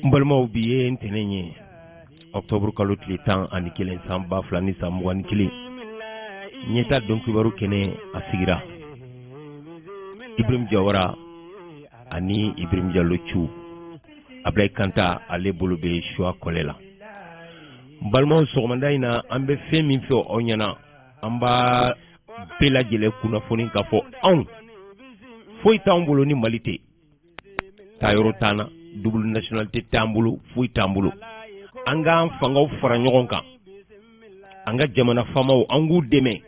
Mbalmaw bi ye ntɛnɛn ye octobre kalo tile 11 san 2021 ɲɛta dɔn kibaru kɛnɛ a sigira Ibrahim Jawara ani Ibrahim Diallo Thiou Ablaye Kanta ale bolo bɛ choix kɔlɛ la. Mbalmaw sɔgɔmada in na an bɛ fɛn min fɛ aw ɲɛna an b'a bɛɛ lajɛlen kunnafoni k'a fɔ anw foyi t'an bolo ni Mali tɛ taayɔrɔ t'an na double nationalité t'an bolo foyi t'an bolo an k'an fangaw fara ɲɔgɔn kan an ka jamana faamaw an k'u dɛmɛ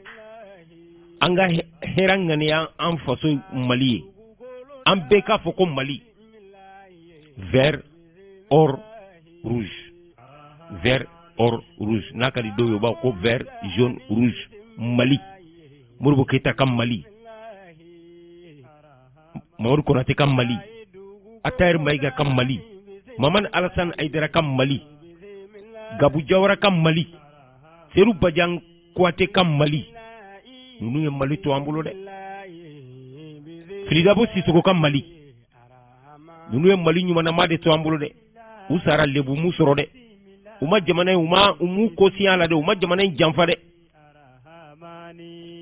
an ka hɛrɛ ŋaniya an faso Mali ye an bɛɛ k'a fɔ ko Mali vert or rouge vert or rouge n'a ka di dɔw ye u b'a fɔ ko vert jaune rouge Mali Modibo Keita ka Mali Mamadou Konate ka Mali Attahir Maïga ka Mali Maman Alassane Aïdara ka Mali Gabou Diawara ka Mali Serou Badian Kouaté ka Mali nunu ye Mali to an bolo dɛ Fridabo Sissoko ka Mali nunu ye Mali ɲumanama de to an bolo dɛ u sara lebu mu sɔrɔ dɛ u ma jamana in u m'u kosiya la dɛ u ma jamana in janfa dɛ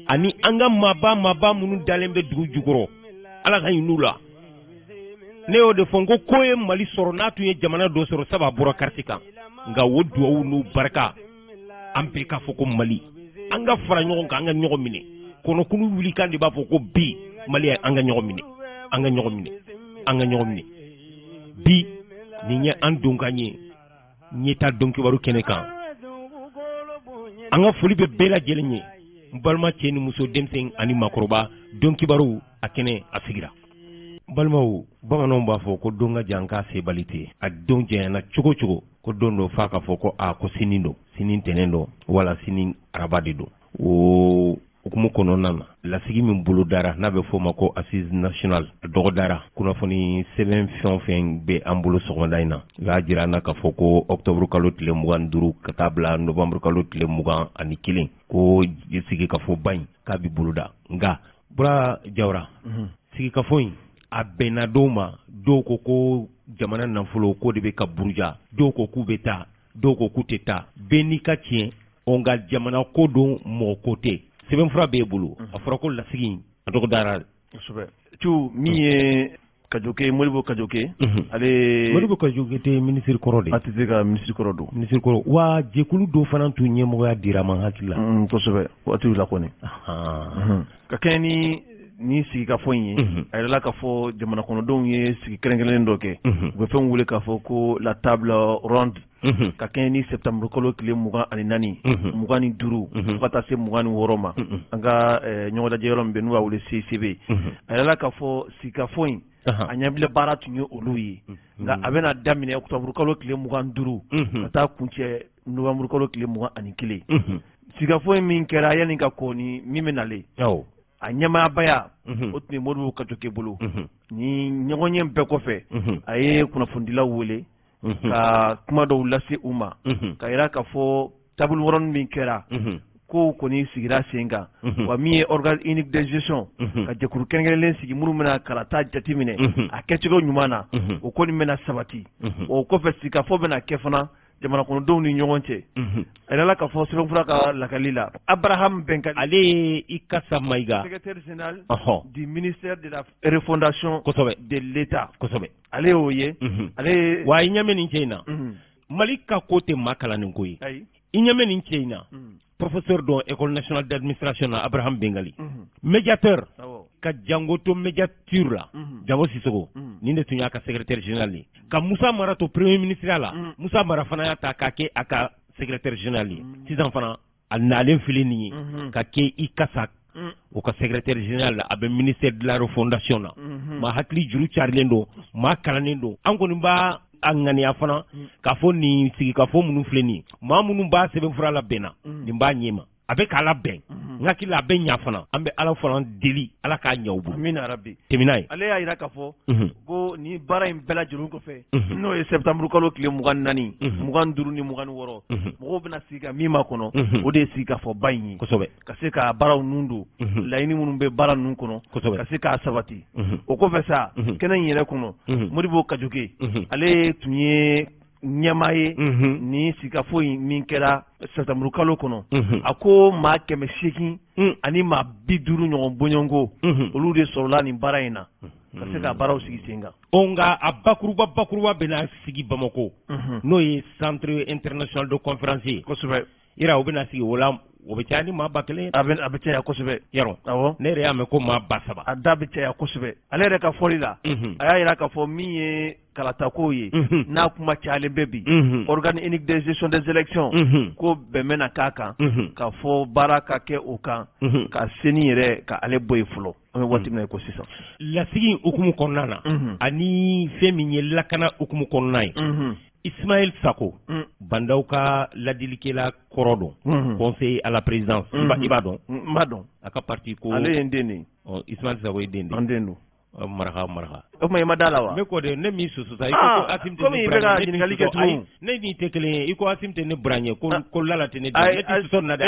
ani an ka maaba minnu dalen bɛ dugu jukɔrɔ Ala ka hin'u la ne y'o de fɔ ko ye Mali sɔrɔ n'a tun ye jamana dɔ sɔrɔ saba bɔra carte kan nka o duwawu n'u barika an bɛɛ k'a fɔ ko Mali an ka fara ɲɔgɔn kan an ka ɲɔgɔn minɛ kɔnɔkulu wuli kan de b'a fɔ ko bi Mali an ka ɲɔgɔn minɛ an ka ɲɔgɔn minɛ an ka ɲɔgɔn minɛ bi nin ye an don kan ye ɲɛta dɔn kibaru kɛnɛ kan an ka foli bɛ bɛɛ lajɛlen ye n balima cɛ ni muso denmisɛn ani makɔrɔba dɔn kibaru a kɛnɛ a sigira balimaw bamananw b'a fɔ ko don ka jan k'a sebali tɛ a don janyana cogo cogo ko don dɔ f'a ka fɔ ko ko sini don sini ntɛnɛn don wala sini araba de don o hukumu kɔnɔna na lasigi min bolo dara n'a bɛ fɔ o ma ko assise nationale dɔgɔ dara kunnafoni sɛbɛn fɛn o fɛn bɛ an bolo sɔgɔmada in na u y'a jira an na k'a fɔ ko octobre kalo tile 25 ka taa bila novembre kalo tile 21 ko sigikafɔba in k'a bɛ boloda nka Bura Jawara sigikafɔ in a bɛnna dɔw ma dɔw ko jamana nafolo ko de bɛ ka buruja dɔw ko k'u bɛ taa dɔw ko k'u tɛ taa bɛɛ n'i ka tiɲɛ nka jamana ko don mɔgɔ ko tɛ sɛbɛnfura b'e bolo a fɔra ko lasigi a dɔgɔ dara kosɛbɛ Thiou min ye Kajoke Modibo Kajoke ale Modibo Kajoke tɛ ministre kɔrɔ de a tɛ se ka ministre kɔrɔ don ministre kɔrɔ wa jɛkulu dɔw fana tun ɲɛmɔgɔya dira man hakili la kosɛbɛ waatiw la kɔni ka kɛɲɛ ni sigikafɔ in ye a yɛrɛ la k'a fɔ jamana kɔnɔdenw ye sigi kɛrɛnkɛrɛnnen dɔ kɛ u bɛ fɛn wele k'a fɔ ko la table ronde ka kɛɲɛ ni septembre kalo tile 24 25 fo ka taa se 26 ma an ka ɲɔgɔn lajɛ yɔrɔ min bɛ n'u b'a wele CCB a yɛrɛ la k'a fɔ sigikafɔ in a ɲɛbila baara tun ye olu ye nka a bɛna daminɛ octobre kalo tile 25 ka taa kuncɛ novembre kalo tile 21 sigikafɔ in min kɛra yanni ka kɔn ni min bɛ nalen a ɲɛmaayabaya o tun ye Modibo Kajoke bolo ni ɲɔgɔn ye bɛɛ kɔfɛ a ye kunnafonidilaw wele ka kuma dɔw lase u ma ka yira k'a fɔ table ronde min kɛra ko kɔni sigira sen kan wa min ye organe unique de gestion ka jɛkulu kɛrɛnkɛrɛnlen sigi minnu bɛna karata jateminɛ a kɛcogo ɲuman na o kɔni bɛna sabati o kɔfɛ sigikafɔ bɛna kɛ fana jamana kɔnɔdenw ni ɲɔgɔn cɛ a yɛrɛ la k'a fɔ sɛbɛnfura ka lakali la Abraham Benkadi ale ye Ikasa Maïga secrétaire général du ministère de la refondation de l'État ale y'o ye ale wa i ɲɛmɛ nin cɛ in na Mali ka ko tɛ maa kalannen ko ye i ɲɛmɛ nin cɛ in na professeur dɔ école nationale d'administration na Abraham Benkadi médiateur ka Jango to médiature la Jango Sissoko nin de tun y'a ka secrétaire général ye ka Musa Mara to premier ministre la Musa Mara fana y'a ta k'a kɛ a ka secrétaire général ye sisan fana a nalen filɛ nin ye ka kɛ Ikasa o ka secrétaire général la a bɛ ministère de la refondation na maa hakili juru carilen don maa kalannen don an kɔni b'a a ŋaniya fana k'a fɔ nin sigikafɔ minnu filɛ nin ye maa minnu b'a sɛbɛnfura la bɛnna nin b'a ɲɛma a bɛ k'ala bɛn n hakili a bɛ ɲa fana an bɛ ala fana deli ala k'a ɲa u bolo min arabi tɛmɛn'a ye ale y'a jira k'a fɔ ko ni baara in bɛɛ lajɛlen kɔfɛ n'o ye septembre kalo tile 24 25 ni 26 mɔgɔw bɛna sigi ka min ma kɔnɔ o de ye sigi ka fɔ ba in ye kosɛbɛ ka se ka baaraw nun don laɲini minnu bɛ baara ninnu kɔnɔ kosɛbɛ ka se k'a sabati o kɔfɛ sa kɛnɛ in yɛrɛ kɔnɔ Modibo Kajoge ale tun ye ɲɛmaa ye ni sigikafo in min kɛra septembre kalo kɔnɔ a ko maa 800 ani maa 50 ɲɔgɔn bɔɲɔnko olu de sɔrɔla nin baara in na ka se ka baaraw sigi sen kan nka a bakuruba bɛna sigi Bamako n'o ye centre international de conférence ye kosɛbɛ yira u bɛna sigi o la o bɛ caya ni maa 1000 a bɛ caya kosɛbɛ yarɔ awɔ ne yɛrɛ y'a mɛn ko maa 3000 a da bɛ caya kosɛbɛ ale yɛrɛ ka fɔli la a y'a jira k'a fɔ min ye kalatako ye n'a kuma cayalen bɛ bi organe unique de gestion des élections ko bɛn bɛna k'a kan ka fɔ baara ka kɛ o kan ka seni yɛrɛ ka ale bɔ yen fɔlɔ an bɛ waati min na ko sisan lasigi hukumu kɔnɔna na ani fɛn min ye lakana hukumu kɔnɔna ye Ismaël Sako bandaw ka ladilikɛla kɔrɔ don conseiller à la présidence i b'a dɔn n b'a dɔn a ka parti ko ale ye n den de ye Ismaël Sako ye den de ye an den don maraka o tuma i ma da la wa ne ko de ne min susu sa i ko Asim tɛ ne buraɲɛ ne ɲininkali kɛ tugun ne ni tɛ kelen ye i ko Asim tɛ ne buraɲɛ ko lala tɛ ne dɔn ne tɛ sɔsɔ na dɛ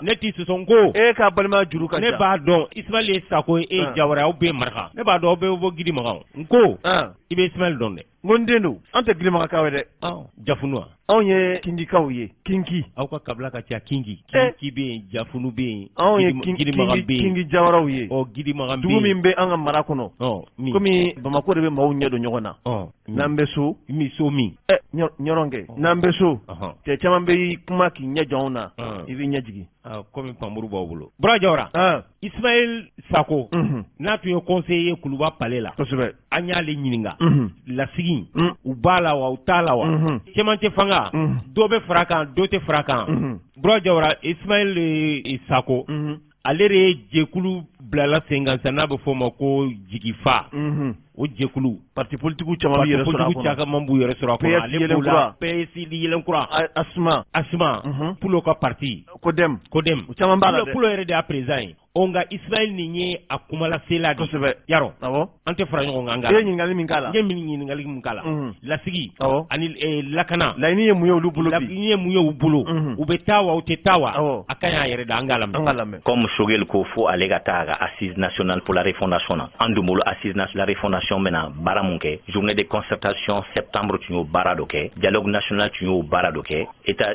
ne tɛ sɔsɔ n ko e ka balimaya juru ka ca ne b'a dɔn Ismaël ye Sako ye e Jawara aw bɛ maraka ne b'a dɔn aw bɛ bɔ Gidi Magan n ko i bɛ Ismaël dɔn dɛ n ko n den don an tɛ Gidi Magan kaw ye dɛ Jafunu wa anw ye Kingikaw ye Kingi aw ka kabila ka ca Kingi bɛ yen Jafunu bɛ yen anw ye Kingi Jawaraw ye Gidi Magan bɛ yen dugu min bɛ an ka mara kɔnɔ komi Bamako de bɛ maaw ɲɛ don ɲɔgɔn na n'an bɛ so min ɲɔrɔnkɛ n'an bɛ so cɛ caman bɛ kuma k'i ɲɛ jɔ anw na i bɛ ɲɛ jigin komi Pamuru b'aw bolo Bura Jawara Ismaël Sako n'a tun ye conseiller Kuluba palais la kosɛbɛ an y'ale ɲininka lasigi u b'a la wa u t'a la wa cɛmancɛ fanga dɔ bɛ fara kan dɔ tɛ fara kan Bura Jawara Ismaël Sako ale de ye jɛkulu bilala sen kan sisan n'a bɛ fɔ o ma ko jigifa o jɛkulu parti politique caman b'u yɛrɛ sɔrɔ a kɔnɔ caman b'u yɛrɛ sɔrɔ a kɔnɔ ale b'o la PS yelenkura Asuma Pulo ka parti Kodem u caman b'a la dɛ Pulo yɛrɛ de y'a président ye nka Ismaël nin ye a kumalasela de kosɛbɛ yarɔ an tɛ fara ɲɔgɔn kan nka e ye ɲininkali min k'a la n ye ɲininkali min k'a la lasigi ani lakana laɲini ye mun ye olu bolo bi laɲini ye mun ye u bolo u bɛ taa wa u tɛ taa wa a ka ɲi a yɛrɛ da an k'a lamɛn comme Sogel ko fo ale ka taa ka assise nationale pour la refondation na an dun bolo assise nationale la refondation bɛna baara mun kɛ journée de concertation septembre tun y'o baara dɔ kɛ dialogue national tun y'o baara dɔ kɛ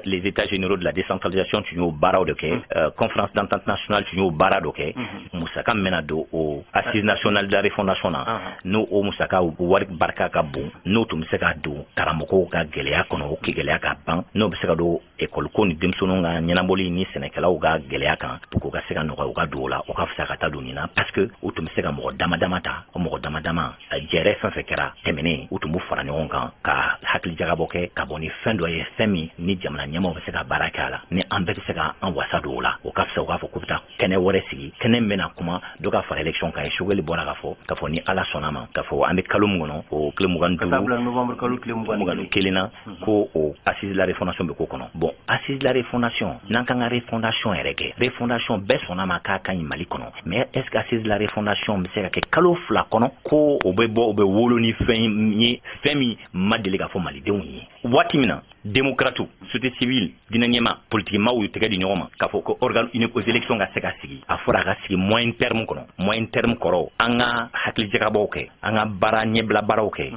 les états généraux de la décentralisation tun y'o baaraw dɔ kɛ conférence d'entente nationale tun y'o baara dɔ kɛ musaka mɛna don o assise nationale de la refondation na n'o o musaka wari barika ka bon n'o tun bɛ se ka don karamɔgɔw ka gɛlɛya kɔnɔ o gɛlɛya ka ban n'o bɛ se ka don école ko ni denmisɛnninw ka ɲɛnabɔli ni sɛnɛkɛlaw ka gɛlɛya kan pour que u ka se ka nɔgɔya u ka don o la o ka fisa ka taa don nin na parce que u tun bɛ se ka mɔgɔ dama dama ta o mɔgɔ dama dama jɛrɛ fɛn fɛn kɛra tɛmɛnen u tun b'u fara ɲɔgɔn kan ka hakili jagabɔ kɛ ka bɔ ni fɛn dɔ ye fɛn min ni jamana ɲɛmaaw bɛ se ka baara kɛ a la ni an bɛɛ bɛ se ka an wasa don o la o ka fisa u k'a fɔ k'u bɛ taa kɛnɛ wɛrɛ sigi kɛnɛ min bɛna kuma dɔ ka fara élection kan ye Sogɛli bɔra k'a fɔ ni Ala sɔnna ma k'a fɔ an bɛ kalo min kɔnɔ o tile 25 kelen na ko o assise la refondation bɛ k'o kɔnɔ bon assise la refondation n'an kan ka refondation yɛrɛ kɛ refondation bɛɛ sɔnna ma k'a ka ɲi Mali kɔnɔ mais est ce que assise la refondation bɛ se ka kɛ kalo 2 kɔnɔ ko o bɛ bɔ o bɛ wolo ni fɛn ye fɛn min ma deli ka fɔ malidenw ye waati min na démocrate société civile diinɛ ɲɛma politique maaw y'u tɛgɛ di ɲɔgɔn ma k'a fɔ ko organe unique aux élections ka se ka sigi a fɔra a ka sigi moyen terme kɔnɔ moyen terme kɔrɔ an ka hakili jagabɔw kɛ an ka baara ɲɛbila baaraw kɛ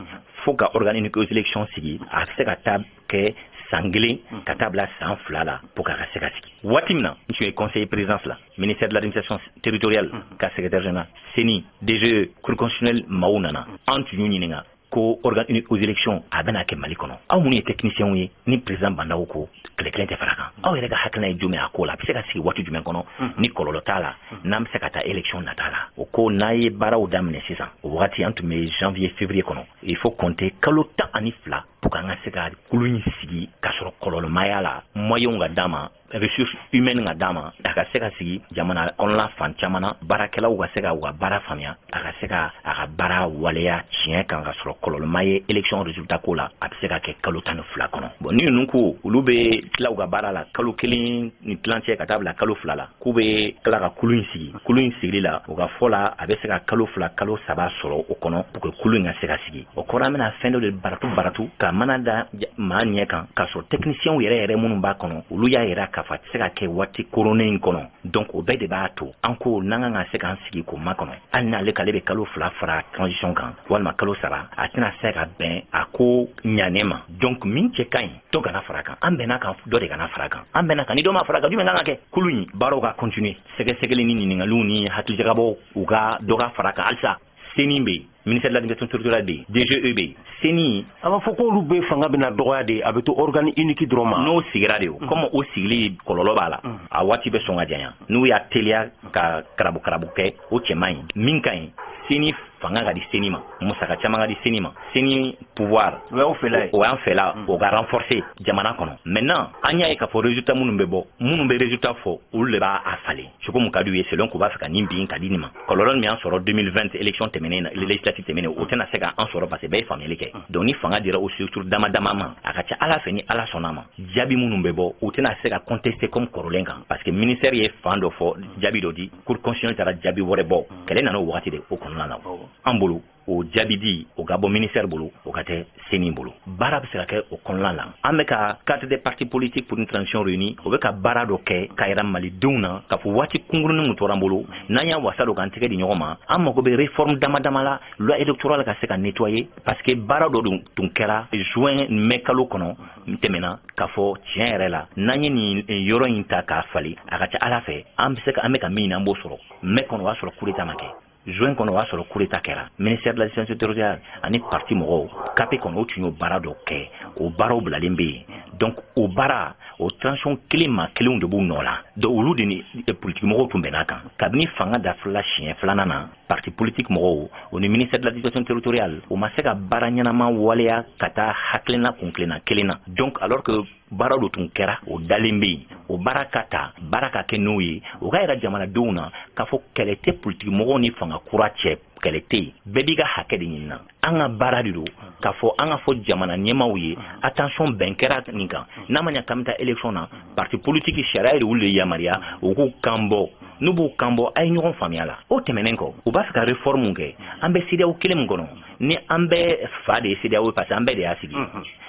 fo ka organe unique aux élections sigi a bɛ se ka taa kɛ san 1 ka taa bila san 2 la pour ka se ka sigi waati min na n tun ye conseiller présidence la ministère de l'administration territoriale ka secrétaire général CENI DGE cour constitutionnelle maaw nana an tun y'u ɲininka ko organe unique aux élections a bɛna kɛ Mali kɔnɔ aw minnu ye techniciens ye ni président bandaw ko kɛlɛ kelen tɛ fara kan aw yɛrɛ ka hakilina ye jumɛn a ko la a bɛ se ka sigi waati jumɛn kɔnɔ ni kɔlɔlɔ t'a la n'an bɛ se ka taa élection nata la o ko n'a ye baaraw daminɛ sisan o wagati an tun bɛ janvier février kɔnɔ il faut compter kalo 12 pour qu'an ka se ka kulu in sigi ka sɔrɔ kɔlɔlɔ ma y'a la moyens ka d'a ma ressources humaines nga dama aka se ka sigi jamana kɔnɔla fan caman na baarakɛlaw ka se ka u ka baara faamuya a ka se ka a ka baara waleya tiɲɛ kan ka sɔrɔ kɔlɔlɔma ye élection résultat ko la a bɛ se ka kɛ kalo 12 kɔnɔ bon ni ninnu ko olu bɛ tila u ka baara la kalo 1 ni tilancɛ ka taa bila kalo 2 la k'u bɛ tila ka kulu in sigi kulu in sigili la u ka fɔ la a bɛ se ka kalo 2 kalo 3 sɔrɔ o kɔnɔ pour que kulu in ka se ka sigi o kɔrɔ an bɛna fɛn dɔ de baratu ka mana da maa ɲɛ kan k'a sɔrɔ techniciens yɛrɛ minnu b'a kɔnɔ olu y'a yira k'a fɔ a tɛ se ka kɛ waati koronnen in kɔnɔ donc o bɛɛ de b'a to an ko n'an kan ka se k'an sigi k'o makɔnɔ hali n'ale k'ale bɛ kalo 2 fara transition kan walima kalo 3 a tɛna se ka bɛn a ko ɲanen ma donc min cɛ ka ɲi dɔ kana fara kan an bɛnna kan dɔ de kana fara kan an bɛnna kan ni dɔ ma fara kan jumɛn kan ka kɛ kulu in baaraw ka continuer sɛgɛsɛgɛli ni ɲininkaliw ni hakilijagabɔw u ka dɔ ka fara kan halisa CENI bɛ yen ministère de l'administration territoriale bɛ yen DGE bɛ yen CENI a b'a fɔ k'olu bɛ fanga bɛna dɔgɔya de a bɛ to organe unique dɔrɔn ma n'o sigira de o comme o sigili kɔlɔlɔ b'a la a waati bɛ sɔn ka janya n'u y'a teliya ka karabu kɛ o cɛ man ɲi min ka ɲi CENI fanga ka di CENI ma musaka caman ka di CENI ma CENI pouvoir o y'an fɛla o ka renforcer jamana kɔnɔ maintenant an y'a ye k'a fɔ résultat minnu bɛ résultat fɔ olu de b'a falen cogo min ka d'u ye selon k'u b'a fɛ ka nin bin ka di nin ma kɔlɔlɔ min y'an sɔrɔ 2020 élection tɛmɛnen na législative tɛmɛnen o tɛna se k'an sɔrɔ parce que bɛɛ ye faamuyali kɛ donc ni fanga dira o structure dama ma a ka ca ala fɛ ni ala sɔnna ma jaabi minnu bɛ bɔ u tɛna se ka contester comme kɔrɔlen kan parce que ministère ye fan dɔ fɔ jaabi dɔ di cour constitutionnelle taara jaabi wɛrɛ bɔ kɛlɛ nana o wagati de o kɔnɔna na an bolo o jaabi di o ka bɔ ministère bolo o ka tɛ CENI bolo baara bɛ se ka kɛ o kɔnɔna la an bɛ ka carte des partis politiques pour une transition réunie o bɛ ka baara dɔ kɛ ka yira malidenw na k'a fɔ waati kunkurunin min tora an bolo n'an y'a wasa don k'an tɛgɛ di ɲɔgɔn ma an mago bɛ réforme dama la loi électorale ka se ka nettoyer parce que baara dɔ tun kɛra juin mai kalo kɔnɔ tɛmɛna k'a fɔ tiɲɛ yɛrɛ la n'an ye nin yɔrɔ in ta k'a falen a ka ca ala fɛ an bɛ ka min ɲini an b'o sɔrɔ mai kɔnɔ o y'a sɔrɔ coup d'état ma kɛ juin kɔnɔ o y'a sɔrɔ coup d'état kɛra ministère de l'administration territoriale ani parti mɔgɔw CAP kɔnɔ o tun y'o baara dɔ kɛ o baaraw bilalen bɛ yen donc o baara o transition kelen ma kelenw de b'u nɔ la donc olu de ni politique mɔgɔw tun bɛn'a kan kabini fanga dafila siɲɛ filanan na parti politique mɔgɔw o ni ministère de l'administration territoriale o ma se ka baara ɲɛnama waleya ka taa hakilina kun tilenna kelen na donc alors que baara dɔ tun kɛra o dalen bɛ yen o baara ka ta baara ka kɛ n'o ye o ka yira jamanadenw na k'a fɔ kɛlɛ tɛ politique mɔgɔw ni fanga kura cɛ kɛlɛ tɛ yen bɛɛ b'i ka hakɛ de ɲinina an ka baara de don k'a fɔ an ka fɔ jamana ɲɛmaaw ye attention bɛn kɛra nin kan n'a ma ɲɛ k'an bɛ taa élection na parti politique sariya de olu de yamaruya u k'u kan bɔ n'u b'u kan bɔ a ye ɲɔgɔn faamuya la o tɛmɛnen kɔ u b'a fɛ ka réforme kɛ an bɛ CEDEAO kelen min kɔnɔ ni an bɛ fa de ye CEDEAO parce que an bɛɛ de y'a sigi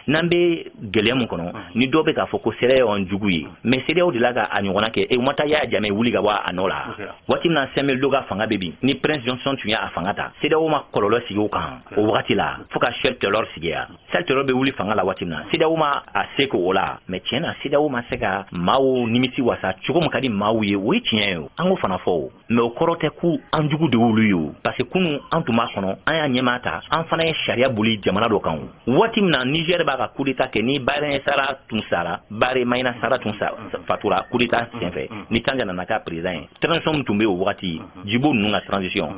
n'an bɛ gɛlɛya min kɔnɔ ni dɔw bɛ k'a fɔ ko CEDEAO y'an jugu ye mais CEDEAO de la ka a ɲɔgɔnna kɛ u ma taa y'a jamɛ wuli ka bɔ a nɔ la waati min na Samuel Doe ka fanga bɛ bin ni Prince Johnson tun y'a fanga ta CEDEAO ma kɔlɔlɔ sigi o kan o wagati la fo ka Charles Taylor sigi yan Charles Taylor bɛ wuli fanga la waati min na CEDEAO ma a se k'o la mais tiɲɛ na CEDEAO ma se ka maaw nimisi wasa cogo min ka di maaw ye o ye tiɲɛ ye an k'o fana fɔ o mais o kɔrɔ tɛ ko an jugu de y'olu ye o parce que kunun an tun b'a kɔnɔ an y'a ɲɛmaa ta an fana ye sariya boli jamana dɔ kan waati min na Niger b'a ka coup d'état kɛ ni Bare Sara tun sara Bare Maïna Sara tun fatura coup d'état senfɛ ni Tanja nana k'a président ye transition min tun bɛ o wagati Djibo ninnu ka transition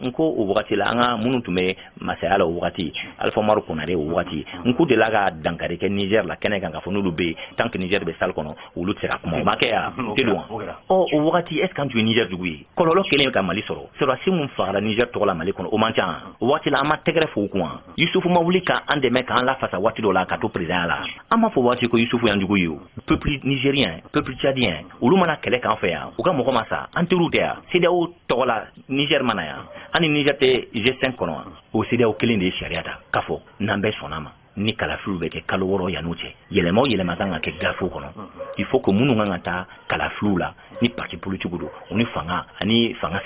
n ko o wagati la an ka minnu tun bɛ masaya la o wagati Alpha Umaru Konare o wagati n ko delila ka dankari kɛ Niger la kɛnɛ kan k'a fɔ n'olu bɛ yen tant que Niger bɛ salle kɔnɔ olu tɛ se ka kuma o ma kɛ yan tɛ don wa o wagati est ce que an tun ye Niger jugu ye kɔlɔlɔ kelen ka Mali sɔrɔ sɔrɔdasi min fagara Niger tɔgɔ la Mali kɔnɔ o man ca o waati la an ma tɛgɛrɛ fo u kun Yusufu ma wuli k'an dɛmɛ k'an lafasa waati dɔ la ka to président la an ma fɔ waati ko Yusufu y'an jugu ye o peuple nigérien peuple tchadien olu mana kɛlɛ k'an fɛ yan u ka mɔgɔ ma sa an teriw tɛ yan CEDEAO tɔgɔ la Niger mana yan an ni Niger tɛ G5 kɔnɔ o CEDEAO kelen de ye sariya ta k'a fɔ n'an bɛɛ sɔnna ma ni kalafiliw bɛ kɛ kalo 6 yan'u cɛ yɛlɛma o yɛlɛma kan ka kɛ gafew kɔnɔ il faut que minnu kan ka taa kalafiliw la ni parti politique do u ni fanga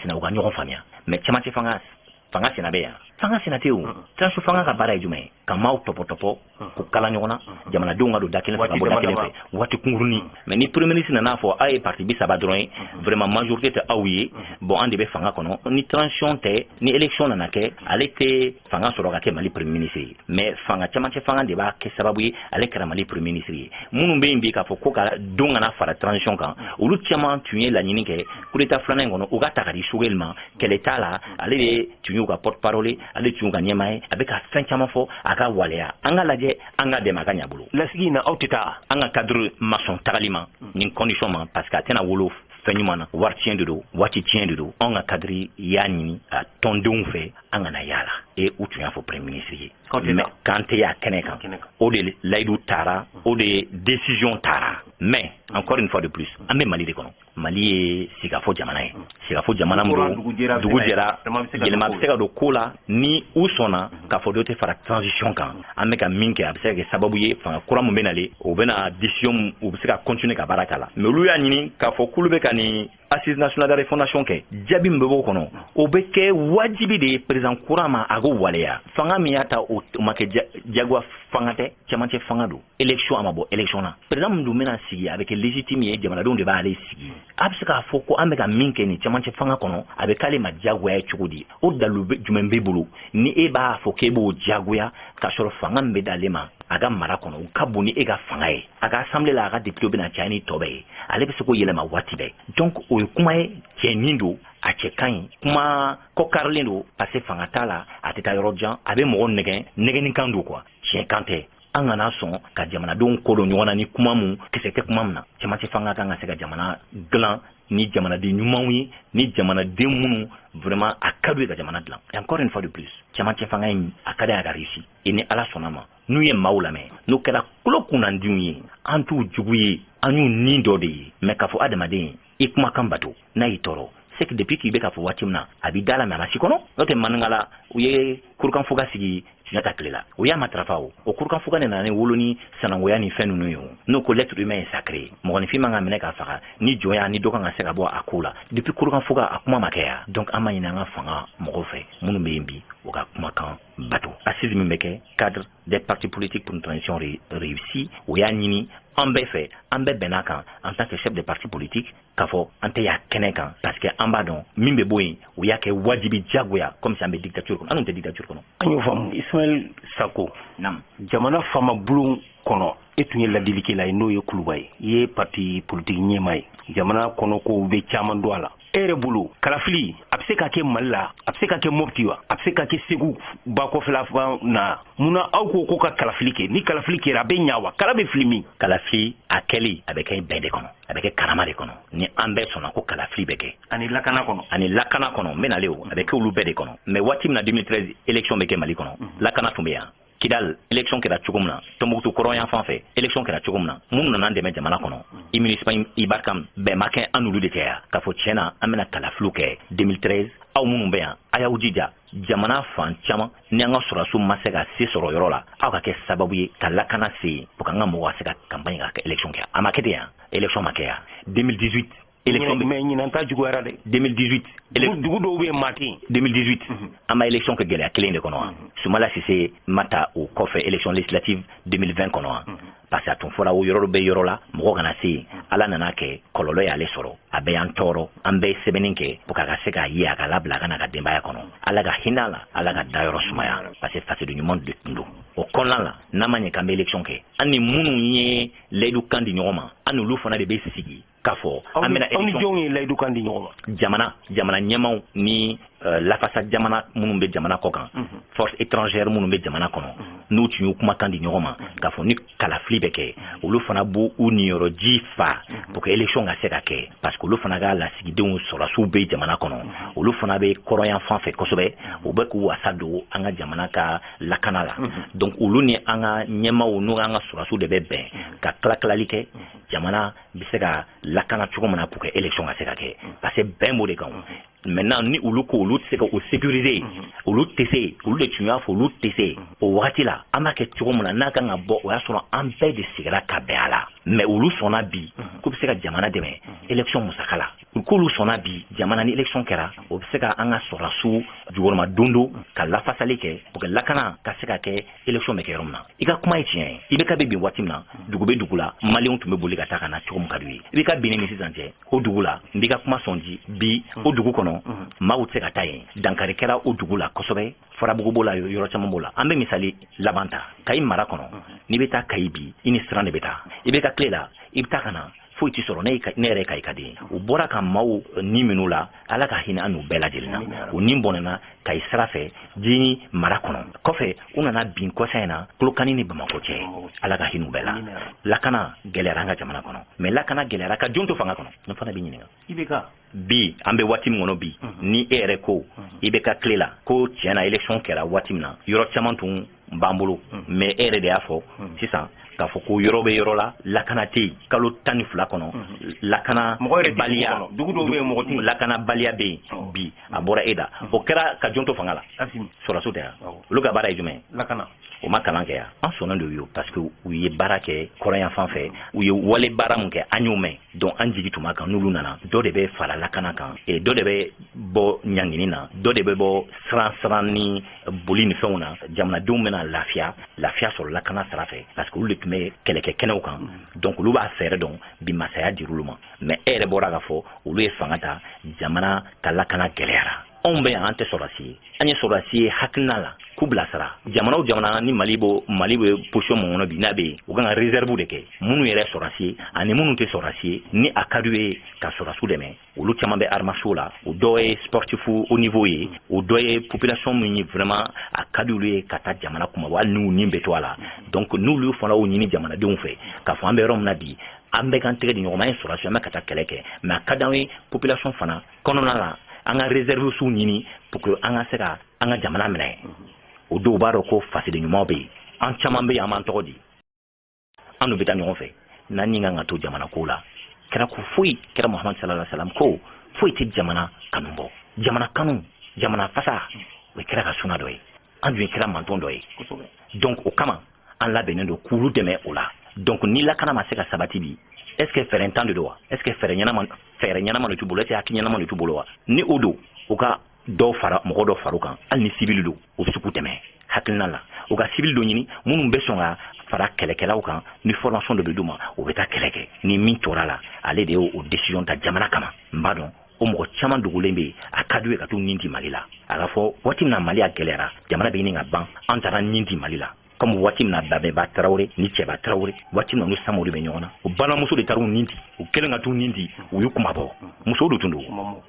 sina u ka ɲɔgɔn faamuya mais caman tɛ fanga sina bɛ yan fanga sina tɛ o transition fanga ka baara ye jumɛn ye ka maaw tɔpɔtɔpɔ k'u kala ɲɔgɔn na jamanadenw ka don da kelen fɛ ka bɔ da kelen fɛ waati kunkurunin mais ni premier ministre nana fɔ a ye parti 30 dɔrɔn ye vraiment majorité tɛ aw ye bon an de bɛ fanga kɔnɔ ni transition tɛ ni élection nana kɛ ale tɛ fanga sɔrɔ ka kɛ Mali premier ministre ye mais fanga caman cɛ fanga de b'a kɛ sababu ye ale kɛra Mali premier ministre ye minnu bɛ yen bi k'a fɔ ko ka don kana fara transition kan olu caman tun ye laɲini kɛ coup d'état filanan in kɔnɔ u ka ta ka di Choguel ma kɛlɛ t'a la ale de tun y'u ka porte parole ale tun y'u ka ɲɛmaa ye a bɛ ka fɛn caman fɔ a ka waleya an ka lajɛ an ka dɛmɛ a ka ɲɛ bolo bolo lasigi na autita an ka cadre maçon tagalima ni condition ma parce que atena wolo fɛɲuman na wari tiɲɛ de don waati tiɲɛ de don an ka kadiri y'a ɲini a tɔndenw fɛ an kana yaala u tun y'a fɔ premier ministre ye mais kan tɛ y'a kɛnɛ kan o de layidu taara o de décision taara mais encore une fois de plus an bɛ Mali de kɔnɔ Mali ye sigafɔ jamana ye sigafɔ jamana min don dugu jɛra yɛlɛma bɛ se ka don ko la ni u sɔnna k'a fɔ dɔ tɛ fara transition kan an bɛ ka min kɛ a bɛ se ka kɛ sababu ye fanga kura min bɛ nalen o bɛna décision u bɛ se ka continuer ka baara k'a la mais olu y'a ɲini k'a fɔ k'olu bɛ ka ni assise nationale de refondation kɛ jaabi min bɛ bɔ o kɔnɔ o bɛ kɛ wajibi de ye président kura ma a ko waleya fanga min y'a ta o ma kɛ jagoya fanga tɛ cɛmancɛ fanga don élection a ma bɔ élection na président min dun bɛna sigi a bɛ kɛ légitime ye jamanadenw de b'ale sigi a bɛ se k'a fɔ ko an bɛ ka min kɛ nin cɛmancɛ fanga kɔnɔ a bɛ k'ale ma jagoya cogo di o dalu jumɛn b'e bolo ni e b'a fɔ k'e b'o jagoya k'a sɔrɔ fanga min bɛ d'ale ma a ka mara kɔnɔ o ka bon ni e ka fanga ye a ka assemblée la a ka député bɛna caya ni tɔ bɛɛ ye ale bɛ se k'o yɛlɛma waati bɛɛ donc o ye kuma ye cɛnin don a cɛ ka ɲi kuma kɔkarilen don parce que fanga t'a la a tɛ taa yɔrɔ jan a bɛ mɔgɔ nɛgɛnnikan don quoi tiɲɛ kan tɛ an kana sɔn ka jamanadenw ko don ɲɔgɔn na ni kuma mun kisɛ tɛ kuma min na cɛmancɛ fanga kan ka se ka jamana dilan ni jamanaden ɲumanw ye ni jamanaden minnu vraiment a ka d'u ye ka jamana dilan et encore une fois de plus cɛmancɛ fanga in a ka d'a ka réussi et ni ala sɔnna ma n'u ye maaw lamɛn n'u kɛra kulo kunnandiw ye an t'u jugu ye an y'u nin dɔ de ye mais k'a fɔ adamaden i kumakan bato n'a y'i tɔɔrɔ c'est que depuis k'i bɛ ka fɔ waati min na a b'i da la mais a ma si kɔnɔ n'o tɛ maninkala u ye kurukanfuga sigi Sunjata tile la o y'a matarafa o kurukanfuga de nana ni wolo ni sanangoya ni fɛn ninnu ye n'o ko l'être humain est sacré mɔgɔninfin man ka minɛ k'a faga ni jɔnya ni dɔ kan ka se ka bɔ a ko la depuis kurukanfuga a kuma ma kɛ ya donc an ma ɲini an ka fanga mɔgɔw fɛ minnu bɛ yen bi o ka kumakan bato assise min bɛ kɛ cadre des partis politiques pour une transition réussie o y'a ɲini an bɛɛ fɛ an bɛɛ bɛn'a kan en tant que chef de parti politique k'a fɔ an tɛ y'a kɛnɛ kan parce que an b'a dɔn min bɛ bɔ yen o y'a kɛ wajibi jagoya comme si an bɛ dictature kɔnɔ an dun tɛ dictature kɔnɔ an y'o faamu Ismaël Sako jamana faama bulon kɔnɔ e tun ye ladilikɛla ye n'o ye Kuluba ye i ye parti politique ɲɛmaa ye jamana kɔnɔ kow bɛ caman don a la e yɛrɛ bolo kalafili a bɛ se ka kɛ Mali la a bɛ se ka kɛ Mopti wa a bɛ se ka kɛ Segu bakɔfɛla na munna aw ko ka kalafili kɛ ni kalafili kɛra a bɛ ɲa wa kala bɛ fili min kalafili a kɛli a bɛ kɛ bɛɛ de kɔnɔ a bɛ kɛ karama de kɔnɔ ni an bɛɛ sɔnna ko kalafili bɛ kɛ ani lakana kɔnɔ n bɛ nale o a bɛ kɛ olu bɛɛ de kɔnɔ mais waati min na 2013 élection bɛ kɛ Mali kɔnɔ lakana tun bɛ yan Kidal élection kɛra cogo min na Tombouctou kɔrɔyan fan fɛ élection kɛra cogo min na minnu nana dɛmɛ jamana kɔnɔ i municipal Ibarkam bɛn ma kɛ an n'olu de cɛ yan k'a fɔ tiɲɛ na an bɛna kalafiliw kɛ 2013 aw minnu bɛ yan a y'aw jija jamana fan caman ni an ka sɔrɔdasiw ma se ka se sɔrɔ yɔrɔ la aw ka kɛ sababu ye ka lakana se yen pour que an ka mɔgɔw ka se ka campagne ka kɛ élection kɛ a ma kɛ ten yan élection ma kɛ yan 2018 élection mais ɲinan ta juguyara dɛ 2018 dugu dɔw bɛ yen maa tɛ yen 2018 an ma élection kɛ gɛlɛya kelen de kɔnɔ wa Sumala Sise ma ta o kɔfɛ élection législative 2020 kɔnɔ wa parce que a tun fɔra o yɔrɔ bɛ yɔrɔ la mɔgɔ kana se yen ala nana kɛ kɔlɔlɔ y'ale sɔrɔ a bɛ y'an tɔɔrɔ an bɛ sɛbɛnni kɛ pour que a ka se k'a ye a ka labila a ka na ka denbaya kɔnɔ ala ka hinɛ a la ala ka dayɔrɔ sumaya parce que fasoden ɲuman de tun don o kɔnɔna la n'a ma ɲɛ k'an bɛ élection kɛ an ni minnu ye layidukan di ɲɔgɔn ma an n'olu fana de bɛ sigi k'a fɔ an bɛna élection aw ni jɔnw ye layidukan di ɲɔgɔn ma jamana ɲɛmaw ni lafasa jamana minnu bɛ jamana kɔ kan force étrangère minnu bɛ jamana kɔnɔ n'u tun y'u kumakan di ɲɔgɔn ma k'a fɔ ni kalafili bɛ kɛ olu fana b'u niyɔrɔji fa pour que élection ka se ka kɛ parce que olu fana ka lasigidenw sɔrɔdasiw bɛ jamana kɔnɔ olu fana bɛ kɔrɔyan fan fɛ kosɛbɛ u bɛ k'u wasa don an ka jamana ka lakana la donc olu ni an ka ɲɛmaw n'u an ka sɔrɔdasiw de bɛ bɛn ka tilatilali kɛ jamana bɛ se ka lakana cogo min na pour que élection ka se ka kɛ parce que bɛn b'o de kan maintenant ni olu ko olu tɛ se ka o sécuriser olu tɛ se olu de tun y'a fɔ olu tɛ se o wagati la an b'a kɛ cogo min na n'a kan ka bɔ o y'a sɔrɔ an bɛɛ de sigira ka bɛn a la mais olu sɔnna bi k'u bɛ se ka jamana dɛmɛ élection musaka la k'olu sɔnna bi jamana ni élection kɛra o bɛ se ka an ka sɔrɔdasiw jukɔrɔma don do ka lafasali kɛ pour que lakana ka se ka kɛ élection bɛ kɛ yɔrɔ min na i ka kuma ye tiɲɛ ye i bɛ ka bɛ bin waati min na dugu bɛ dugu la maliyɛnw tun bɛ boli ka taa ka na cogo min ka d'u ye i bɛ ka bin ni min sisan cɛ o dugu la n b'i ka kuma sɔn di bi o dugu kɔnɔ maaw tɛ se ka taa yen dankari kɛra o dugu la kosɛbɛ farabugu b'o la yɔrɔ caman b'o la an bɛ misali laban ta Kayi mara kɔnɔ n'i bɛ taa Kayi bi i ni siran de bɛ taa i bɛ ka tile la i bɛ taa ka na foyi ti sɔrɔ ne yɛrɛ ka i ka den u bɔra ka maaw ni minnu la ala ka hinɛ an n'u bɛɛ lajɛlen na u ni bɔnɛna ka i sira fɛ diɲɛ mara kɔnɔ kɔfɛ u nana bin kɔsa in na Kolokani ni Bamako cɛ ala ka hinɛ u bɛɛ la lakana gɛlɛyara an ka jamana kɔnɔ mais lakana gɛlɛyara ka jɔn to fanga kɔnɔ ne fana bɛ ɲininka bi an bɛ waati min kɔnɔ bi ni e yɛrɛ ko i bɛ ka tile la ko tiɲɛ na élection kɛra waati min na yɔrɔ caman tun b'an bolo mais e yɛrɛ de y'a fɔ sisan k'a fɔ ko yɔrɔ bɛ yɔrɔ la lakana tɛ yen kalo 12 kɔnɔ lakana baliya lakana baliya bɛ yen bi a bɔra e da o kɛra ka jɔn to fanga la sɔrɔdaso tɛ yan olu ka baara ye jumɛn lakana o ma kalan kɛ yan an sɔnna de y'o parce que u ye baara kɛ kɔrɔyan fan fɛ u ye wale baara mun kɛ an y'o mɛn donc an jigi tuma kan n'olu nana dɔ de bɛ fara lakana kan dɔ de bɛ bɔ ɲangini na dɔ de bɛ bɔ siran ni boli ni fɛnw na jamanadenw bɛna lafiya sɔrɔ lakana sira fɛ parce que olu de tun bɛ kɛlɛkɛ kɛnɛw kan donc olu b'a fɛɛrɛ dɔn bi masaya dir'olu ma mais e yɛrɛ bɔra k'a fɔ olu ye fanga ta jamana ka lakana gɛlɛyara anw bɛ yan an tɛ sɔrɔdasi ye an ye sɔrɔdasi ye hakilina la k'u bilasira jamana o jamana ni Mali bɛ position mun kɔnɔ bi n'a bɛ yen u kan ka réserve de kɛ minnu yɛrɛ sɔrɔdasi ye ani minnu tɛ sɔrɔdasi ye ni a ka d'u ye ka sɔrɔdasiw dɛmɛ olu caman bɛ armation la o dɔ ye sportif au niveau ye o dɔ ye population min ye vraiment a ka d'olu ye ka taa jamana kuma hali n'u ni bɛ to a la donc n'olu fana y'o ɲini jamanadenw fɛ k'a fɔ an bɛ yɔrɔ min na bi an bɛ kan tɛgɛ di ɲɔgɔn ma an ye sɔrɔdasi an bɛ ka taa kɛlɛ kɛ mais a ka d'an ye population fana kɔnɔna la an ka réserve su ɲini pour que an ka se ka an ka jamana minɛ o dɔw b'a dɔn ko fasidi ɲuman bɛ yen an caman bɛ yen an b'an tɔgɔ di an n'u bɛ taa ɲɔgɔn fɛ n'an ni kan ka to jamana ko la kɛra ko foyi kɛra Muhamadu sallallahu alaihi wasallam ko foyi tɛ jamana kanu bɔ jamana kanu jamana fasa o kɛra ka suna dɔ ye an dun kɛra manton dɔ ye donc o kama an labɛnnen don k'olu dɛmɛ o la donc ni lakana ma se ka sabati bi est-ce que fɛɛrɛ tan de don wa est-ce que fɛɛrɛ ɲɛnama de t'u bolo est-ce que hakili ɲɛnama de t'u bolo wa ni o don u ka mɔgɔ dɔ fara u kan hali ni civil don u bɛ se k'u tɛmɛ hakilina la u ka civil dɔ ɲini minnu bɛ sɔn ka fara kɛlɛkɛlaw kan ni formation dɔ bɛ d'u ma u bɛ taa kɛlɛ kɛ ni min tora la ale de y'o décision ta jamana kama n b'a dɔn o mɔgɔ caman dogolen bɛ a ka d'u ye ka t'u nin di Mali la a ka fɔ waati min na Mali a gɛlɛyara jamana bɛ ɲini ka ban an taara nin di Mali la comme waati min na Babɛba Tarawele ni Cɛba Tarawele waati min na olu Samori bɛ ɲɔgɔn na o balimamuso de taara u nin di u kɛlen ka t'u nin di u y'u kumabɔ musow de tun don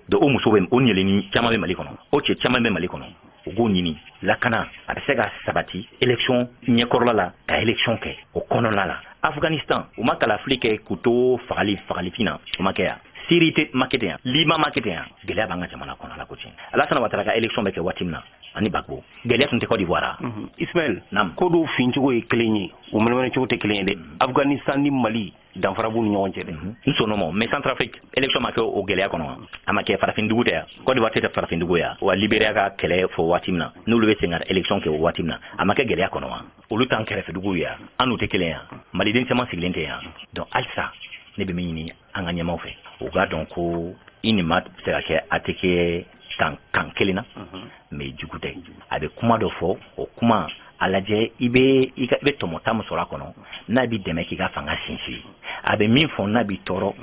donc o muso bɛ o ɲɛlɛnni caman bɛ Mali kɔnɔ o cɛ caman bɛ Mali kɔnɔ u k'o ɲini lakana a bɛ se ka sabati élection ɲɛkɔrɔla la ka élection kɛ o kɔnɔna la Afghanistan u ma kalafili kɛ k'u to fagalifin na o ma kɛ yan Syrie ma kɛ ten yan Liban ma kɛ ten yan gɛlɛya b'an ka jamana kɔnɔ la ko tiɲɛ Alassane Ouattara ka élection bɛ kɛ waati min na ani Gbagbo gɛlɛya tun tɛ Côte d'Ivoire Ismaël ko dɔw fincogo ye kelen ye u mɛnɛmɛnɛcogo tɛ kelen ye dɛ Afghanistan ni Mali danfara b'u ni ɲɔgɔn cɛ dɛ n sɔnn'o ma mais Centrafrique élection ma kɛ o gɛlɛya kɔnɔ a ma kɛ farafindugu tɛ yan Côte d'Ivoire tɛ farafindugu ya wa Libéria ka kɛlɛ fɔ waati min na n'olu bɛ sen ka élection kɛ o waati min na a ma kɛ gɛlɛya kɔnɔ wa olu t'an kɛrɛfɛduguw ya an n'u tɛ kelen yan Maliden caman sigilen tɛ yan donc halisa ne bɛ min ɲini an ka ɲɛmaw fɛ u k'a dɔn ko i nin ma se ka kɛ a tɛ kɛ kan kelen na mais jugu tɛ a bɛ kuma dɔ fɔ o kuma a lajɛ i bɛ tɔmɔta min sɔrɔ a kɔnɔ n'a b'i dɛmɛ k'i ka fanga sinsin a bɛ min fɔ n'a b'i tɔɔrɔ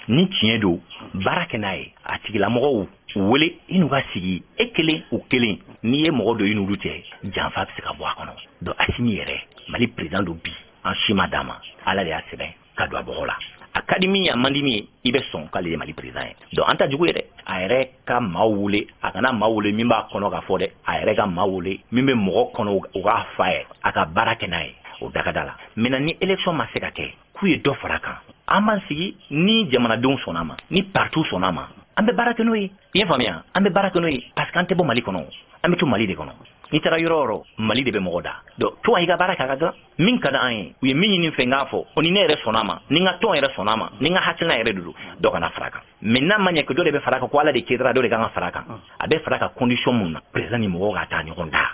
ni tiɲɛ don baara kɛ n'a ye a tigilamɔgɔw wele i n'u ka sigi e kelen u kelen n'i ye mɔgɔ dɔ i n'olu cɛ janfa bɛ se ka bɔ a kɔnɔ donc Asimi yɛrɛ Mali président don bi an si ma d'a ma ala de y'a sɛbɛn ka don a bɔgɔ la a ka di min ye a man di min ye i bɛ sɔn k'ale ye Mali président ye donc an ta jugu ye dɛ a yɛrɛ ka maa wele a kana maa wele min b'a kɔnɔ ka fɔ dɛ a yɛrɛ ka maa wele min bɛ mɔgɔ kɔnɔ u k'a fa ye a ka baara kɛ n'a ye o bɛɛ ka da la maintenant ni élection ma se ka kɛ k'u ye dɔ fara kan an b'an sigi ni jamanadenw sɔnna ma ni partout sɔnna ma an bɛ baara kɛ n'o ye i ye faamuya an bɛ baara kɛ n'o ye parce que an tɛ bɔ Mali kɔnɔ an bɛ to Mali de kɔnɔ n'i taara yɔrɔ o yɔrɔ Mali de bɛ mɔgɔ da donc to i ka baara kɛ a ka dilan min ka di an ye u ye min ɲini fɛ n k'a fɔ o ni ne yɛrɛ sɔnna ma ni n ka tɔn yɛrɛ sɔnna ma ni n ka hakilina yɛrɛ de don dɔ kana fara kan mais n'a ma ɲɛ ko dɔ de bɛ fara kan ko ala de kɛra dɔ de kan ka fara kan a bɛ fara kan condition mun na président ni mɔgɔw ka taa ɲɔgɔn da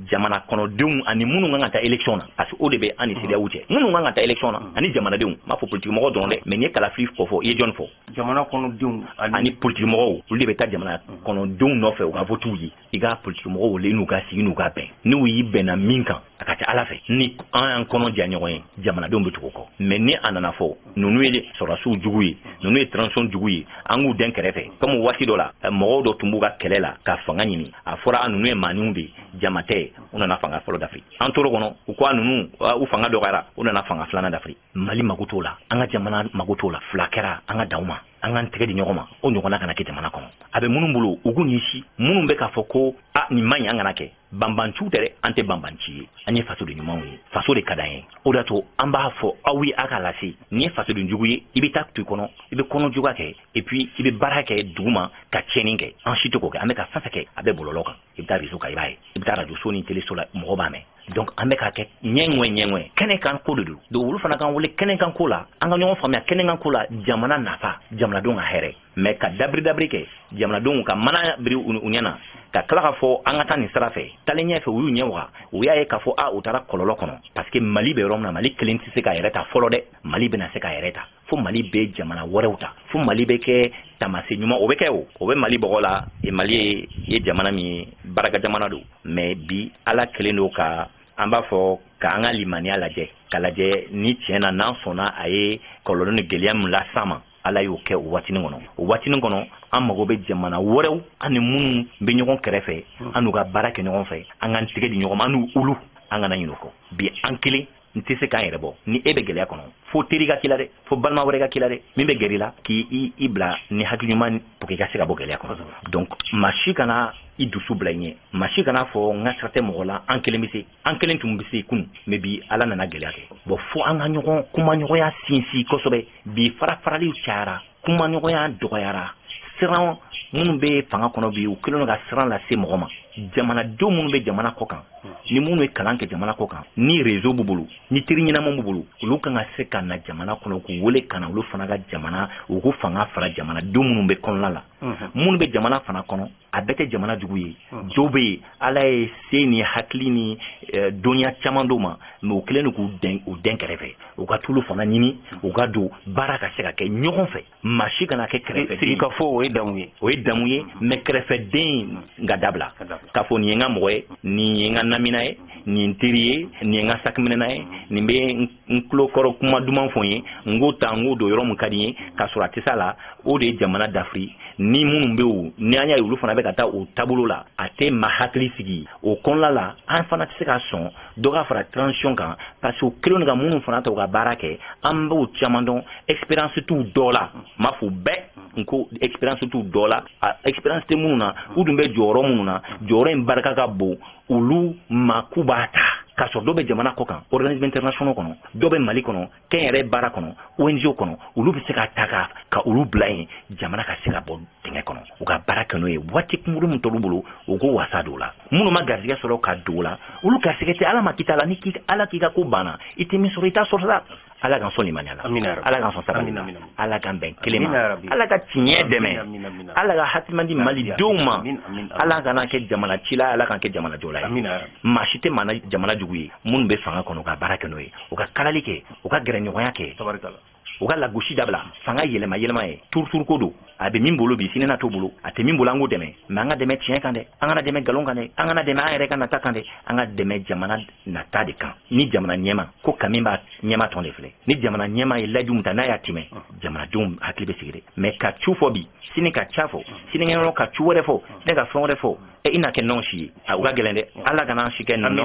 jamana kɔnɔdenw ani minnu kan ka taa élection na parce que o de bɛ an ni CEDEAO cɛ minnu kan ka taa élection na ani jamanadenw m'a fɔ politique mɔgɔ dɔrɔn dɛ mais n'i ye kalafili fɔ i ye jɔn fɔ jamana kɔnɔdenw ani politique mɔgɔw olu de bɛ taa jamana kɔnɔdenw nɔfɛ u ka vote ye i ka politique mɔgɔw wele n'u ka sigi n'u ka bɛn n'u y'i bɛnna min kan a ka ca ala fɛ ni an y'an kɔnɔ diya ɲɔgɔn ye jamanadenw bɛ tugu kɔ mais ni a nana fɔ ninnu ye sɔrɔdasiw jugu ye ninnu ye transition jugu ye an k'u den kɛrɛfɛ comme waati dɔ la mɔgɔw dɔ tun b'u ka kɛlɛ la ka fanga ɲini a fɔra ninnu ye maaniw de jama tɛ u nana fanga fɔlɔ dafiri an tora kɔnɔ u ko ninnu u fanga dɔgɔyara u nana fanga filanan dafiri mali mago t'o la an ka jamana mago t'o la fila kɛra an ka daw ma an k'an tɛgɛ di ɲɔgɔn ma o ɲɔgɔnna kana kɛ jamana kɔnɔ a bɛ minnu bolo u k'u ɲɛsi minnu bɛ k'a fɔ ko nin man ɲi an kana kɛ banbanciw tɛ dɛ an tɛ banbanci ye an ye fasoden ɲumanw ye faso de ka d'an ye o de y'a to an b'a fɔ aw ye a k'a lase nin ye fasoden jugu ye i bɛ taa to i kɔnɔ i bɛ kɔnɔ juguya kɛ et puis i bɛ baara kɛ dugu ma ka tiɲɛni kɛ an si tɛ k'o kɛ an bɛ ka fɛn fɛn kɛ a bɛ bɔlɔlɔ kan i bɛ taa réseau kan i b'a ye i bɛ taa radio so ni télé so la mɔgɔ b'a mɛn donc an bɛ k'a kɛ ɲɛŋɛ kɛnɛ kan ko de don donc olu fana kan wele kɛnɛ kan ko la an ka ɲɔgɔn faamuya kɛnɛ kan ko la jamana nafa jamanadenw ka hɛrɛ mais ka dabiri kɛ jamanadenw ka mana biri u ɲɛna ka tila k'a fɔ an ka taa nin sira fɛ talen ɲɛfɛ u y'u ɲɛ waga u y'a ye k'a fɔ u taara kɔlɔlɔ kɔnɔ parce que mali bɛ yɔrɔ min na mali kelen tɛ se k'a yɛrɛ ta fɔlɔ dɛ mali bɛna se k'a yɛrɛ ta fo mali bɛ jamana wɛrɛw ta fo mali bɛ kɛ tamase ɲuman o bɛ kɛ o bɛ mali bɔgɔ la mali ye jamana min ye baraka jamana don mais bi ala kelen don ka an b'a fɔ ka an ka limaniya lajɛ ka lajɛ ni tiɲɛ na n'an sɔnna a ye kɔlɔlɔ ni gɛlɛya min las'an ma ala y'o kɛ o waatinin kɔnɔ an mago bɛ jamana wɛrɛw an ni minnu bɛ ɲɔgɔn kɛrɛfɛ an n'u ka baara kɛ ɲɔgɔn fɛ an k'an tɛgɛ di ɲɔgɔn ma an n'u ulu an kana ɲinɛ o kɔ bi an kelen n tɛ se k'an yɛrɛ bɔ ni e bɛ gɛlɛya kɔnɔ fo teri ka k'i la dɛ fo balima wɛrɛ ka k'i la dɛ min bɛ gɛrɛ i la k'i bila ni hakili ɲuman pour que i ka se ka bɔ gɛlɛya kɔnɔ donc maa si kana i dusu bila i ɲɛ maa si kana fɔ n ka sira tɛ mɔgɔ la an kelen bɛ se an kelen tun bɛ se kunun mais bi ala nana gɛlɛya kɛ bon fo an ka ɲɔgɔn kumaɲɔgɔnya sinsin kosɛbɛ bi farafaraliw cayara kumaɲɔgɔnya dɔgɔyara siran minnu bɛ fanga kɔnɔ bi u kɛlen don ka siran lase mɔgɔ ma jamanadenw minnu bɛ jamana kɔ kan ni minnu ye kalan kɛ jamana kɔ kan ni réseau b'u bolo ni teri ɲɛnama b'u bolo olu kan ka se ka na jamana kɔnɔ k'u wele ka na olu fana ka jamana u k'u fanga fara jamanadenw minnu bɛ kɔnɔna la minnu bɛ jamana fana kɔnɔ a bɛɛ tɛ jamana jugu ye dɔw bɛ yen ala ye se ni hakili ni dɔnniya caman d'u ma mais u kɛlen don k'u den kɛrɛfɛ u ka tulu fana ɲini u ka don baara ka se ka kɛ ɲɔgɔn fɛ maa si kana kɛ kɛrɛfɛ sigi ka fɔ o ye damu ye mais kɛrɛfɛden ka dabila k'a fɔ nin ye n ka mɔgɔ ye nin ye n ka namina ye nin teri ye nin ye n ka sakiminɛna ye nin bɛ n tulokɔrɔ kuma duman fɔ n ye n k'o ta n k'o don yɔrɔ min ka di n ye k'a sɔrɔ a tɛ se a la o de ye jamana dafiri ni minnu bɛ yen ni an y'a ye olu fana bɛ ka taa o taabolo la a tɛ maa hakili sigi o kɔnɔna la an fana tɛ se ka sɔn dɔ ka fara transition kan parce que o kɛlen don ka minnu fana ta u ka baara kɛ an b'o caman dɔn expérience t'u dɔ la n m'a fɔ bɛɛ n ko expérience t'u dɔ la expérience tɛ minnu na u dun bɛ jɔyɔrɔ minnu na jɔyɔrɔ in barika ka bon olu ma k'u b'a ta k'a sɔrɔ dɔ bɛ jamana kɔ kan organisme international kɔnɔ dɔ bɛ mali kɔnɔ kɛnyɛrɛye baara kɔnɔ ONG kɔnɔ olu bɛ se ka ta ka olu bila yen jamana ka se ka bɔ dingɛ kɔnɔ u ka baara kɛ n'o ye waati kunkurun min t'olu bolo u ko wasa don o la minnu ma garijɛgɛ sɔrɔ ka don o la olu garijɛgɛ tɛ ala ma kita la ni ala k'i ka ko banna i tɛ min sɔrɔ i t'a sɔrɔ sa ala k'an sɔn limaniya la ala k'an sɔn sabali la ala k'an bɛn kelen ma ala ka tiɲɛ dɛmɛ ala ka hakilimadi di malidenw ma ala kana kɛ jamana ci la ala k'an kɛ jamana jɔla ye maa si tɛ maa jamana jugu ye minnu bɛ fanga kɔnɔ u ka baara kɛ n'o ye u ka kalali kɛ u ka gɛrɛɲɔgɔnya kɛ u ka lagosi dabila fanga yɛlɛma ye turuturu ko don a bɛ min bolo bi sini na t'o bolo a tɛ min bolo an k'o dɛmɛ mais an ka dɛmɛ tiɲɛ kan dɛ an kana dɛmɛ nkalon kan dɛ an kana dɛmɛ an yɛrɛ ka nata kan dɛ an ka dɛmɛ jamana nata de kan ni jamana ɲɛma ko kami b'a ɲɛma tɔn de filɛ ni jamana ɲɛma ye layidu min ta n'a y'a tɛmɛ jamanadenw hakili bɛ sigi dɛ mais ka cu fɔ bi sini ka ca fɔ sinikɛnɛ ka cu wɛrɛ fɔ ne ka fɛn wɛrɛ fɔ i n'a kɛ nɔn si ye u ka gɛlɛn dɛ ala kana an si kɛ nɔn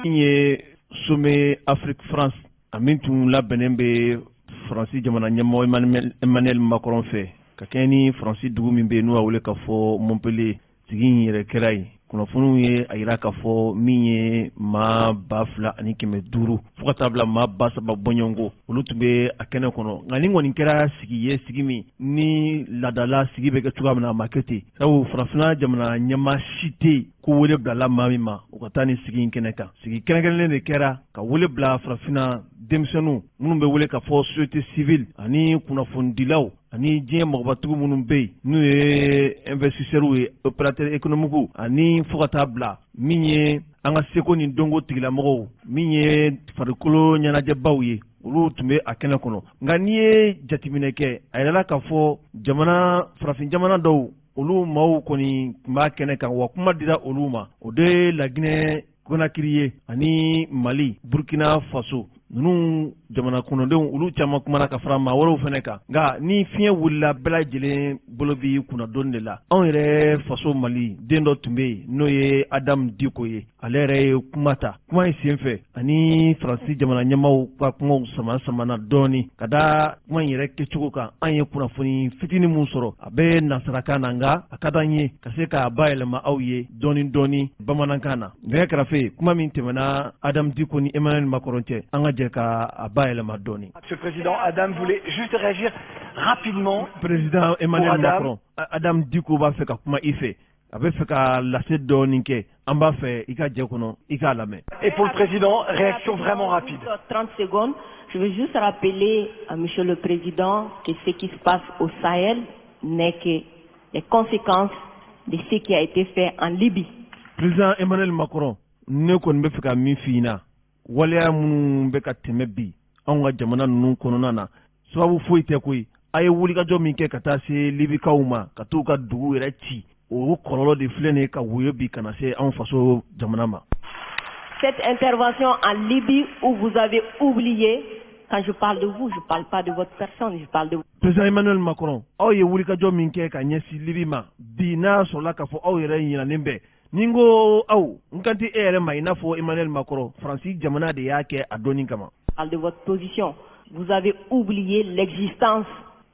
si ye. ye sommet Afrique France a min tun labɛnnen bɛ Faransi jamana ɲɛmɔgɔ Emmanuel Macron fɛ ka kɛɲɛ ni Faransi dugu min bɛ yen n'u y'a wele k'a fɔ Montpellier sigi in yɛrɛ kɛra yen kunnafoniw ye a yira k'a fɔ min ye maa 2,500 fo ka taa bila maa 3,000 bɔɲɔgɔnko olu tun bɛ a kɛnɛ kɔnɔ nka ni kɔni kɛra sigi ye sigi min ni ladala sigi bɛ kɛ cogoya min na a ma kɛ ten sabu farafinna jamana ɲɛmaa si tɛ yen ko wele bilala maa min ma u ka taa ni sigi in kɛnɛ kan sigi kɛrɛnkɛrɛnnen de kɛra ka wele bila farafinna denmisɛnninw minnu bɛ wele k'a fɔ société civile ani kunnafonidilaw ani diɲɛ mɔgɔbatigiw minnu bɛ yen n'u ye investisseurs ye opérateurs économiques ani fo ka taa bila min ye an ka seko ni dɔnko tigilamɔgɔw min ye farikolo ɲɛnajɛbaw ye olu tun bɛ a kɛnɛ kɔnɔ nka n'i ye jateminɛ kɛ a yɛrɛla k'a fɔ farafin jamana dɔw olu maaw kɔni b'a kɛnɛ kan wa kuma dira olu ma o de la Guinée Conakry ye ani Mali Burkina Faso ninnu jamana kɔnɔdenw olu caman kumana ka fara maa wɛrɛw fɛnɛ kan nka ni fiɲɛ wulila bɛɛ lajɛlen bolo bi kunna dɔɔni de la anw yɛrɛ faso Mali den dɔ tun bɛ yen n'o ye Adam Diko ye ale yɛrɛ ye kuma ta kuma in senfɛ ani Faransi jamana ɲɛmaaw ka kumaw sama-samana dɔɔni ka da kuma in yɛrɛ kɛcogo kan an ye kunnafoni fitinin mun sɔrɔ a bɛ nansarakan na nka a ka d'an ye ka se k'a bayɛlɛma aw ye dɔɔni dɔɔni bamanankan na nɛgɛ kɛrɛfɛ kuma min tɛmɛna Adam Diko ni Emmanuel Macron cɛ an ka jɛ ka Monsieur le Président, Adam voulait juste réagir rapidement. Président Emmanuel Macron, Adam Diko b'a fait kuma ife. Avait fait ka lase dɔɔni kɛ an b'a fɛ i ka jɛ kɔnɔ i k'a lamɛn. Et pour le Président, réaction vraiment rapide. 30 secondes. Je veux juste rappeler à Monsieur le Président que ce qui se passe au Sahel n'est que les conséquences de ce qui a été fait en Libye. Président Emmanuel Macron, ne kɔni bɛ fɛ ka min f'i ɲɛna. Waleya minnu bɛ ka tɛmɛ bi anw ka jamana ninnu kɔnɔna na sababu foyi tɛ koyi a ye wulikajɔ min kɛ ka taa se libikaw ma ka t'u ka dugu yɛrɛ ci o kɔlɔlɔ de filɛ nin ye ka woyo bi ka na se anw faso jamana ma. Cette intervention en Libye où vous avez oublié, quand je parle de vous, je ne parle pas de votre personne, je parle de vous. Président Emmanuel Macron, aw ye wulikajɔ min kɛ ka ɲɛsin Libi ma bi n'a sɔrɔla k'a fɔ aw yɛrɛ ɲinɛnen bɛ Ningo aw nkanti e yɛrɛ ma i n'a fɔ Emmanuel Macron Faransi jamana de y'a kɛ a dɔɔni kama. De votre position, vous avez oublié l'existence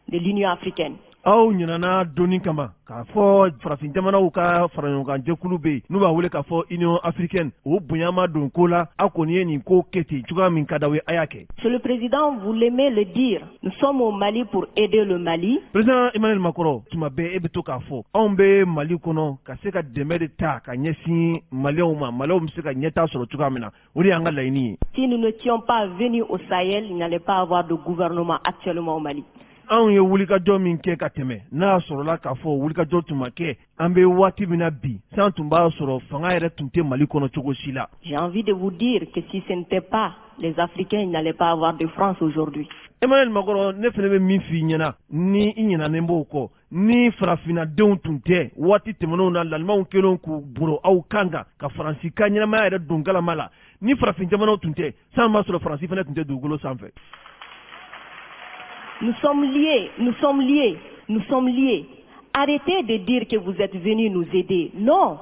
de l'Union africaine. Aw ɲinana dɔɔni kama k'a fɔ farafin jamanaw ka fara ɲɔgɔn kan jɛkulu bɛ yen n'u b'a wele k'a fɔ Union africaine o bonya ma don ko la aw kɔni ye nin ko kɛ ten cogoya min ka d'aw ye a y'a kɛ. Monsieur le Président, vous l'aimez le dire, nous sommes au Mali pour aider le Mali. Président Emmanuel Macron tuma bɛɛ e bɛ to k'a fɔ anw bɛ Mali kɔnɔ ka se ka dɛmɛ de ta ka ɲɛsin Maliyɛnw ma Maliyɛnw bɛ se ka ɲɛtaa sɔrɔ cogoya min na o de y'an ka laɲini ye. Si nous n'étions pas venus au Sahel, il n'allait pas avoir de gouvernement actuellement au Mali. Anw ye wulikajɔ min kɛ ka tɛmɛ n'a sɔrɔla k'a fɔ wulikajɔ tun ma kɛ an bɛ waati min na bi san tun b'a sɔrɔ fanga yɛrɛ tun tɛ Mali kɔnɔ cogo si la. J'ai envie de vous dire que si ce n'était pas les Africains, ils n'allaient pas avoir de France aujourd'hui. Emmanuel Macron ne fana bɛ min f'i ɲɛna ni i ɲinɛnen b'o kɔ ni farafinadenw tun tɛ waati tɛmɛnenw na lalimaw kɛlen k'u boro aw kan ka Faransi ka ɲɛnamaya yɛrɛ don galama la ni farafin jamanaw tun tɛ san b'a sɔrɔ Faransi fana tun tɛ dugukolo sanfɛ. Nous sommes liés, nous sommes liés, nous sommes liés. Arrêtez de dire que vous êtes venus nous aider. Non.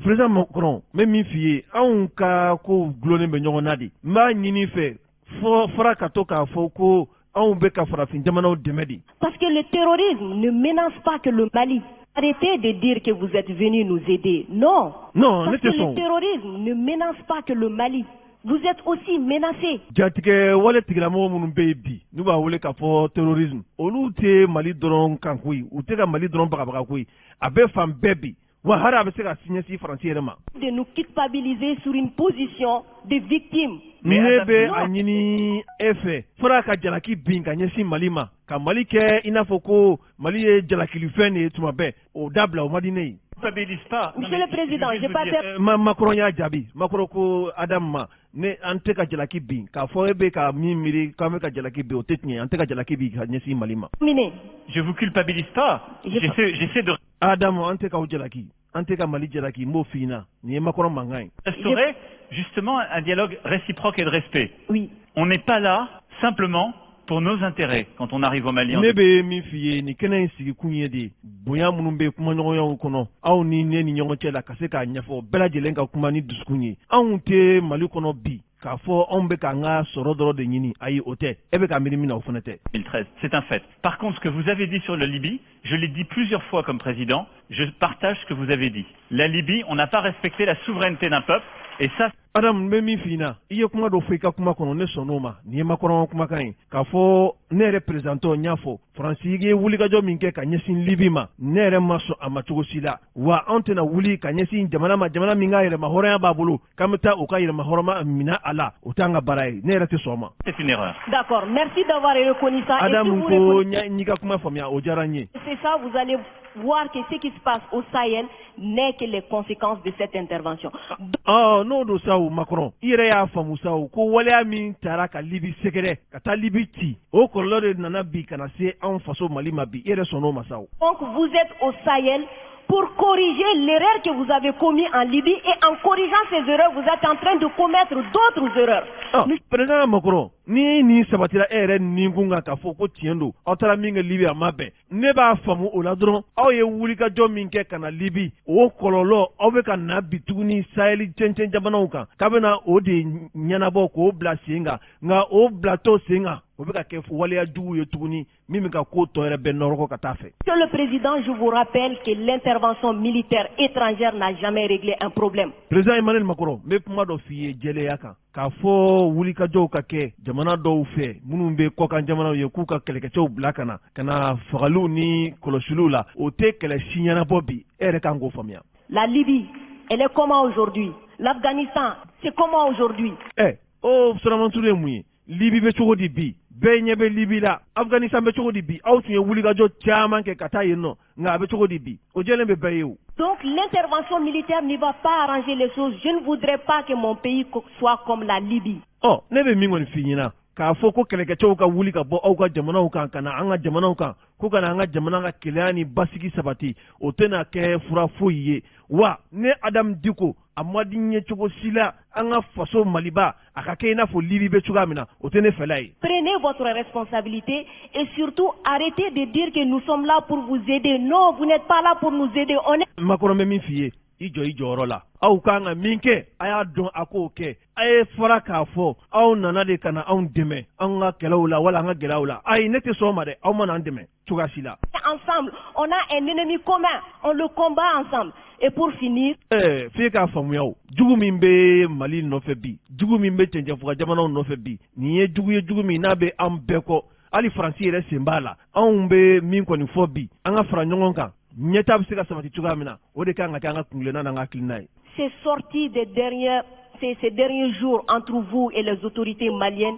Président Macron, même min f'i ye anw ka ko gulonnen bɛ ɲɔgɔn na de. N b'a ɲini fɛ fɔra ka to k'a fɔ ko anw bɛ ka farafin jamanaw dɛmɛ de. Parce que le terrorisme ne menace pas que le Mali. Arrêtez de dire que vous êtes venus nous aider. Non. Non, parce que le terrorisme ne menace pas que le Mali. Vous êtes aussi menacés. Jatigɛ wale tigilamɔgɔ minnu bɛ yen bi n'u b'a wele k'a fɔ terrorisme olu tɛ Mali dɔrɔn kan koyi u tɛ ka Mali dɔrɔn bagabaga koyi a bɛ fan bɛɛ bi wa hali a bɛ se ka ɲɛsin Faransi yɛrɛ ma. De nous culpabiliser sur une position de victime. Ne bɛ a ɲini e fɛ fɔra ka jalaki bin ka ɲɛsin Mali ma ka Mali kɛ i n'a fɔ ko Mali ye jalakilifɛn de ye tuma bɛɛ o dabila o ma di ne ye. Monsieur le Président, j'ai pas fait... Macron y'a jaabi Macron ko Adam ma ne an tɛ ka jalaki bin k'a fɔ e bɛ ka min miiri k'an bɛ ka jalaki bin o tɛ tiɲɛ an tɛ ka jalaki bin ka ɲɛsin Mali ma. Je vous culpabilise pas. J'essaie de... Adam an tɛ k'aw jalaki an tɛ ka Mali jalaki n b'o f'i ɲɛna nin ye Macron mankan ye. Restaurer justement un dialogue réciproque et de respect. Oui. On n'est pas là simplement pour nos intérêts quand on arrive au Mali. Ne bɛ min f'i ye nin kɛnɛ in sigi kun ye de bonya minnu bɛ kumaɲɔgɔnyaw kɔnɔ aw ni ne ni ɲɔgɔn cɛ la ka se k'a ɲɛfɔ bɛɛ lajɛlen ka kuma ni dusukun ye anw tɛ Mali kɔnɔ bi k'a fɔ anw bɛ k'an ka sɔrɔ dɔrɔn de ɲini ayi o tɛ e bɛ ka miiri min na o fana tɛ. 2013, c'est un fait. Par contre, ce que vous avez dit sur la Libye, je l'ai dit plusieurs fois comme président, je partage ce que vous avez dit. La Libye, on n'a pas respecté la souveraineté d'un peuple et ça... Adam n bɛ min f'i ɲɛna i ye kuma dɔ fɔ i ka kuma kɔnɔ ne sɔnn'o ma nin ye Macron kumakan ye k'a fɔ ne yɛrɛ présidentɔ n y'a fɔ Faransi ye wulikajɔ min kɛ ka ɲɛsin Libi ma ne yɛrɛ ma sɔn a ma cogo si la wa anw tɛna wuli ka ɲɛsin jamana ma jamana min ka yɛrɛma hɔrɔnya b'a bolo k'an bɛ taa u ka yɛrɛma hɔrɔnya minɛ a la o t'an ka baara ye ne yɛrɛ tɛ sɔn o ma. C'est une erreur. D'accord, merci d'avoir reconnu ça. Adam ko n'i ka kuma faamuya o diyara n ye. C'est ça, vous allez voir que ce qui se passe au Sahel n'est que les conséquences de cette intervention. N'o don sa o Macron i yɛrɛ y'a faamu sa o ko waleya min taara ka Libi sɛgɛrɛ ka taa Libi ci o kɔlɔlɔ de nana bi kana se anw faso Mali ma bi i yɛrɛ sɔnn'o ma sa o. Donc vous êtes au Sahel pour corriger l'erreur que vous avez commise en Libye et en corrigeant ces erreurs, vous êtes en train de commettre d'autres erreurs. Président Macron, ni sabatira e yɛrɛ nin kun kan k'a fɔ ko tiɲɛ don aw taara min kɛ Libi a ma bɛn ne b'a faamu o la dɔrɔn aw ye wulikajɔ min kɛ ka na Libi o kɔlɔlɔ aw bɛ ka na bi tuguni Sahel cɛncɛn jamanaw kan k'a bɛna o de ɲɛnabɔ k'o bila sen kan nka o bilatɔ sen kan o bɛ ka kɛ waleya jugu ye tuguni min bɛ ka ko tɔ yɛrɛ bɛɛ nɔrɔgɔ ka taa fɛ. Monsieur le Président, je vous rappelle que l'intervention militaire étrangère n'a jamais réglé un problème. Président Emmanuel Macron, n bɛ kuma dɔ f'i ye jɛlenya kan k'a fɔ wulikajɔw ka kɛ jamana dɔw fɛ minnu bɛ kɔkan jamanaw ye k'u ka kɛlɛkɛcɛw bila ka na fagaliw ni kɔlɔsiliw la o tɛ kɛlɛ si ɲɛnabɔ bi e yɛrɛ kan k'o faamuya. La Libye, elle est comment aujourd'hui? L'Afghanistan, c'est comment aujourd'hui? o Sɔrɔmantur ye mun ye Libi bɛ cogo di bi bɛɛ ɲɛ bɛ Libi la Afghanistan bɛ cogo di bi aw tun ye wulikajɔ caman kɛ ka taa yen nɔ nka a bɛ cogo di bi o jɛlen bɛ bɛɛ ye o. Donc l'intervention militaire ne va pas arranger les choses. Je ne voudrais pas que mon pays soit comme la Libye. Ne bɛ min kɔni f'i ɲɛna k'a fɔ ko kɛlɛkɛcɛw ka wuli ka bɔ aw ka jamanaw kan ka na an ka jamanaw kan ko ka na an ka jamana ka kɛlɛya ni basigi sabati o tɛna kɛ fura foyi ye wa ne Adam Diko a ma di ɲɛ cogo si la an ka faso Maliba a ka kɛ i n'a fɔ Libi bɛ cogoya min na o tɛ ne fɛla ye. Prenez votre responsabilité et surtout arrêtez de dire que nous sommes là pour vous aider. Non, vous n'êtes pas là pour nous aider. Macron bɛ min f'i ye i jɔ i jɔyɔrɔ la aw kan ka min kɛ a y'a dɔn a k'o kɛ a ye fara k'a fɔ aw nana de ka na anw dɛmɛ an ka kɛlɛw la wala an ka gɛlɛyaw la ayi ne tɛ sɔn o ma dɛ aw mana an dɛmɛ cogoya si la. Ensemble, on a un ennemi commun, on le combat ensemble. Et pour finir, f'i k'a faamuya o jugu min bɛ Mali nɔfɛ bi jugu min bɛ cɛncɛnfuga jamanaw nɔfɛ bi nin ye jugu min n'a bɛ an bɛɛ kɔ hali Faransi yɛrɛ sen b'a la anw bɛ min kɔni fɔ bi an ka fara ɲɔgɔn kan ɲɛta bɛ se ka sabati cogoya min na o de kan ka kɛ an ka kungilenna n'an ka hakilina ye. C'est sorti ces derniers jours entre vous et les autorités maliennes,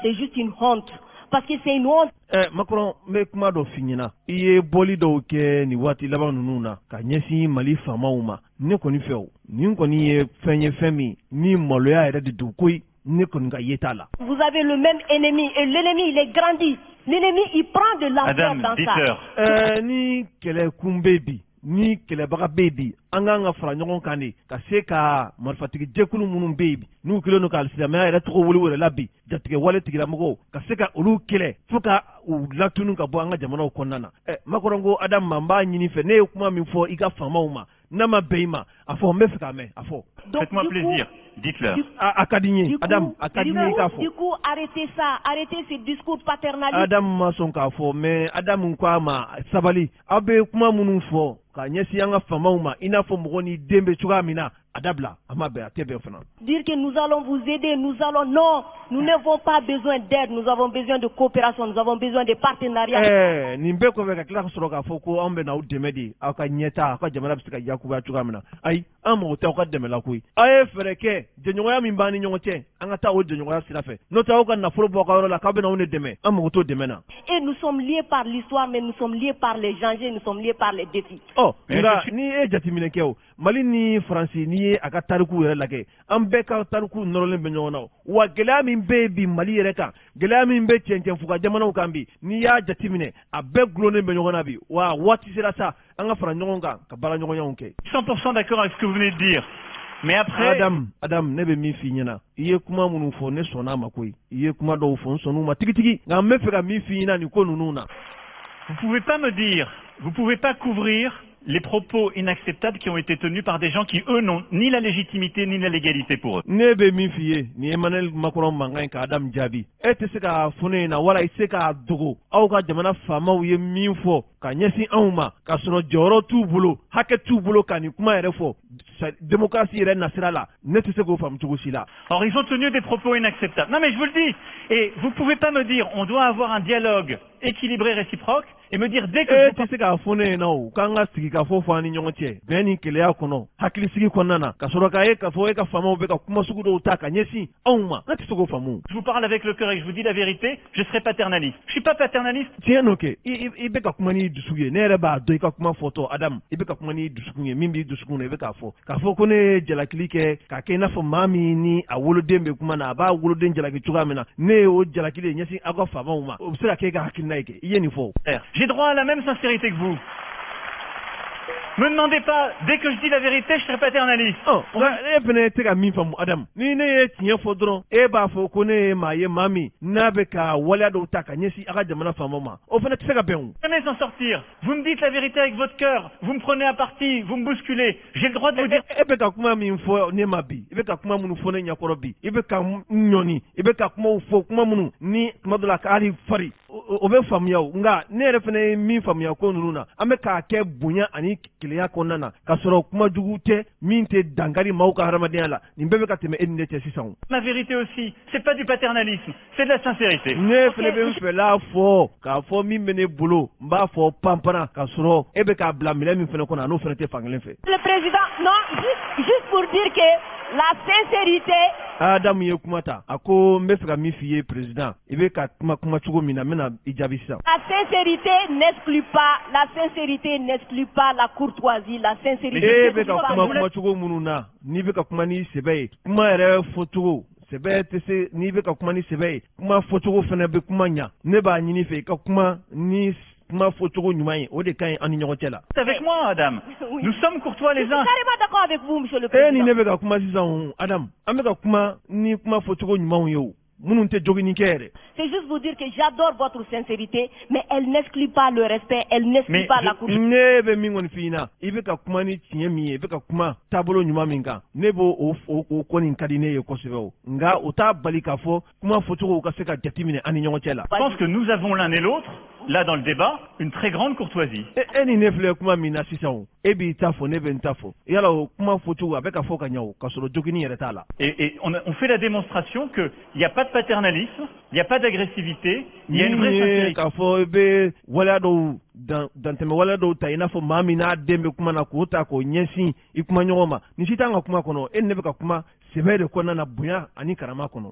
c'est juste une honte. Parce que c'est une honte. Macron, n bɛ kuma dɔ f'i ɲɛna i ye bɔli dɔw kɛ nin waati laban ninnu na ka ɲɛsin Mali faamaw ma ne kɔni fɛ o nin kɔni ye fɛn ye fɛn min ni maloya yɛrɛ de don koyi ne kɔni ka ye t'a la. Vous avez le même ennemi et l'ennemi il est grandi. L'ennemi il prend de l'ampleur dans ça. Ni kɛlɛkun bɛ bi ni kɛlɛbaga bɛ bi an k'an ka fara ɲɔgɔn kan de ka se ka marifatigi jɛkulu minnu bɛ yen bi n'u kɛlen don ka silamɛya yɛrɛ tɔgɔ wele o yɛrɛ la bi jatigɛ wale tigilamɔgɔw ka se ka olu kɛlɛ fo ka u latunu ka bɔ an ka jamanaw kɔnɔna na. Macron ko Adam ma n b'a ɲini fɛ ne ye kuma min fɔ i ka faamaw ma n'a ma bɛn i ma a fɔ n bɛ fɛ k'a mɛn a fɔ. Faites-moi plaisir, dites-leur. A ka di n ye Adam a ka di n ye i k'a fɔ. Du coup arrêtez ça, arrêtez ce discours paternaliste. Adam ma sɔn k'a fɔ mais Adam ko a ma sabali aw bɛ kuma minnu fɔ ka ɲɛsin an ka faamaw ma i n'a fɔ mɔgɔ ni den bɛ cogoya min na a dabila a ma bɛn a tɛ bɛn fana. Dire que nous allons vous aider, non, nous n'avons pas besoin d'aide, nous avons besoin de coopération, nous avons besoin de partenariat. Nin bɛɛ kɔfɛ ka tila ka sɔrɔ k'a fɔ ko anw bɛ n'aw dɛmɛ de aw ka ɲɛta aw ka jamana bɛ se ka yakubaya cogoya min na ayi an mago tɛ aw ka dɛmɛ la koyi aw ye fɛɛrɛ kɛ jɛɲɔgɔnya min b'an ni ɲɔgɔn cɛ an ka taa o jɛɲɔgɔnya sira fɛ n'o tɛ aw ka nafolo bɔ aw ka yɔrɔ la k'aw bɛ n'aw ne dɛmɛ an mago t'o dɛmɛ na. Et nous sommes liés par l'histoire mais nous sommes liés par les dangers, nous sommes liés par les défis. Nka ni e jateminɛ kɛ o Mali ni Faransi n'i ye a ka tariku yɛrɛ lajɛ an bɛɛ ka tariku nɔrɔlen bɛ ɲɔgɔn na wa gɛlɛya min bɛ bi Mali yɛrɛ kan gɛlɛya min bɛ cɛncɛnfuga jamanaw kan bi n'i y'a jateminɛ a bɛɛ gulonnen bɛ ɲɔgɔn na bi wa waati sera sa an ka fara ɲɔgɔn kan ka baara ɲɔgɔnyaw kɛ. 100% d'accord avec ce que vous venez de dire. Mais après... Adam, ne bɛ min f'i ɲɛna i ye kuma minnu fɔ ne sɔnn'a ma koyi i ye kuma dɔw fɔ n sɔnn'u ma tigitigi nka n bɛ fɛ ka min f'i ɲɛna nin ko ninnu na. Vous pouvez pas me dire, vous pouvez pas couvrir les propos inacceptables qui ont été tenus par des gens qui, eux, n'ont ni la légitimité ni la légalité pour eux. Ne bɛ min f'i ye ni Emmanuel Macron mankan ka Adam jaabi e tɛ se k'a fɔ ne ɲɛna wala i tɛ se k'a dogo aw ka jamana faamaw ye min fɔ ka ɲɛsin anw ma k'a sɔrɔ jɔyɔrɔ t'u bolo hakɛ t'u bolo ka nin kuma yɛrɛ fɔ démocratie yɛrɛ nasira la ne tɛ se k'o faamu cogo si la. Alors ils ont tenu des propos inacceptables. Non mais je vous le dis, et vous pouvez pas me dire on doit avoir un dialogue équilibré, réciproque, et me dire dès que tɛ se k'a fɔ ne ɲɛna o k'an ka sigi ka fɔ fɔ an ni ɲɔgɔn cɛ bɛn ni keleya kɔnɔ hakilisigi kɔnɔna na ka sɔrɔ k'a ye k'a fɔ e ka faamaw bɛ ka kuma sugu dɔw ta ka ɲɛsin anw ma ne tɛ se k'o faamu. Je vous parle avec le cœur et je vous dis la vérité, je serai paternaliste. Je suis pas paternaliste. Tiɲɛ n'o kɛ i bɛ ka kuma n'i dusukun ye ne yɛrɛ b'a dɔn i ka kuma fɔtɔ Adam i bɛ ka kuma n'i dusukun ye min b'i dusukun na i bɛ k'a fɔ k'a fɔ ko ne ye jalakili kɛ k'a kɛ i n'a fɔ maa min ni a woloden bɛ kuma na a b'a woloden jalaki cogoya min na ne ye o jalakili de ɲɛsin aw ka faamaw ma o bɛ se ka kɛ e ka hakilina ye kɛ i ye nin fɔ. J'ai droit à la même sincérité que vous. Me demandez pas, dès que je dis la vérité, je serai paternaliste. E fana tɛ ka min faamu Adamu ni ne ye tiɲɛ fɔ dɔrɔn e b'a fɔ ko ne ye maa ye maa min n'a bɛ ka waleya dɔw ta ka ɲɛsin a ka jamana faamaw ma o fana tɛ se ka bɛn o. Jamais s'en sortir. Vous me dites la vérité avec votre cœur, vous me prenez à partie, vous me bousculez. J'ai le droit de vous dire. E bɛ ka kuma min fɔ ne ma bi i bɛ ka kuma minnu fɔ ne ɲɛkɔrɔ bi i bɛ ka ɲɔni i bɛ ka kumaw fɔ kuma minnu ni tuma dɔ la ka hali fari o bɛ faamuya o nka ne yɛrɛ fana ye min faamuya ko ninnu na an bɛ k'a kɛ bonya ani kelenya kɔnɔna na k'a sɔrɔ kuma jugu tɛ min tɛ dankari maaw ka hadamadenya la nin bɛɛ bɛ ka tɛmɛ e ni ne cɛ sisan. La vérité aussi, c'est pas du paternalisme, c'est de la sincérité. Ne fana bɛ n fɛla fɔ k'a fɔ min bɛ ne bolo n b'a fɔ panpana k'a sɔrɔ e bɛ k'a bila minɛn min fana kɔnɔ a n'o fana tɛ fankelen fɛ. Le président, non, juste pour dire que la sincérité. Adamu ye kuma ta a ko n bɛ fɛ ka min f'i ye président i bɛ ka kuma cogo min na n bɛna i jaabi sisan. La sincérité n'exclut pas la courtoisie, la sincérité. E bɛ ka kuma cogo minnu na n'i bɛ ka kuma ni sɛbɛ ye kuma yɛrɛ fɔcogo sɛbɛ tɛ se n'i bɛ ka kuma ni sɛbɛ ye kuma fɔcogo fana bɛ kuma ɲa ne b'a ɲini fɛ i ka kuma ni kuma fɔcogo ɲuman ye o de ka ɲi an ni ɲɔgɔn cɛ la. C'est avec moi, Adam. Oui. Nous sommes courtois les uns. Je suis carrément d'accord avec vous, monsieur le président. E ni ne bɛ ka kuma sisan Adam an bɛ ka kuma ni kuma fɔcogo ɲumanw ye o. C'est juste vous dire que j'adore votre sincérité, mais elle n'exclut pas le respect, elle n'exclut pas la courtoisie. Ne bɛ min kɔni f'i ɲɛna i bɛ ka kuma ni tiɲɛ min ye i bɛ ka kuma taabolo ɲuman min kan ne b'o o kɔni ka di ne ye kosɛbɛ o nka o t'a bali k'a fɔ kuma fɔcogo ka se ka jateminɛ an ni ɲɔgɔn cɛ la. Je pense que nous avons l'un et l'autre, là dans le débat, une très grande courtoisie. E ni ne filɛ kuma min na sisan o e b'i ta fɔ ne bɛ n ta fɔ yala o kuma fɔcogo a bɛ ka fɔ ka ɲɛ o ka sɔrɔ jogini yɛrɛ t'a la. Et on fait la démonstration qu'il n'y a pas de paternalisme, il n'y a pas d'agressivité, il y a une vraie sincérité. K'a fɔ i bɛ waleya dɔw dantɛmɛ waleya dɔw ta i n'a fɔ maa min n'a den bɛ kuma na k'o ta k'o ɲɛsin i kuma ɲɔgɔn ma nin si t'an ka kuma kɔnɔ e ni ne bɛ ka kuma sɛbɛ de kɔnɔna na bonya ani karama kɔnɔ.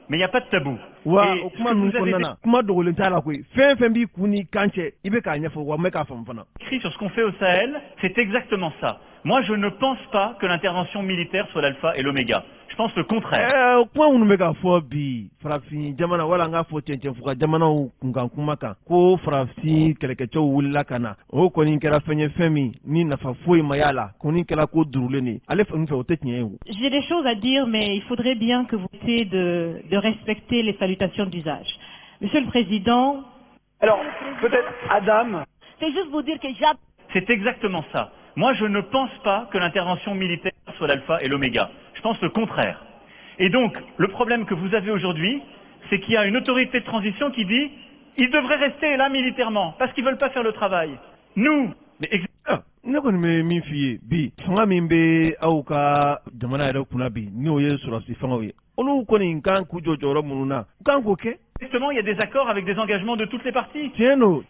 Mais il n'y a pas de tabou. Wa o kuma ninnu kɔnɔna na kuma dogolen t'a la koyi fɛn fɛn b'i kun ni kan cɛ i bɛ k'a ɲɛfɔ wa n bɛ k'a faamu fana. Écrit sur ce qu'on fait au Sahel, c'est exactement ça. Moi, je ne pense pas que l'intervention militaire soit l'alpha et l'oméga. Je pense le contraire. Kuma minnu bɛ ka fɔ bi farafin jamana wala an k'a fɔ cɛncɛnfuga jamanaw kunkan kuma kan ko farafin kɛlɛkɛcɛw wulila ka na o kɔni kɛra fɛn ye fɛn min ni nafa foyi ma y'a la kɔni kɛra ko durulen de ale fɛ o tɛ tiɲɛ ye o. J'ai des choses à dire, mais il faudrait bien que vous essayez de respecter les salutations d'usage. Monsieur le Président. Alors, peut-être Adam. C'est juste vous dire que j'adore. C'est exactement ça. Moi, je ne pense pas que l'intervention militaire soit l'alpha et l'oméga. Je pense le contraire. Et donc, le problème que vous avez aujourd'hui, c'est qu'il y a une autorité de transition qui dit ils devraient rester là militairement parce qu'ils ne veulent pas faire le travail. Nous, mais ne kɔni bɛ min f'i ye bi fanga min bɛ aw ka jamana yɛrɛ kunna bi n'o ye sɔrɔsi fangaw ye olu kɔni kan k'u jɔ jɔyɔrɔ minnu na u kan k'o kɛ. Justement, il y a des accords avec des engagements de toutes les parties. Tiɲɛ don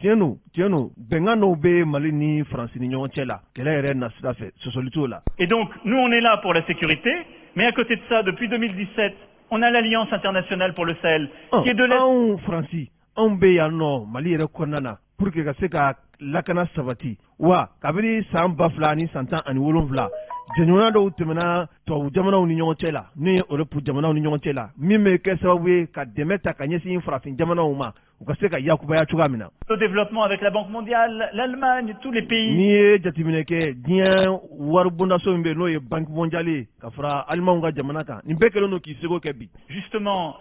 bɛnkan dɔw bɛ Mali ni Faransi ni ɲɔgɔn cɛ la kɛlɛ yɛrɛ na sira fɛ sɔsɔli t'o la. Et donc, nous on est là pour la sécurité, mais à côté de ça, depuis 2017, on a l'Alliance internationale pour le Sahel, qui est de l'Est. Anw Faransi anw bɛ yan nɔ Mali yɛrɛ kɔnɔna na pour que ka se ka lakana sabati wa kabini san 2000 ni san 17 jɛɲɔgɔnya dɔw tɛmɛna tubabu jamanaw ni ɲɔgɔn cɛ la n'o ye Europe jamanaw ni ɲɔgɔn cɛ la min bɛ kɛ sababu ye ka dɛmɛ ta ka ɲɛsin farafin jamanaw ma u ka se ka yakubaya cogoya min na. Le développement avec la Banque mondiale, l'Allemagne, tous les pays. N'i ye jateminɛ kɛ diɲɛ wari bondaso min bɛ n'o ye Banque mondiale ye ka fara Alimanw ka jamana kan nin bɛɛ kɛlen don k'i seko kɛ bi. Justement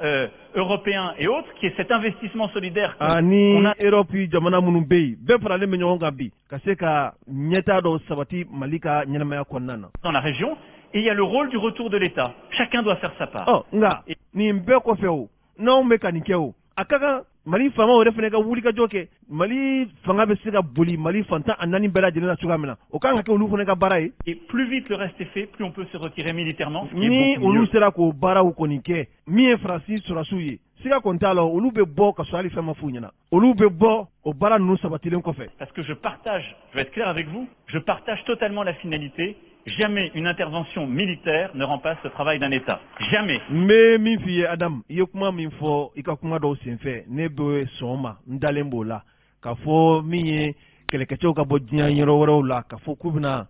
européens et autres, qui est cet investissement solidaire. Ni Europe jamana minnu bɛ yen bɛɛ faralen bɛ ɲɔgɔn kan bi ka se ka ɲɛtaa dɔw sabati Mali ka ɲɛnamaya kɔnɔna na. Dans la région, et il y a le rôle du retour de l'État. Chacun doit faire sa part. Nka nin bɛɛ kɔfɛ o n'anw bɛ ka nin kɛ o a ka kan Mali faamaw yɛrɛ fana ka wulikajɔ kɛ Mali fanga bɛ se ka boli Mali fantan a 4 bɛɛ lajɛlen na cogoya min na o kan ka kɛ olu fana ka baara ye. Et plus vite le reste est fait, plus on peut se retirer militairement. Ni olu sera k'o baaraw kɔni kɛ min ye Faransi sɔrɔsiw ye siga kɔni t'a la olu bɛ bɔ ka sɔrɔ hali fɛn ma f'u ɲɛna olu bɛ bɔ o baara ninnu sabatilen kɔfɛ. Parce que je vais être clair avec vous, je partage totalement la finalité. Jamais une intervention militaire ne remplace le travail d'un État. Jamais. Mais min f'i ye Adam i ye kuma min fɔ i ka kuma dɔw senfɛ ne bɛ sɔn ma n dalen b'o la k'a fɔ min ye kɛlɛkɛcɛw ka bɔ diɲɛ yɔrɔ wɛrɛw la ka fɔ k'u bɛna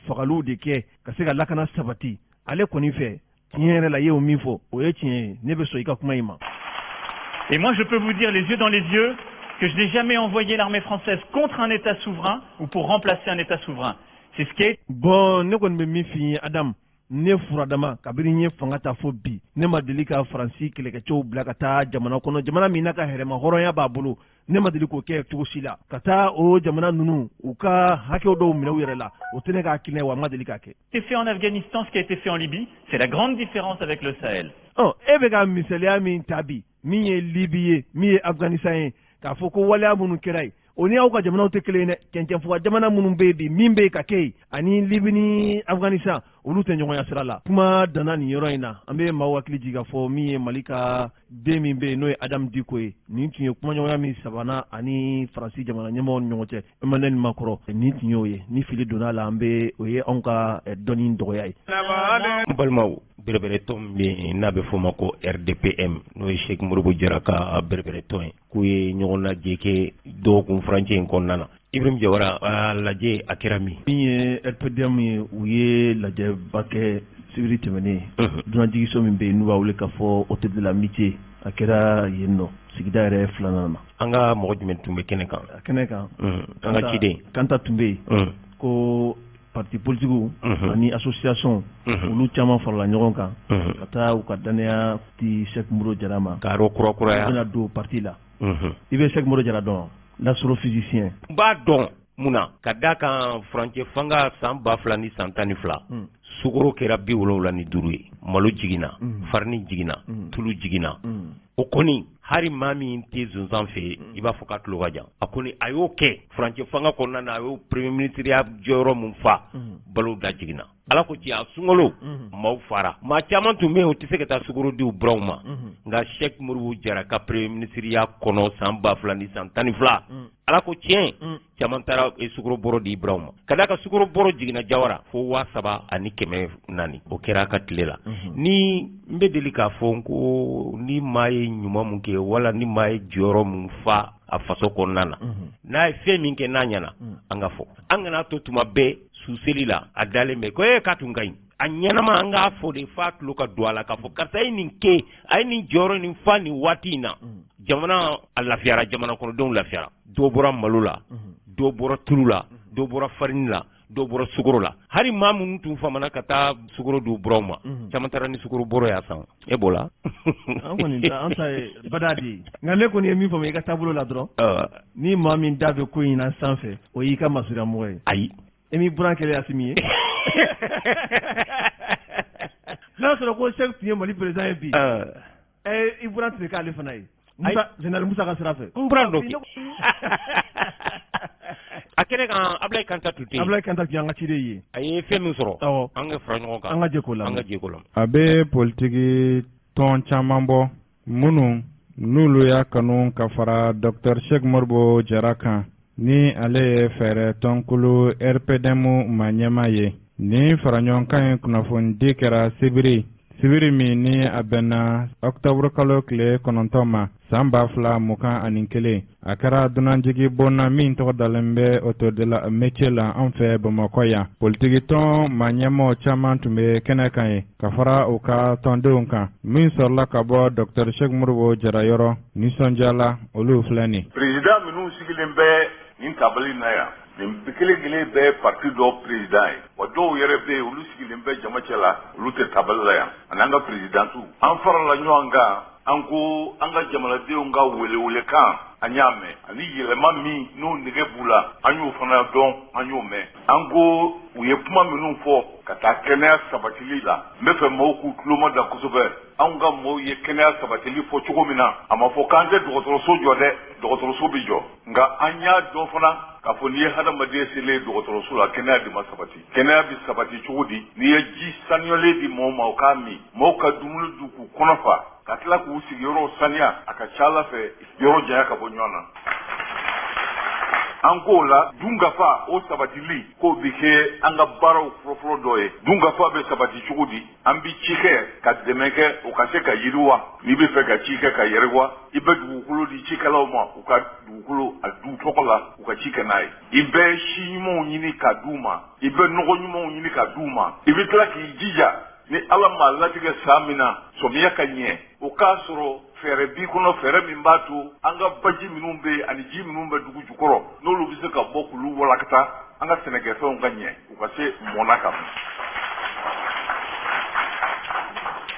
fagaliw de kɛ ka se ka lakana sabati ale kɔni fɛ tiɲɛ yɛrɛ la y'o min fɔ o ye tiɲɛ ye ne bɛ sɔn i ka kuma in ma. Et moi je peux vous dire les yeux dans les yeux que je n'ai jamais envoyé l'armée française contre un État souverain ou pour remplacer un État souverain. C'est ce qui est. Bon ne kɔni bɛ min f'i ye Adam ne furadama kabini n ye fanga ta fɔ bi ne ma deli ka Faransi kɛlɛkɛcɛw bila ka taa jamana kɔnɔ jamana min na ka hɛrɛma hɔrɔnya b'a bolo ne ma deli k'o kɛ cogo si la ka taa o jamana ninnu u ka hakɛw dɔw minɛ u yɛrɛ la o tɛ ne ka hakilina ye wa n ma deli k'a kɛ. Ce qui a été fait en Afghanistan, ce qui a été fait en Libye, c'est la grande différence avec le Sahel. E bɛ ka misaliya min ta bi min ye Libi ye min ye Afghanistan ye k'a fɔ ko waleya minnu kɛra yen o ni aw ka jamanaw tɛ kelen ye dɛ cɛncɛnfuga jamana minnu bɛ yen bi min bɛ yen ka kɛ yen ani Libi ni Afghanistan olu tɛ ɲɔgɔnya sira la kuma danna nin yɔrɔ in na an bɛ maaw hakili jigin k'a fɔ min ye Mali ka den min bɛ yen n'o ye Adam Diko ye nin tun ye kumaɲɔgɔnya min sabana ani Faransi jamana ɲɛmɔgɔw ni ɲɔgɔn cɛ Emmanuel Macron nin tun y'o ye ni fili donna la an bɛ o ye anw ka dɔnni dɔgɔya ye. N balimaw bereberetɔn bɛ n'a bɛ fɔ o ma ko RDPM n'o ye Sheikh Modibo Jara ka bereberetɔn ye k'u ye ɲɔgɔn lajɛ kɛ dɔgɔkun furancɛ in kɔnɔna na. Ibrahim Jawara a lajɛ a kɛra min ye RPDM ye u ye lajɛba kɛ sibiri tɛmɛnen dunanjigiso min bɛ yen n'u b'a wele k'a fɔ hôtel de l'amitié a kɛra yen nɔ sigida yɛrɛ filanan ma. An ka mɔgɔ jumɛn tun bɛ kɛnɛ kan. Kɛnɛ kan an ka ciden Kanta tun bɛ yen ko parti politiques ani association olu caman farala ɲɔgɔn kan ka taa u ka danaya di Sheikh Modibo Jara ma ka yɔrɔ kurakuraya bɛna don parti la. I bɛ Sheikh Modibo Jara dɔn l'astrophysicien. N b'a dɔn mun na ka d'a kan furancɛ fanga san 2000 ni san 12 sukaro kɛra 75 ye malo jiginna farini jiginna tulu jiginna o kɔni hari maa min tɛ zonzan fɛ i b'a fɔ k'a tulo ka jan a kɔni a y'o kɛ furancɛ fanga kɔnɔna na a y'o premier ministre ya jɔyɔrɔ min fa balo da jiginna ala ko tiɲɛ a sunkalo maaw fara maa caman tun bɛ yen o tɛ se ka taa sukaro di u buraw ma nka Sheikh Modibo Jara ka premier ministre ya kɔnɔ san 2000 ni san 12 ala ko tiɲɛ caman taara sukaro bɔrɔ di buraw ma ka d'a kan sukaro bɔrɔ jiginna Jawara fo 3,400 o kɛra a ka tile la ni n bɛ deli k'a fɔ ko ni maa ye ɲuman mun kɛ wala ni maa ye jɔyɔrɔ mun fa a faso kɔnɔna na n'a ye fɛn min kɛ n'a ɲɛna an ka fɔ an kana to tuma bɛɛ suseli la a dalen bɛ ko k'a tun ka ɲi a ɲɛnama an k'a fɔ de f'a tulo ka don a la k'a fɔ karisa ye nin kɛ a ye nin jɔyɔrɔ nin fa nin waati in na jamana a lafiyara jamana kɔnɔdenw lafiyara dɔ bɔra malo la dɔ bɔra tulu la dɔ bɔra farini la dɔ bɔra sukaro la hali maa minnu tun famana ka taa sukaro di u buraw ma caman taara ni sukaro bɔrɔ y'a san e b'o la an kɔni an ta ye bada de ye nka ne kɔni ye min faamu i ka taabolo la dɔrɔn ni maa min da bɛ ko in na sanfɛ o y'i ka masuramɔgɔ ye ayi e m'i buran kɛlɛ Asimi ye n'a sɔrɔ ko Sheikh tun ye Mali président ye bi i buran tun bɛ k'ale fana ye général Musa ka sira fɛ n buran dɔ kɛ a kɛnɛ kan Ablaye Kanta tun tɛ yen Ablaye Kanta tun ye an ka ciden ye a ye fɛn min sɔrɔ an ka fara ɲɔgɔn kan an ka jɛ k'o la a bɛ politiki tɔn caman bɔ minnu n'olu y'a kanu ka fara Dr Sheikh Modibo Jara kan ni ale ye fɛɛrɛ tɔnkulu RPDM ma ɲɛma ye ni faraɲɔgɔnkan ye kunnafoni kɛra sibiri min ni a bɛnna octobre kalo tile 9 ma san 2021 a kɛra dunanjigi bonna min tɔgɔ dalen bɛ hôtel de l'amitié la an fɛ Bamakɔ yan politiki tɔn ma ɲɛmɔgɔ caman tun bɛ kɛnɛ kan ye ka fara u ka tɔndenw kan min sɔrɔla ka bɔ Dr Sheikh Modibo Jara yɔrɔ nisɔndiyala olu filɛ nin président minnu sigilen bɛ nin tabali na yan nin kelen bɛ parti dɔ président ye wa dɔw yɛrɛ bɛ yen olu sigilen bɛ jama cɛ la olu tɛ tabali la yan ani an ka présidentu an farala ɲɔgɔn kan an ko an ka jamanadenw ka welewelekan an y'a mɛn ani yɛlɛma min n'o nege b'u la an y'o fana dɔn an y'o mɛn an ko u ye kuma minnu fɔ ka taa kɛnɛya sabatili la n bɛ fɛ mɔgɔw k'u tuloma da kosɛbɛ anw ka mɔgɔw ye kɛnɛya sabatili fɔ cogo min na a ma fɔ k'an tɛ dɔgɔtɔrɔso jɔ dɛ dɔgɔtɔrɔso bɛ jɔ nka an y'a dɔn fana k'a fɔ n'i ye hadamaden selen dɔgɔtɔrɔso la kɛnɛya de ma sabati kɛnɛya bɛ sabati cogo di n'i ye ji sanuyalen di mɔgɔw ma o k'a min mɔgɔw ka dumuni dun k'u kɔnɔ fa ka tila k'u sigi yɔrɔw saniya a ka ca ala fɛ yɔrɔ janya ka bɔ ɲɔgɔn na an k'o la dungafa o sabatili k'o bi kɛ an ka baaraw fɔlɔfɔlɔ dɔ ye dungafa bɛ sabati cogo di an bi ci kɛ ka dɛmɛ kɛ o ka se ka yiriwa n'i bɛ fɛ ka ci kɛ ka yɛrɛwa i bɛ dugukolo di cikɛlaw ma u ka dugukolo a du tɔgɔ la u ka ci kɛ n'a ye i bɛ si ɲumanw ɲini ka d'u ma i bɛ nɔgɔ ɲumanw ɲini ka d'u ma i bɛ tila k'i jija ni ala ma latigɛ san min na sɔmiya ka ɲɛ o k'a sɔrɔ fɛɛrɛ bi kɔnɔ fɛɛrɛ min b'a to an ka baji minnu bɛ yen ani ji minnu bɛ dugu jukɔrɔ n'olu bɛ se ka bɔ k'olu walakata an ka sɛnɛkɛfɛnw ka ɲɛ u ka se mɔna kan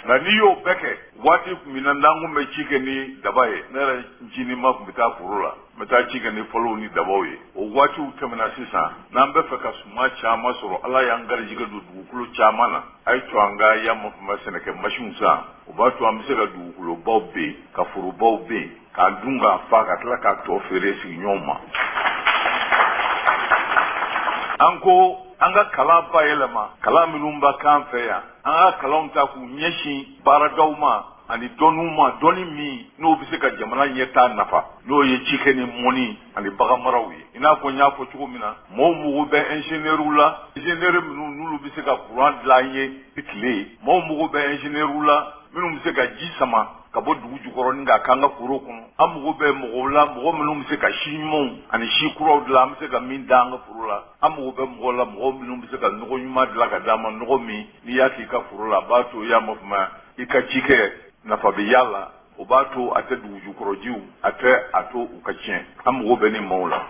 nka n'i y'o bɛɛ kɛ waati min na n'an kun bɛ ci kɛ ni daba ye ne yɛrɛ ncinin kun bɛ taa foro la n bɛ taa ci kɛ ni fɔlɔw ni dabaw ye o waatiw tɛmɛna sisan n'an bɛ fɛ ka suma caman sɔrɔ ala y'an garijɛgɛ don dugukolo caman na a ye to an ka yamafama sɛnɛkɛ masinw san o b'a to an bɛ se ka dugukolobaw bɛ yen ka forobaw bɛ yen k'a dun k'a fa ka tila k'a tɔ feere sigiɲɔgɔnw ma an ko an ka kalan bayɛlɛma kalan minnu b'a k'an fɛ yan an ka kalanw ta k'u ɲɛsin baaradaw ma ani dɔnniw ma dɔnni min n'o bɛ se ka jamana ɲɛtaa nafa n'o ye cikɛ ni mɔni ani baganmaraw ye i n'a fɔ n y'a fɔ cogo min na mɔɔw mago bɛ ingénieurs la ingénieurs minnu n'olu bɛ se ka courant dilan an ye ni tile ye mɔɔw mago bɛ ingénieurs la minnu bɛ se ka ji sama ka bɔ dugu jukɔrɔ ni k'a k'an ka foro kɔnɔ an mago bɛ mɔgɔw la mɔgɔ minnu bɛ se ka si ɲumanw ani si kuraw dilan an bɛ se ka min da an ka foro la an mago bɛ mɔgɔ la mɔgɔ minnu bɛ se ka nɔgɔ ɲuman dilan ka d'an ma nɔgɔ min n'i y'a k'i ka foro la a b'a to i y'a mafama i ka ci kɛ nafa bɛ y'a la o b'a to a tɛ dugu jukɔrɔjiw a tɛ a to u ka tiɲɛ an mago bɛ ni maaw la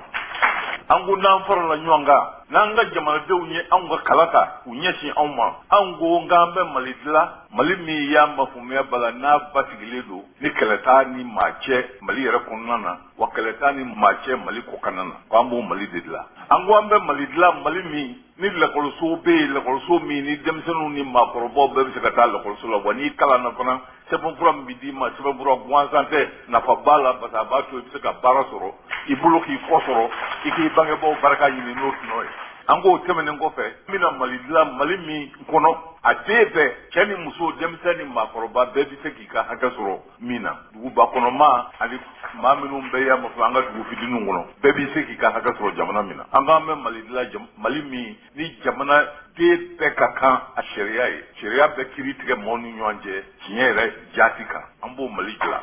an ko n'an farala ɲɔgɔn kan n'an ka jamanadenw ye anw ka kala ta k'u ɲɛsin anw ma anw ko nk'an bɛ mali dilan mali min y'a mafumuya bala n'a basigilen don ni kɛlɛ t'a ni maa cɛ mali yɛrɛ kɔnɔna na wa kɛlɛ t'a ni maa cɛ mali kɔkanna na k'an b'o mali de dilan an ko an bɛ mali dilan mali min ni lakɔliso bɛ yen lakɔliso min ni denmisɛnninw ni maakɔrɔbaw bɛɛ bɛ se ka taa lakɔliso la wa n'i kalanna fana sɛbɛnfura min bɛ d'i ma sɛbɛnfura gansan tɛ nafa b'a la parce que a b'a to i bɛ se ka baara sɔrɔ i bolo k'i kɔ sɔrɔ i k'i bangebaaw barika ɲini n'o tɔnɔ ye an k'o tɛmɛnen kɔfɛ n bɛna mali dilan mali min kɔnɔ a den bɛɛ cɛ ni muso denmisɛn ni maakɔrɔba bɛɛ bɛ se k'i ka hakɛ sɔrɔ min na duguba kɔnɔmaa ani maa minnu bɛ y'a mafɛ an ka dugu fitininw kɔnɔ bɛɛ bɛ se k'i ka hakɛ sɔrɔ jamana min na an k'an bɛ mali dilan mali min ni jamana den bɛɛ ka kan a sariya ye sariya bɛ kiiri tigɛ maaw ni ɲɔgɔn cɛ tiɲɛ yɛrɛ jaati kan an b'o mali dilan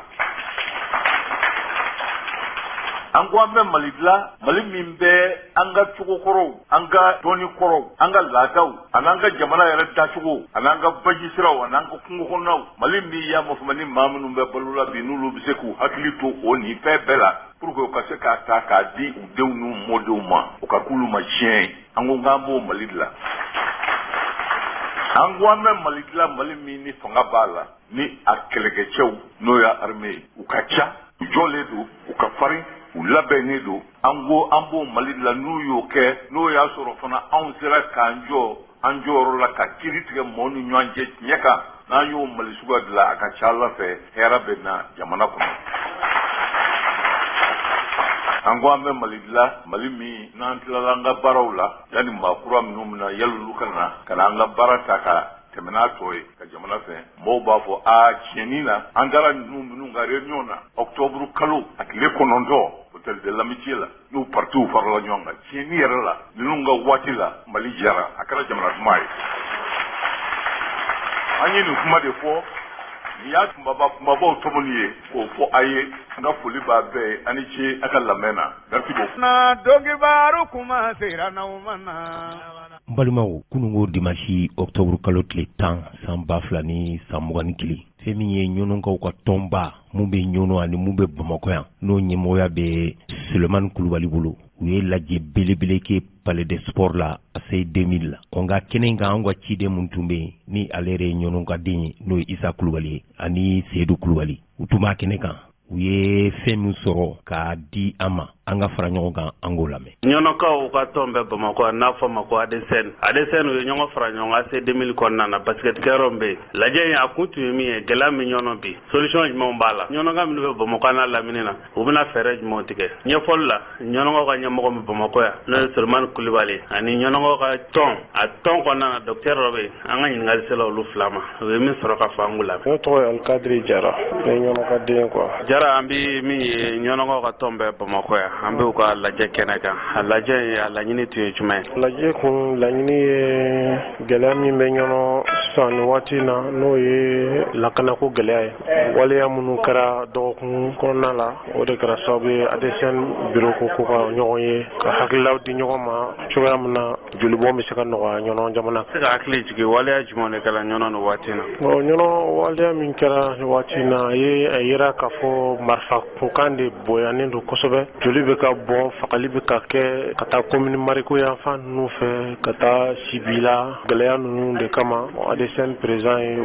an ko an bɛ mali dilan mali min bɛ an ka cogokɔrɔw an ka dɔnni kɔrɔw an ka laadaw an'an ka jamana yɛrɛ dacogo an'an ka baji siraw an'an ka kungo kɔnɔnaw mali min y'a mafama ni maa minnu bɛ balo la bi n'olu bɛ se k'u hakili to o nin fɛn bɛɛ la pour que u ka se k'a ta k'a di u denw n'u mɔdenw ma o ka k'olu ma tiɲɛ ye an ko k'an b'o mali dilan an ko an bɛ mali dilan mali min ni fanga b'a la ni a kɛlɛkɛcɛw n'o y'a armée ye u ka ca u jɔlen don u ka farin u labɛnnen don an ko an b'o mali dilan n'u y'o kɛ n'o y'a sɔrɔ fana anw sera k'an jɔ an jɔyɔrɔ la ka kiiri tigɛ maaw ni ɲɔgɔn cɛ tiɲɛ kan n'an y'o mali suguya dilan a ka ca ala fɛ hɛrɛ bɛ na jamana kɔnɔ an ko an bɛ mali dilan mali min n'an tilala an ka baaraw la yanni maakura minnu bɛna yal'olu ka na an ka baara ta ka tɛmɛ n'a tɔ ye ka jamana fɛ mɔgɔw b'a fɔ tiɲɛni na an taara ninnu minnu ka réunion na octobre kalo a tile 9 hôtel de l'amitié la n'u partiw farala ɲɔgɔn kan tiɲɛni yɛrɛ la ninnu ka waati la mali jara a kɛra jamana duman ye an ye nin kuma de fɔ nin y'a kumabaw tɔmɔni ye k'o fɔ a ye an ka foli b'a bɛɛ ye ani ce a ka lamɛn na merci beaucoup na dɔnkibaaru kuma sera n'aw ma na n balimaw kunungo dimanche octobre kalo tile 10 san 2021 fɛn min ye ɲɔnɔnkaw ka tɔnba mun bɛ ɲɔnɔ ani mun bɛ bamakɔ yan n'o ɲɛmɔgɔya bɛ Sulemani Kulubali bolo u ye lajɛ belebele kɛ palais des sports la a se 2000 la o nka kɛnɛ in kan an ka ciden mun tun bɛ yen ni ale yɛrɛ ye ɲɔnɔnkaden ye n'o ye Isa Kulubali ye ani Seydou Kulubali u tun b'a kɛnɛ kan u ye fɛn min sɔrɔ k'a di an ma an ka fara ɲɔgɔn kan an k'o lamɛn. ɲɔnɔkaw ka tɔn bɛ bamakɔ n'a fɔ ma ko ADSN u ye ɲɔgɔn fara ɲɔgɔn kan se 2000 kɔnɔna na basket kɛyɔrɔ bɛ yen lajɛ in a kun tun ye min ye gɛlɛya min ɲɔnɔ bi solution jumɛnw b'a la ɲɔnɔka minnu bɛ bamakɔ n'a lamini na u bɛna fɛɛrɛ jumɛnw tigɛ ɲɛfɔli la ɲɔnɔkaw ka ɲɛmɔgɔ min bamakɔ yan n'o ye Sulemani Kulubali ani ɲɔnɔkaw ka tɔn a tɔn kɔnɔna na docteur dɔ bɛ yen an ka ɲininkali sela olu fila ma u ye min sɔrɔ ka fɔ an k'u lamɛn. ne tɔgɔ ye Alikadiri Jara ne ye ɲɔnɔkaden quoi. Jara an bɛ min ye ɲɔnɔkaw ka tɔn bɛ bamakɔ yan an bɛ u ka lajɛ kɛnɛ kan a lajɛ ye a laɲini tun ye jumɛn ye lajɛ kun laɲini ye gɛlɛya min bɛ ɲɔgɔn sisan nin waati na n'o ye lakanako gɛlɛya ye waleya minnu kɛra dɔgɔkun kɔnɔna la o de kɛra sababu ye ADSN biro ko ka ɲɔgɔn ye ka hakililaw di ɲɔgɔn ma cogoya min na jolibɔn bɛ se ka nɔgɔya ɲɔgɔn jamana se ka hakili jigin waleya jumɛn de kɛra ɲɔgɔn nin waati na ɲɔgɔn waleya min kɛra nin waati na a yira k'a fɔ marifa kunkan de bonyanen don kosɛbɛ joli bɛ ka bɔn fagali bɛ ka kɛ ka taa komini mariko yanfan ninnu fɛ ka taa sibila gɛlɛya ninnu de kama ADSN président ye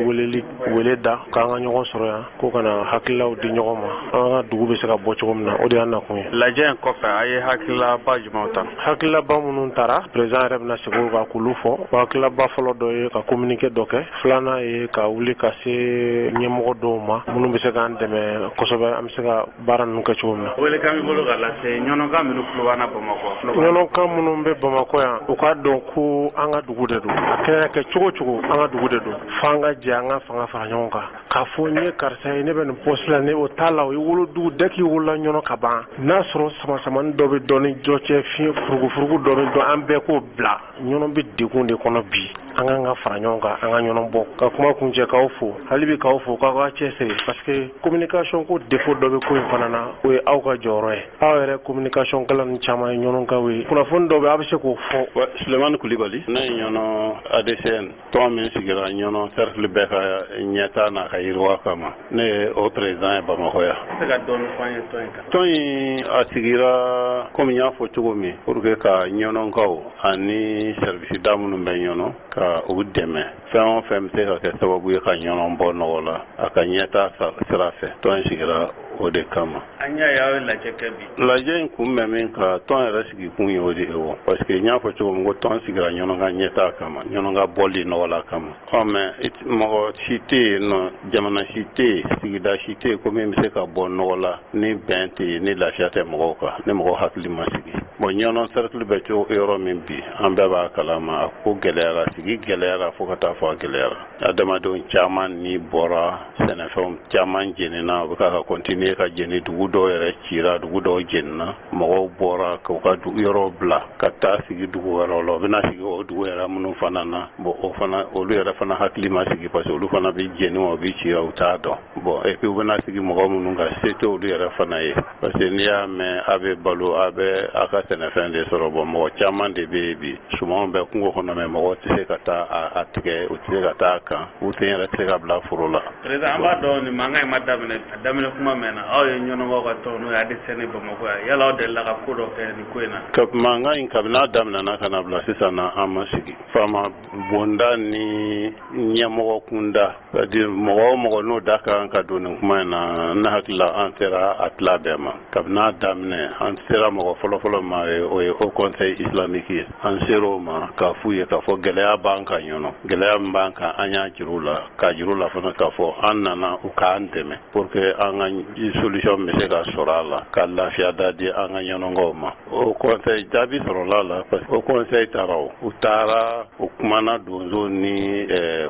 wele da k'an ka ɲɔgɔn sɔrɔ yan ko kana hakililaw di ɲɔgɔn ma an ka dugu bɛ se ka bɔ cogo min na o de y'an nakun ye lajɛ in kɔfɛ a ye hakililaba jumɛnw ta hakililaba minnu taara président yɛrɛ bɛna segin ka k'olu fɔ hakililaba fɔlɔ dɔ ye ka communiqué dɔ kɛ filanan ye ka wuli ka se ɲɛmɔgɔ dɔw ma minnu bɛ se k'an dɛmɛ kosɛbɛ an bɛ se ka baara ninnu kɛ cogo min na welekan b'i bolo ka lase ɲɔnɔnkan minnu tulo b'an na Bamakɔ ɲɔnɔnkan minnu bɛ Bamakɔ yan u k'a dɔn ko an ka dugu de don a kɛra kɛ cogo cogo an ka dugu de don f'an ka jɛ an ka fanga fara ɲɔgɔn kan k'a fɔ n ye karisa ye ne bɛ nin poste la ne o t'a la o ye wolodugu dès k'i wolola ɲɔnɔ ka ban n'a sɔrɔ samasamani dɔ bɛ dɔn ni jɔ cɛ fiɲɛ furugufurugu dɔ bɛ dɔn an bɛɛ k'o bila ɲɔnɔ bɛ degun de kɔnɔ bi an kan ka fara ɲɔgɔn kan an ka ɲɔnɔ bɔ ka kuma kuncɛ k'aw fo hali bi k'aw fo k'aw ka cɛsiri parce que communication ko défaut dɔ bɛ ko in fana na o ye aw ka jɔyɔrɔ ye aw yɛrɛ communication kalan ni caman ye ɲɔnɔnkaw ye kunnafoni dɔ bɛ aw bɛ se k'o fɔ Sulemani Kulibali ne ye ɲɔnɔ ADSN tɔn min sigira ɲɔnɔ cercle bɛɛ ka ɲɛta n'a ka yiriwa kama ne ye o président ye Bamakɔ yan se ka dɔɔni fɔ an ye tɔn in kan tɔn in a sigira komi n y'a fɔ cogo min pour que ka ɲɔnɔnkaw ani service da minnu bɛ ɲɔnɔ ka u dɛmɛ fɛn o fɛn bɛ se ka kɛ sababu ye ka ɲɔnɔ bɔ nɔgɔ la a ka ɲɛta sira fɛ tɔn in sigira o de kama an y'a ye aw ye lajɛ kɛ bi lajɛ in kun bɛ min ka tɔn yɛrɛ sigi kun ye o de ye o parce que n y'a fɔ cogo min ko tɔn sigira ɲɔnɔ ka ɲɛta kama ɲɔnɔ ka bɔli nɔgɔ la kama mais mɔgɔ si tɛ yen nɔ jamana si tɛ yen sigida si tɛ yen ko min bɛ se ka bɔ nɔgɔ la ni bɛn tɛ yen ni lafiya tɛ mɔgɔw kan ni mɔgɔw hakili ma sigi ɲɔnɔ cercle bɛ cogo yɔrɔ min bi an bɛɛ b'a kalama a ko gɛlɛyara sigi gɛlɛyara fo ka taa fɔ a gɛlɛyara adamadenw caman ni bɔra sɛnɛfɛnw caman jenina u bɛ ka continuer ka jeni dugu dɔw yɛrɛ cira dugu dɔw jenina mɔgɔw bɔra k'u ka yɔrɔ bila ka taa sigi dugu wɛrɛw la u bɛna sigi o dugu yɛrɛ minnu fana na o fana olu yɛrɛ fana hakili ma sigi parce que olu fana bɛ jeni wa u bɛ cira u t'a dɔn et puis u bɛna sigi mɔgɔ minnu ka se tɛ olu yɛrɛ fana ye parce que n'i y'a mɛn a bɛ balo a bɛ a ka sɛnɛfɛn de sɔrɔ mɔgɔ caman de bɛ yen bi sumanw bɛ kungo kɔnɔ mɛ mɔgɔw tɛ se ka taa a tigɛ u tɛ se ka taa a kan u tɛ yɛrɛ tɛ se ka bila foro la. président an b'a dɔn nin mankan in ma daminɛ a daminɛ kuma mɛn na aw ye ɲɔnɔnkaw ka tɔn n'o ye ADSN Bamakɔ yan yala aw delila ka ko dɔ kɛ nin ko in na. mankan in kabini a daminɛna ka na bila sisan na an ma sigi faama bonda ni ɲɛmɔgɔ kunda c'est à dire mɔgɔ o mɔgɔ n'o da kan ka don nin kuma in na ne hakili la an sera a tila bɛɛ ma kabini a daminɛ an sera mɔgɔ fɔlɔfɔlɔ ma o ye Haut Conseil islamique ye an ser'o ma k'a f'u ye k'a fɔ gɛlɛya b'an kan ɲɔnɔ gɛlɛya min b'an kan an y'a jir'u la k'a jir'u la fana k'a fɔ an nana u k'an dɛmɛ pour que an ka solution bɛ se ka sɔrɔ a la ka lafiya da di an ka ɲɔnɔnkaw ma o conseil jaabi sɔrɔla la parce que o conseil taara u taara u kumana donso ni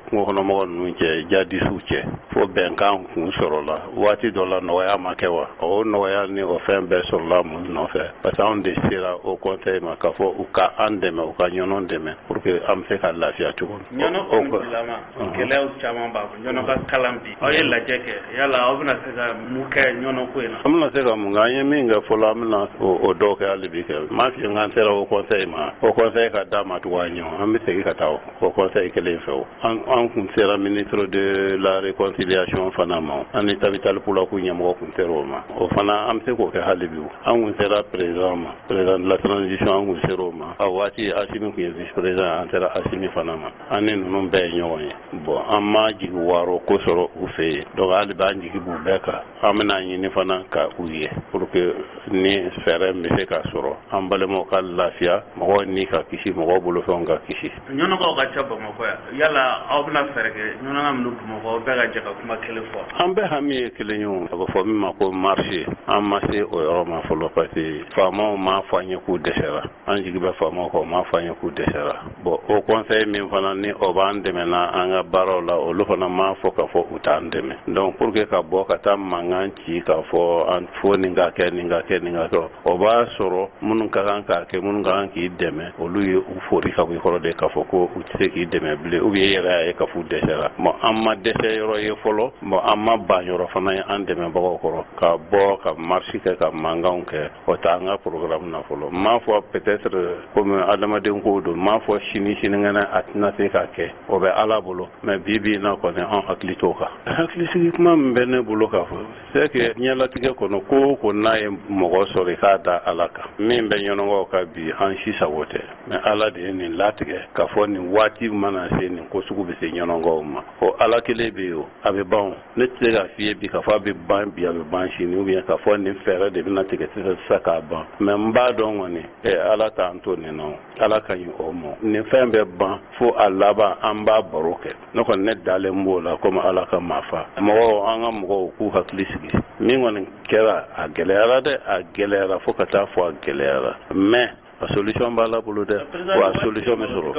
kungokɔnɔmɔgɔ ninnu cɛ jadisiw cɛ fo bɛnkan kun sɔrɔla waati dɔ la nɔgɔya ma kɛ wa o nɔgɔya ni o fɛn bɛɛ sɔrɔla mun nɔfɛ parce que anw de sera o conseil ma k'a fɔ u ka an dɛmɛ u ka ɲɔnɔ dɛmɛ pour que an bɛ se ka lafiya cogo min. ɲɔnɔ kun tilama gɛlɛyaw caman b'a kɔnɔ ɲɔnɔ ka kalan bi aw ye lajɛ kɛ yala aw bɛna se ka mun kɛ ɲɔnɔ ko in na. an bɛna se ka mun kɛ an ye min kɛ fɔlɔ an bɛna o dɔw kɛ hali bi kɛ m'a f'i ye k'an sera o conseil ma o conseil ka d'a ma cogoya ɲɛ an bɛ segin ka taa o conseil kelen fɛ o an kun sera ministre de la réconciliation fana ma an ni Tabital Pulaku ɲɛmɔgɔ kun sera o ma o fana an bɛ se k'o kɛ hali bi an kun sera président ma président de la transition an kun sera o ma a waati Asimi kun ye vice président an sera Asimi fana ma an ni ninnu bɛɛ ye ɲɔgɔn ye bon an ma jigi wɔɔrɔ ko sɔrɔ u fɛ yen donc hali bi an jigi b'u bɛɛ kan an bɛna ɲini fana ka u ye pour que ni fɛɛrɛ bɛ se ka sɔrɔ an balimaw ka lafiya mɔgɔw ni ka kisi mɔgɔw bolofɛnw ka kisi. ɲɔnɔnkaw ka ca Bamakɔ yan yala aw bɛna fɛɛrɛ kɛ ɲɔnɔnka minnu Bamakɔ aw bɛɛ ka jɛ ka kuma kelen fɔ. an bɛɛ hami ye kelen ye o a bɛ fɔ min ma ko marché an ma se o yɔrɔ ma fɔlɔ parce que faamaw m'a fɔ fanye k'u dɛsɛra an jigi bɛ faama kɔ m'a fanye k'u dɛsɛra bon o conseil min fana ni o b'an dɛmɛna an ka baaraw la olu fana m'a fɔ k'a fɔ u t'an dɛmɛ donc pour que ka bɔ ka taa mankan ci k'a fɔ an fo nin ka kɛ nin ka kɛ nin ka kɛ o b'a sɔrɔ minnu ka kan k'a kɛ minnu ka kan k'i dɛmɛ olu ye u fori ka bɔ i kɔrɔ de k'a fɔ ko u tɛ se k'i dɛmɛ bilen ou bien i yɛrɛ y'a ye k'a fɔ u dɛsɛra bon an ma dɛsɛ yɔrɔ ye fɔlɔ bon an ma ban yɔrɔ fana ye an dɛmɛbagaw kɔrɔ ka bɔ ka marche kɛ ka mankanw kɛ o t'an ka programme na fɔlɔ m'a fɔ peut-être comme adamaden ko don m'a fɔ sinikɛnɛ a tɛna se ka kɛ o bɛ ala bolo mais bi bi in na kɔni an hakili t'o kan hakilisigi kuma min bɛ ne bolo k'a fɔ c'est que ɲɛlatigɛ kɔnɔ ko o ko n'a ye mɔgɔ sɔrɔ i k'a da ala kan min bɛ ɲɔnɔgɔw ka bi an si sago tɛ mais ala de ye nin latigɛ k'a fɔ nin waati mana se nin ko sugu bɛ se ɲɔnɔgɔw ma o ala kelen bɛ yen a bɛ ban ne tɛ se k'a f'i ye bi k'a fɔ a bɛ ban bi a bɛ ban sini ou bien k'a fɔ nin fɛɛrɛ de bɛna tigɛ sisan k'a ban mais n b'a dɔn kɔni ala t'an to nin na ala ka ɲi o ma nin fɛn bɛ ban fo a laban an b'a baro kɛ ne kɔni ne dalen b'o la komi ala ka maafa mɔgɔw an ka mɔgɔw k'u hakili sigi min kɔni kɛra a gɛlɛyara dɛ a gɛlɛyara fo ka taa fɔ a gɛlɛyara mais a solution b'a la bolo dɛ wa a solution bɛ sɔrɔ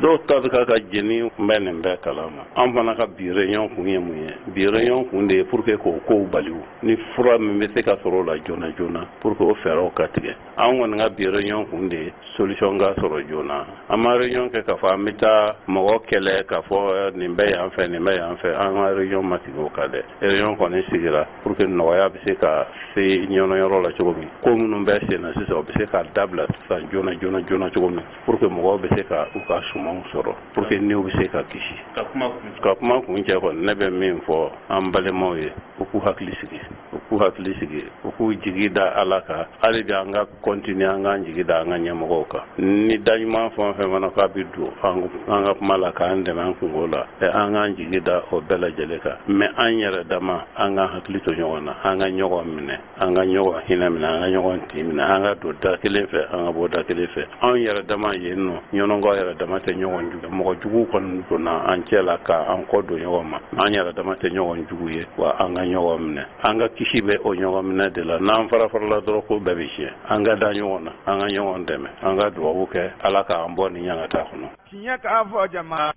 dɔw ta bɛ ka jeni n bɛ nin bɛɛ kalama an fana ka bi réunion kun ye mun ye bi réunion kun de ye pour que k'o kow bali ni fura min bɛ se ka sɔrɔ o la joona joona pour que o fɛɛrɛw ka tigɛ an kɔni ka bi réunion kun de ye solution ka sɔrɔ joona an ma réunion kɛ k'a fɔ an bɛ taa mɔgɔ kɛlɛ k'a fɔ nin bɛ yan fɛ nin bɛ yan fɛ an ka réunion ma sigi o kan dɛ réunion kɔni sigira pour que nɔgɔya bɛ se ka se ɲɔgɔn yɔrɔ la cogo min ko minnu bɛ sen na sisan o bɛ se ka dabila sisan joona joona joona cogo min pour que mɔgɔw bɛ se ka u ka sumanw sɔrɔ pour que niw bɛ se ka kisi ka kuma kun cɛ kɔni ne bɛ min fɔ an balimaw ye u k'u hakili sigi u k'u jigi da ala kan hali bi an ka continuer an k'an jigi da an ka ɲɛmɔgɔw kan ni daɲuman fɛn o fɛn fana k'a bɛ don an ka kuma la k'an dɛmɛ an kungo la an k'an jigi da o bɛɛ lajɛlen kan mais an yɛrɛ dama an k'an hakili to ɲɔgɔn na an ka ɲɔgɔn minɛ an ka ɲɔgɔn hinɛ minɛ an ka ɲɔgɔn tin minɛ an ka don da kelen fɛ an ka bɔ da kelen fɛ an yɛrɛ dama yen nɔ ɲɔnɔnkaw yɛrɛ dama tɛ ɲɔgɔn jugu mɔgɔ jugu kɔni donna an cɛ la k'an kɔ don ɲɔgɔn ma an yɛrɛ dama tɛ ɲɔgɔn jugu ye wa an ka ɲɔgɔn minɛ an ka kisi bɛ o ɲɔgɔn minɛ de la n'an fara-farala dɔrɔn ko bɛɛ bɛ tiɲɛ an ka da ɲɔgɔn na an ka ɲɔgɔn dɛmɛ an ka dubabu kɛ ala k'an bɔ nin ɲangata kɔnɔ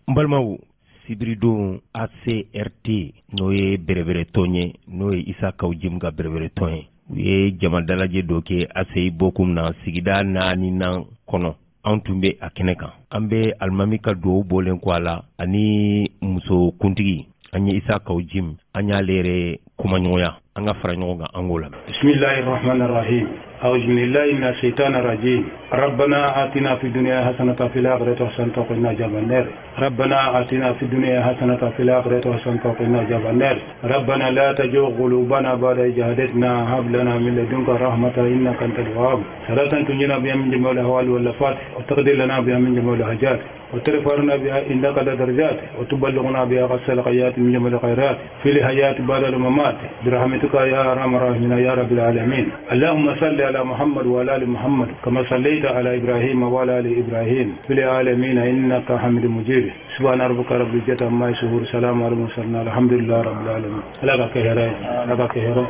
n balimaw sibiridon ACRT n'o ye bɛrɛbɛrɛ tɔn ye n'o ye Isa Kawujim ka bɛrɛbɛrɛ tɔn ye u ye jama dalajɛ dɔ kɛ ACI bokum na sigida 4nan kɔnɔ an tun bɛ a kɛnɛ kan an bɛ alimami ka dugawu bɔlen kɔ a la ani muso kuntigi an ye Isa Kawujim an y'ale yɛrɛ kumaɲɔgɔnya an ka fara ɲɔgɔn kan an k'o lamɛn bismillahirrahmanirrahim أعوذ بالله من الشيطان الرجيم ربنا آتنا في الدنيا حسنة وفي الآخرة حسنة وقنا عذاب النار ربنا آتنا في الدنيا حسنة وفي الآخرة حسنة وقنا عذاب النار ربنا لا تزغ قلوبنا بعد إذ هديتنا هب لنا من لدنك رحمة إنك أنت الوهاب صلاة تنجينا بها من جميع الأهوال والآفات وتقضي لنا بها من جميع الحاجات وترفعنا بها عندك درجات وتبلغنا بها غسل الخيات من جميع الخيرات في الحياة بعد الممات برحمتك يا أرحم الراحمين يا رب العالمين اللهم صل على محمد وعلى آل محمد كما صليت على إبراهيم وعلى آل إبراهيم في العالمين إنك حميد مجيد سبحان ربك رب العزة عما يصفون سلام على المرسلين الحمد لله رب العالمين لك كهراء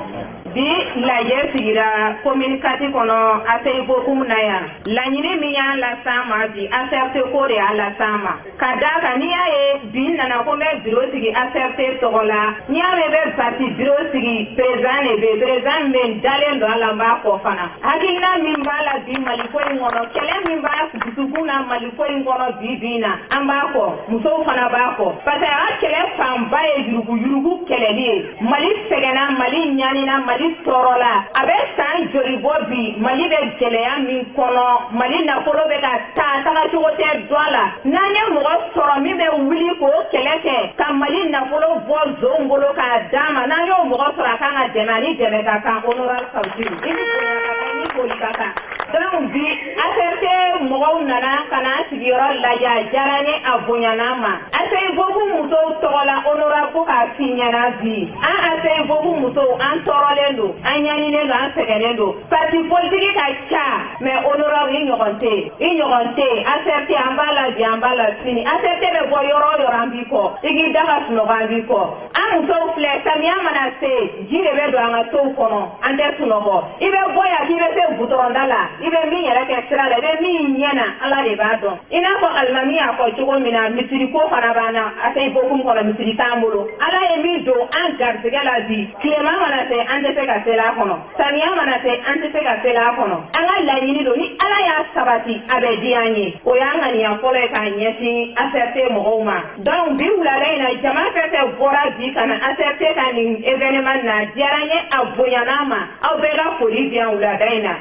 bi lajɛ sigira commune kati kɔnɔ ACI bokum na yan laɲini min y'a las'an ma bi ACRT ko de y'a las'an ma ka da kan n'i y'a ye bi nana ko n bɛ bureau sigi ACRT tɔgɔ la n'i y'a mɛn bɛ parti bureau sigi président de bɛ président min bɛ dalen don a la n b'a kɔ fana hakilina min b'a la bi maliko in kɔnɔ kɛlɛ min b'a dusukun na maliko in kɔnɔ bi bi in na an b'a kɔ musow fana b'a kɔ parce que a ka kɛlɛ fanba ye yurugu kɛlɛli ye mali sɛgɛnna mali ɲanina mali tɔɔrɔla a bɛ san joli bɔ bi mali bɛ gɛlɛya min kɔnɔ mali nafolo bɛ ka taga cogo tɛ dɔ a la n'an ye mɔgɔ sɔrɔ min bɛ wuli k'o kɛlɛ kɛ ka mali nafolo bɔ zon bolo k'a d'a ma n'an y'o mɔgɔ sɔrɔ a kan ka dɛmɛ ani dɛmɛ ka kan honorable Kawujim i ni bonya ka kan ni boli ka kan donc bi ACRT mɔgɔw nana ka na sigiyɔrɔ lajɛ a diyara n ye a bonyana ma ACIVOC musow tɔgɔ la honorable k'a f'i ɲɛna bi an ACIVOC musow an tɔɔrɔlen don an ɲaninen don an sɛgɛnnen don parti politique ka ca mais honorable i ɲɔgɔn tɛ ACRT an b'a la bi an b'a la sini ACRT bɛ bɔ yɔrɔ o yɔrɔ an b'i kɔ i k'i da ka sunɔgɔ an b'i kɔ an musow filɛ samiya mana se ji de bɛ don an ka sow kɔnɔ an tɛ sunɔgɔ i bɛ bɔ yan k'i bɛ se gudɔrɔnda la i bɛ min yɛrɛ kɛ sira la i bɛ min ɲɛna ala de b'a dɔn i n'a fɔ alimami y'a fɔ cogo min na misiri ko fana b'an na ACIVOC kɔnɔ misiri t'an bolo ala ye min don an garisɛgɛ la bi tilema mana se an tɛ se ka seli a kɔnɔ samiya mana se an tɛ se ka seli a kɔnɔ an ka laɲini don ni ala y'a sabati a bɛ di an ye o y'an ŋaniya fɔlɔ ye k'a ɲɛsin ACRT mɔgɔw ma donc bi wulada in na jama fɛn fɛn bɔra bi ka na ACRT ka nin événement na diyara n ye a bonyana ma aw bɛɛ ka foli di yan wulada in na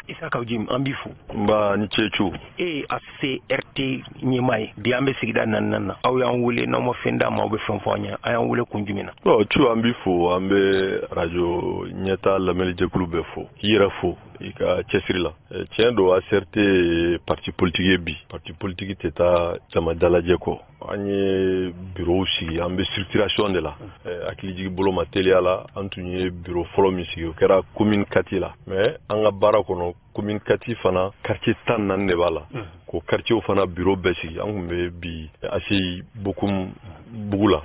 Isaka Jim an b'i fo. Nba ni Cecu. ACRT ɲɛmaa ye bi an bɛ sigida naaninan na aw y'an wele n'aw ma fɛn d'a ma aw bɛ fɛn fɔ an ɲɛ a y'an wele kun jumɛn na. Cu an b'i fo an bɛ radio ɲɛta lamɛnni jɛkulu bɛɛ fo k'i yɛrɛ fo i ka cɛsiri la tiɲɛ don ACRT parti politique ye bi parti politique tɛ taa jama dalajɛ kɔ an ye bureau sigi an bɛ structuration de la hakilijigi bolo ma teliya la an tun ye bureau fɔlɔ min sigi o kɛra commune 4 la mais an ka baara kɔnɔ commune 4 fana quartier 14 de b'a la ko quartier fana bureau bɛɛ sigi an kun bɛ bi ACIVOC bugu la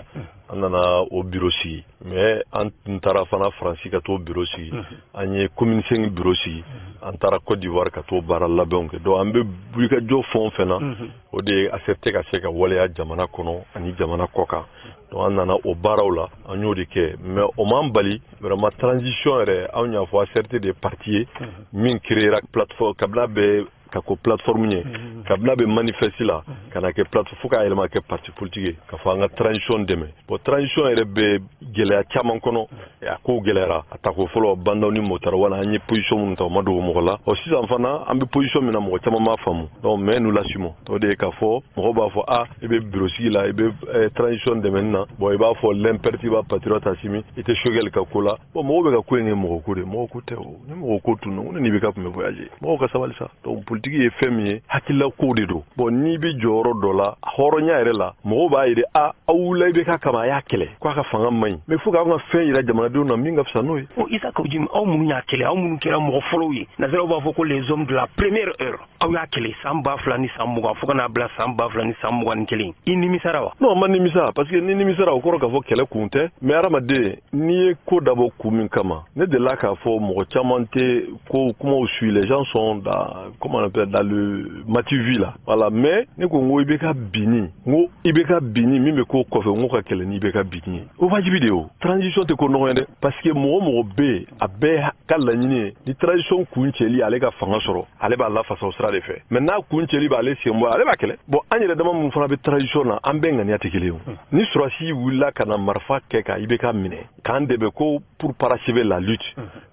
an nana o bureau sigi mais an tun taara fana Faransi ka t'o bureau sigi an ye commune 5 bureau sigi an taara Côte d'Ivoire ka t'o baara labɛnw kɛ donc an bɛ wulikajɔ fɛn o fɛn na o de ye ACRT ka se ka waleya jamana kɔnɔ ani jamana kɔ kan donc an nana o baaraw la an y'o de kɛ mais o m'an bali vraiment transition yɛrɛ anw y'a fɔ ACRT de parti ye min créera plateforme kabila bɛ ka ko plateforme ye kabila bɛ manifeste la ka na kɛ plateforme fo k'a yɛlɛma kɛ parti politique ye ka fɔ an ka transition dɛmɛ bon transition yɛrɛ bɛ gɛlɛya caman kɔnɔ a kow gɛlɛyara a tako fɔlɔ bandaw ni motari wala an ye position minnu ta o ma dogo mɔgɔ la ɔ sisan fana an bɛ position min na mɔgɔ caman m'a faamu donc mais nous l'assumons o de ye k'a fɔ mɔgɔw b'a fɔ i bɛ bureau sigi la i bɛ transition dɛmɛni na bon i b'a fɔ l'impertible patriote Assimi i tɛ Choguel ka ko la bon mɔgɔw bɛ ka ko in kɛ mɔgɔ ko de mɔgɔ ko tɛ o ni mɔgɔ ko tun don ni bɛ ka tun bɛ voyager mɔgɔw ka sabali sa donc politique ye fɛn min ye hakilila kow de don bon n'i bɛ jɔyɔrɔ dɔ la hɔrɔnya yɛrɛ la mɔgɔw b'a ye aw wulila i bɛ ka kama a y'a kɛlɛ k'a ka fanga man ɲi mais fo k'an ka fɛn yira jamanadenw na min ka fisa n'o ye. Isaka Jim aw minnu y'a kɛlɛ aw minnu kɛra mɔgɔ fɔlɔw ye nazaraw b'a fɔ ko les hommes de la première heure aw y'a kɛlɛ san 2000 ni san 20 fo ka n'a bila san 2000 ni san 21 i nimisara wa. non ma nimisa parce que ni nimisara o kɔrɔ k'a fɔ kɛlɛ kun tɛ mais hadamaden n'i ye ko dabɔ kun min kama ne delila k'a fɔ mɔgɔ caman tɛ ko kumaw suit les gens sont dans comment on appelle dans le mativu la voilà mais ne ko n ko i bɛ ka binni min bɛ k'o kɔfɛ n ko ka kɛlɛ n'i bɛ ka binni ye o wajibi de o transition tɛ ko nɔgɔ ye dɛ parce que mɔgɔ bɛ yen a bɛɛ ka laɲini ye ni transition kun cɛli ale ka fanga sɔrɔ ale b'a lafasa o sira de fɛ mais n'a kun cɛli b'ale sen bɔ ale b'a kɛlɛ bon an yɛrɛ dama mun fana bɛ transition na an bɛɛ ŋaniya tɛ kelen ye ni surasi wulila ka na marifa kɛ ka i bɛ ka minɛ k'an dɛmɛ ko pour parachever la lutte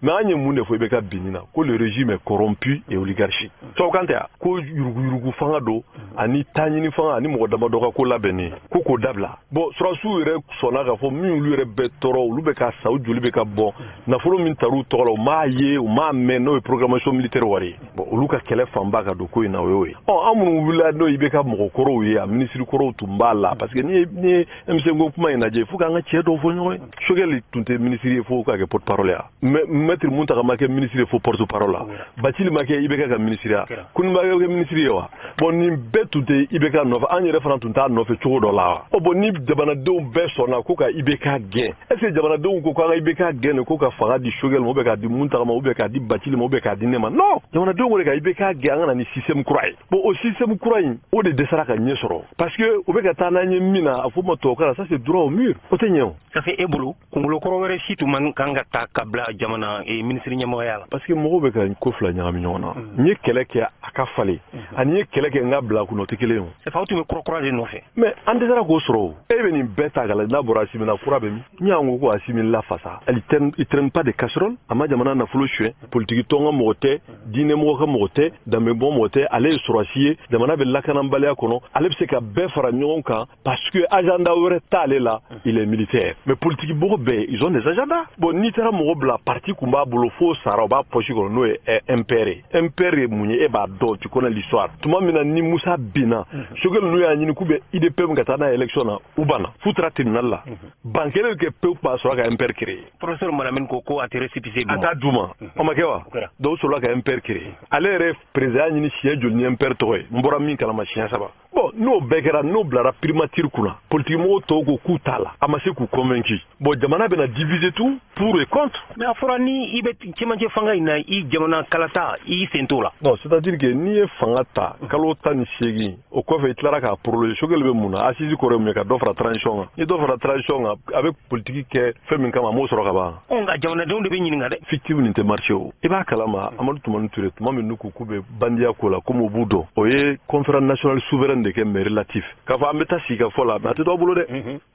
mais an ye mun de fɔ i bɛ ka binni na ko le régime est corrompu et oligarchique tubabukan tɛ yan ko yurugu fanga don ani taɲini fanga ani mɔgɔ damadɔ ka ko labɛnnen ko k'o dabila bon surasiw yɛrɛ sɔnna k'a fɔ min olu yɛrɛ bɛɛ tɔɔrɔ olu bɛ ka sa u joli bɛ ka bɔ nafolo min tar'u tɔgɔ la u m'a ye u m'a mɛn n'o ye programmation militaire wari ye bon olu ka kɛlɛ fanba ka don ko in na o y'o ye an minnu wulila n'o i bɛ ka mɔgɔ kɔrɔw ye a minisiri kɔrɔw tun b'a la parce que n'i ye M5 kuma in lajɛ fo k'an ka cɛ dɔw fɔ ɲɔgɔn ye Choguel tun tɛ minisiri ye fo k'a kɛ porte parole ye maître Muntaka ma kɛ minisiri ye fo porte parole la Bacili ma kɛ IBK ka minisiri ya Koniba kɛ minisiri ye wa bon nin bɛɛ tun tɛ IBK nɔfɛ an yɛrɛ fana tun t'a nɔfɛ cogo dɔ la wa bon ni jamanadenw bɛɛ sɔnna ko ka IBK gɛn est ce que jamanadenw ko k'an ka IBK gɛn de ko ka fanga di Choguel ma ou bien k'a di Muntaka ma ou bien k'a di Bacili ma ou bien k'a di ne ma non jamanadenw ko de ka IBK gɛn an ka na ni système kura ye bon o système kura in o de dɛsɛra ka ɲɛ sɔrɔ parce que o bɛ ka taa n'an ye min na a fɔ ma tubabukan na ça c'est droit au mur o tɛ ɲɛ o. ça fait e bolo kunkolo kɔrɔ wɛrɛ si tun man kan ka ta ka bila jamana minisiri ɲɛmɔgɔya la. parce que mɔgɔw bɛ ka ko fila ɲagami ɲɔgɔn na n ye kɛlɛ kɛ a ka falen ani n ye kɛlɛ kɛ n ka bila kun o tɛ kelen ye o. c'est fa aw tun bɛ kura de nɔfɛ. mais an dɛsɛra k'o sɔrɔ o e bɛ nin bɛɛ ta ka lajɛ n'a bɔra Assimi na kura bɛ min n y'an ko Assimi lafasa il traîne pas de casserole a ma jamana nafolo suɲɛ politique tɔn ka mɔgɔ tɛ diinɛmɔgɔ ka mɔgɔ tɛ danbebɔ mɔgɔ tɛ ale ye sɔrɔsi ye jamana bɛ lakanabaliya kɔnɔ ale bɛ se ka bɛɛ fara ɲɔgɔn kan parce que agenda wɛrɛ t'ale la il est militaire mais politique mɔgɔ bɛɛ ils ont des agendas. Bon, ni tara mo bla parti kumba bolo fo sara ba pochi ko no est impéré munye e ba do tu connais l'histoire. Tuma mina ni Moussa Bina. Shogel no ya nyini kube IDP ngata na election na ubana. Futra tinalla. Bankele ke pe pa so ka impère créé. Professeur Manamen Koko a tiré CPC Duma. Ata Duma. O makewa. Do so la ka impère créé. Ale ref président nyini chien jol ni impère toy. Mbora min kala ma chien saba. Bon, no bekera no blara primature kuna. Politiquement togo kutala. Amase ku convaincu. Bon, jamana bena diviser tout pour et contre. Mais afurani ibe chimanje fanga ina I jamana kalata I sentola. Non, c'est-à-dire que ni fangata kalota ni segi o ko fe itlara ka prologer shogel be muna asisi ko remeka do fra transition. Ni do fra transition avec politique ke femin kama mo soro ka ba. Onga jamana de be nyini ngade. Fictive ni te marché o. E ba kalama amadu tumanu ture tumame nuku kube bandia kola comme budo. Oye conférence nationale souveraine de ke relatif. Ka fa ambeta sika fola na te do bolo de.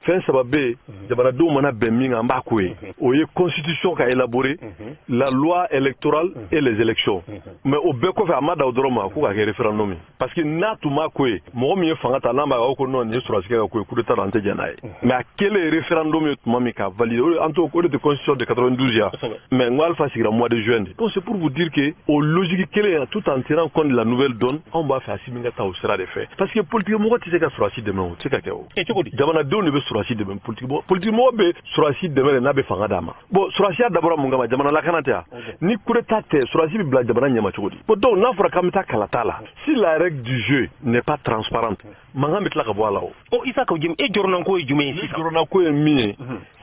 Fin sababe jamana do mana be minga mbakwe. Oye constitution ka élaboré la loi électorale et les élections. Mais au beko fa amada odroma ku ka référendum. Parce que na tuma kwe mo mi fangata na ba ko non ni sur asika ko coup d'état dans janai. Mais à quel référendum mami ka validé en tout cas de constitution de 92 ya. Mais ngwal fa sikira mois de juin. Donc c'est pour vous dire que au logique quelle tout en tenant compte de la nouvelle donne, on va faire siminga ta au sera des faits. Parce que politiquement tu sais ka sur aside demain, tu sais ka ko. Et tu dis jamana do ne be sur aside demain politiquement be sur aside demain na be fangada ma. Bon sur aside d'abord mungama jamana la kanata. Ni coup d'état te sur aside bla jamana nyama chodi. Bon donc na fera kamita kalatala. Si la règle du jeu n'est pas transparente, manga metla ka voila o. Oh isa ka jim e jorna ko jume si jorna ko mi.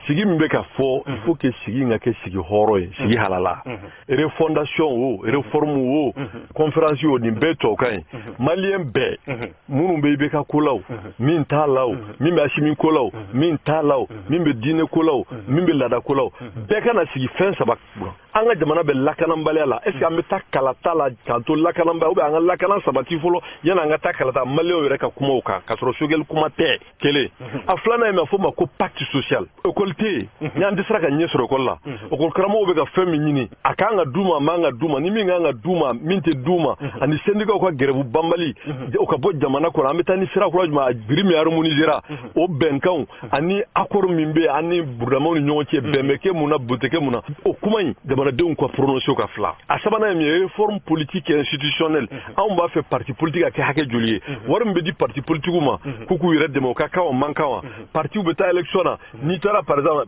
Sigi mbe ka fo il faut que sigi ngake sigi horo sigi halala. Refondation o, réforme o, conférence o ni beto kan. Malien be. Munu be ka kolaw. Min talaw, min be asimi kolaw, min talaw, min be dine kolaw, min be lada kolaw. Be kana sigi fin sabak. Anga jamana be lakana mbalela. Est-ce que ameta kalata la kanto lakana mba ou be anga lakana sabati folo yana anga ta kalata malio yere ka kuma oka kasoro shogel kuma te kele. Aflana me fo mako pacte social. Okolte nyande sraka nyesoro kolla. Okol kramo be ka femi nyini. Akanga duma manga duma ni minga nga duma minte duma ani sendika ko gerebu bambali okabo jamana ko ameta ni sira ko ma birimi harmonisera o benkan ani akor mimbe ani burama ni nyonche bemeke muna buteke muna o kumani jamana de on ko prononcer ka fla asabana mi réforme politique et institutionnelle on va faire parti politique ak hake jolier war mbe di parti politique ma kuku yire demokraka o mankawa parti ubeta élection ni tara par exemple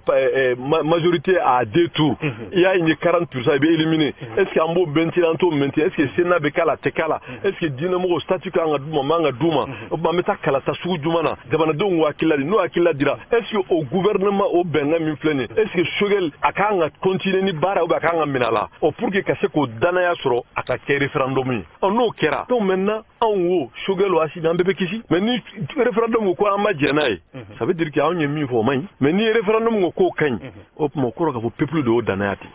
majorité à 2 tours il y a une 40% be éliminé est-ce que ambo bentilanto menti est-ce que sena be kala tekala est-ce que dinamo statut ka ngaduma manga duma ba meta kala ta sugu jumana jamana don wa kilali no akila dira est-ce que au gouvernement au benga mi flene est-ce que shogel akanga continuer ni bara ou akanga minala o pour que kase ko danaya soro aka ke référendum on no kera donc maintenant en haut shogel wa si dambe kisi mais ni référendum ko ama jenai ça veut dire que on yemi fo mai mais ni référendum ko kan o mo ko ka fo peuple de danayati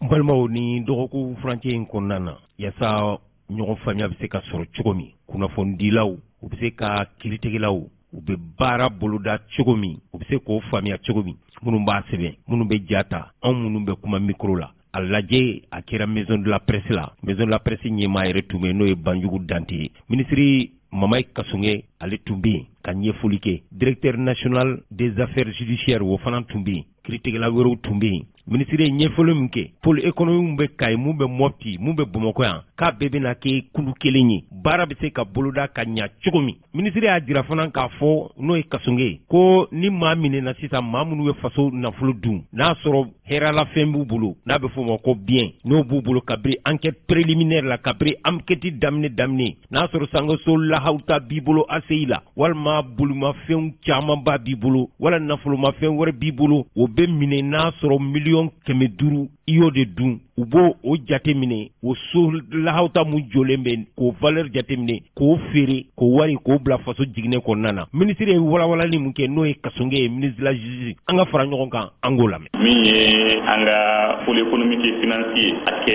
balmaw ni dogoku franci konana yasa ñogo famia be se ka soro cogomi kunnafonidilaw u be se ka kiritigɛlaw u be baara boloda cogo min u be se k'o faamuya cogo min minnu b'a sɛbɛn minnu be jata anw minnu be kuma mikro la a lajɛ a kɛra maison de la presse la maison de la presse ɲɛmaa yɛrɛ tun bɛ n'o ye Banjugu Dante ye ministre Mamaye Kasonge ale tun bɛ yen ka ɲɛfɔli kɛ directeur national des affaires judiciaires o fana tun bɛ yen kiritigɛla wɛrɛw tun bɛ yen ministre ye ɲɛfɔli min kɛ pôle économique mun bɛ Kayi mun bɛ Mopti mun bɛ Bamakɔ yan k'a bɛɛ bɛna kɛ kulu kelen ye baara bɛ se ka boloda ka ɲa cogo min ministre y'a jira fana k'a fɔ n'o ye Kasonge ye ko ni maa minɛna sisan maa minnu bɛ faso nafolo dun n'a sɔrɔ hɛrɛlafɛn b'u bolo n'a bɛ fɔ o ma ko bien n'o b'u bolo kabiri enquête préliminaire la kabiri enquête daminɛ n'a sɔrɔ sangaso lahawta b'i bolo ACI la walima bolimafɛnw camanba b'i bolo wala nafolomafɛn wɛrɛ b'i bolo o bɛ minɛ n'a sɔrɔ 1,500,000 i y'o de dun u b'o o jate minɛ o so lahawta mun jɔlen bɛ k'o valeur jate minɛ k'o feere k'o wari k'o bila faso jiginɛ kɔnɔna na ministre ye walawalali mun kɛ n'o ye Kasonge ye ministre de la justice an ka fara ɲɔgɔn kan an k'o lamɛn. min ye an ka pôle économique et financier a kɛ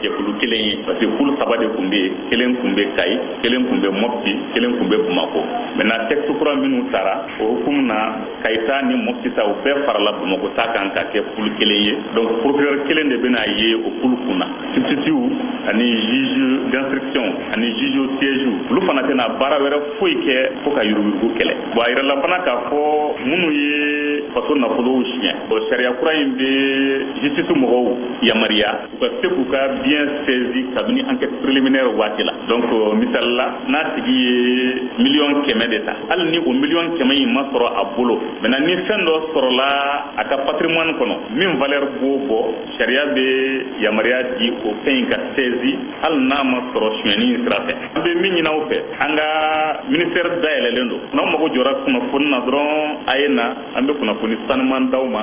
jɛkulu kelen ye parce que pôle 3 de tun bɛ yen kelen tun bɛ Kayi kelen tun bɛ Mopti kelen tun bɛ Bamako maintenant texte kura minnu taara o hukumu na Kayi ta ni Mopti ta o bɛɛ farala Bamako ta kan ka kɛ pôle kelen ye donc procureur kelen de bɛna ye o pôle kunna substitut ani juge d'instruction ani juge au siège olu fana tɛna baara wɛrɛ foyi kɛ fo ka yuruguyurugu kɛlɛ bon a yirala fana k'a fɔ minnu ye faso nafolow siɲɛ sariya kura in bɛ justice mɔgɔw yamaruya u ka se k'u ka bien saisi kabini enquête préliminaire waati la donc misali la n'a tigi ye $100,000 de ta hali ni o $100,000 in ma sɔrɔ a bolo maintenant ni fɛn dɔ sɔrɔla a ka patrimoine kɔnɔ min valeur b'o bɔ sariya bɛ yamaruya di o fɛn in ka saisi hali n'a ma sɔrɔ suɲɛni sira fɛ an bɛ min ɲini aw fɛ an ka ministère dayɛlɛlen don n'aw mago jɔra kunnafoni na dɔrɔn a ye na an bɛ kunnafoni sanuman d'aw ma.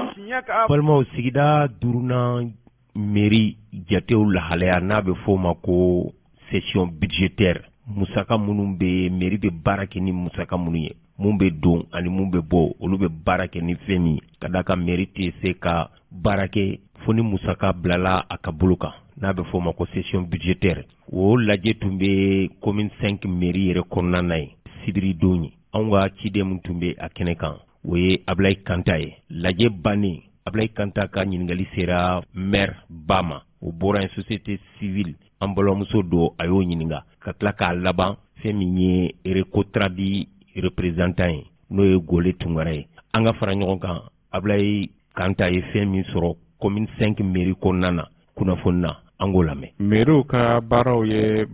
balimaw sigida duurunan mairie jatew lahalaya n'a bɛ fɔ o ma ko session budgétaire musaka minnu bɛ mairie bɛ baara kɛ ni musaka minnu ye mun bɛ don ani mun bɛ bɔ olu bɛ baara kɛ ni fɛn min ka d'a kan mairie tɛ se ka baara kɛ fo ni musaka bilala a ka bolo kan n'a bɛ fɔ o ma ko session budgétaire o lajɛ tun bɛ commune 5 mairie yɛrɛ kɔnɔna na ye sibiri don ye anw ka ciden min tun bɛ a kɛnɛ kan o ye Ablaye Kanta ye lajɛ bannen Ablaye Kanta ka ɲininkali sera maire ba ma o bɔra yen société civile an balimamuso don a y'o ɲininka ka tila k'a laban fɛn min ye Recotradi représentant ye n'o ye Gole Tunkara ye an ka fara ɲɔgɔn kan Ablaye Kanta ye fɛn min sɔrɔ commune 5 mairie kɔnɔna na kunnafoni na an k'o lamɛn. Mairiw ka baaraw ye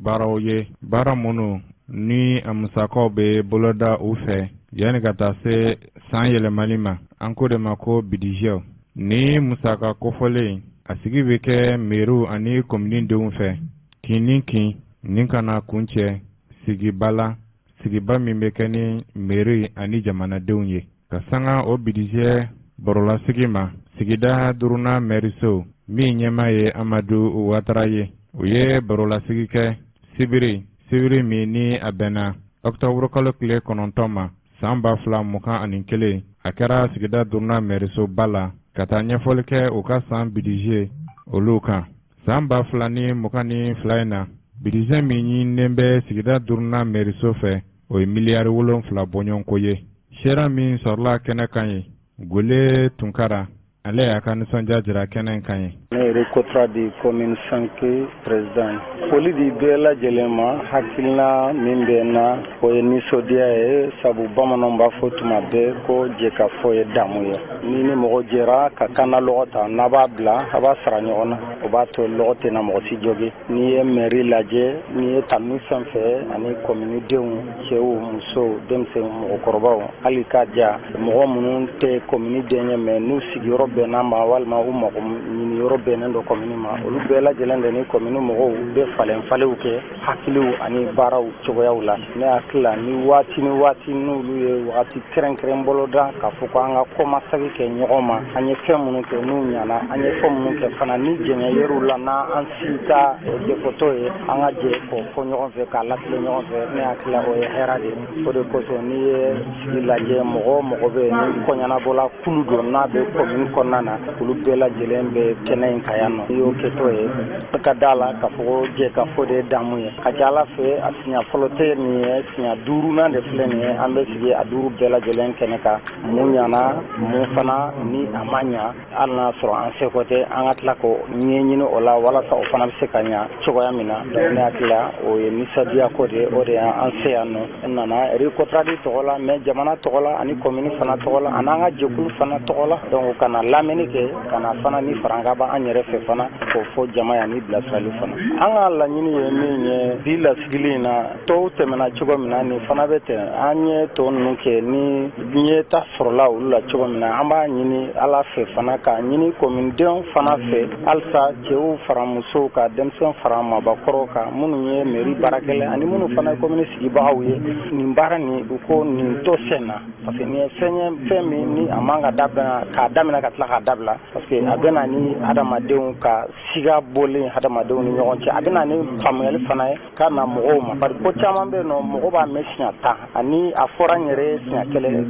baara minnu ni a musakaw bɛ boloda u fɛ yanni ka taa se san yɛlɛmali ma an ko de ma ko bidijɛw ni musaka kofɔlen a sigi bɛ kɛ mairiw ani komini denw fɛ kin ni kin ni kana kun cɛ sigiba min bɛ kɛ ni mairi ani jamanadenw ye ka sanga o bidijɛ barolasigi ma sigida duurunan mairiso min ɲɛma ye Amadu Watara ye o ye barolasigi kɛ sibiri min ni a bɛnna octobre kalo tile 9 ma san 2021 a kɛra sigida duurunan mairiso ba la ka taa ɲɛfɔli kɛ u ka san bidije olu kan san 2022 in na bidije min ɲininen bɛ sigida duurunan mairiso fɛ o ye miliyari 7 bɔɲɔgɔnko ye sera min sɔrɔla kɛnɛ kan ye Gole Tunkara ale y'a ka nisɔndiya jira kɛnɛ kan ye. Ne yɛrɛ Recotradi commune 5 président foli di bɛɛ lajɛlen ma hakilina min bɛ n na o ye nisɔndiya ye sabu bamananw b'a fɔ tuma bɛɛ ko jɛkafɔ ye damu ye ni mɔgɔ jɛra ka kan na lɔgɔ ta n'a b'a bila a b'a sara ɲɔgɔn na o b'a to lɔgɔ tɛ na mɔgɔ si jɔge n'i ye mairie lajɛ n'i ye tanuni fɛn fɛn ani commune denw cɛw musow denmisɛnw mɔgɔkɔrɔbaw hali k'a diya mɔgɔ minnu tɛ commune den ye mais n'u sigiyɔrɔ bɛnna ma walima u mago ɲini yɔrɔ bɛnnen dɔ commune ma olu bɛɛ lajɛlen de ni commune mɔgɔw bɛ falenfalenw kɛ hakiliw ani baaraw cogoyaw la ne hakili la ni waati n'olu ye wagati kɛrɛnkɛrɛn bolo da k'a fɔ ko an ka kɔmasegi kɛ ɲɔgɔn ma an ye fɛn minnu kɛ n'u ɲana an ye fɛn minnu kɛ fana ni jɛngɛ yer'u la n'an si ta defɔtɔ ye an ka jɛ k'o fɔ ɲɔgɔn fɛ k'a latile ɲɔgɔn fɛ ne hakili la o ye hɛrɛ de ye o de kosɔn n'i ye sigi lajɛ mɔgɔ bɛ yen ni kɔɲanabɔla kulu don n'a bɛ commune kɔnɔna na olu bɛɛ lajɛlen bɛ kɛnɛ in ka yan nɔ n'i y'o kɛtɔ ye ka da la k'a fɔ ko jɛkafɔ de ye damu ye ka ca Ala fɛ a siɲɛ fɔlɔ tɛ nin ye siɲɛ 5nan de filɛ nin ye an bɛ sigi a 5 bɛɛ lajɛlen kɛnɛ kan mun ɲana mun fana ni a ma ɲa hali n'a sɔrɔ an seko tɛ an ka tila k'o ɲɛɲini o la walasa o fana bɛ se ka ɲa cogoya min na ne hakili la o ye nisɔndiya ko de o de y'an se yan nɔ n nana Recotradi tɔgɔ la mais jamana tɔgɔ la ani commune fana tɔgɔ la ani an ka jɛkulu fana tɔgɔ la donc kana lamɛnni kɛ kana fana ni faranga b'an yɛrɛ fɛ fana k'o fɔ jama ya ni bilasirali fana an ka laɲini ye min ye bi lasigili in na tɔw tɛmɛna cogo min na nin fana bɛ tɛmɛ an ye tɔ ninnu kɛ ni ɲɛta sɔrɔla olu la cogo min na an b'a ɲini Ala fɛ fana k'a ɲini kominidenw fana fɛ halisa cɛw fara musow ka denmisɛn fara mabakɔrɔw kan minnu ye mairie baarakɛla ani minnu fana ye komini sigibagaw ye nin baara nin u ko nin to sen na parce que nin ye fɛn min ni a man ka k'a daminɛ ka tila k'a dabila parce que a bɛna ni adamadenw ka siga bɔlen adamadenw ni ɲɔgɔn cɛ a bɛna ni faamuyali fana ye k'a na mɔgɔw ma bari ko caman bɛ yen nɔ mɔgɔ b'a mɛn siɲɛ 10 ani a fɔra n yɛrɛ siɲɛ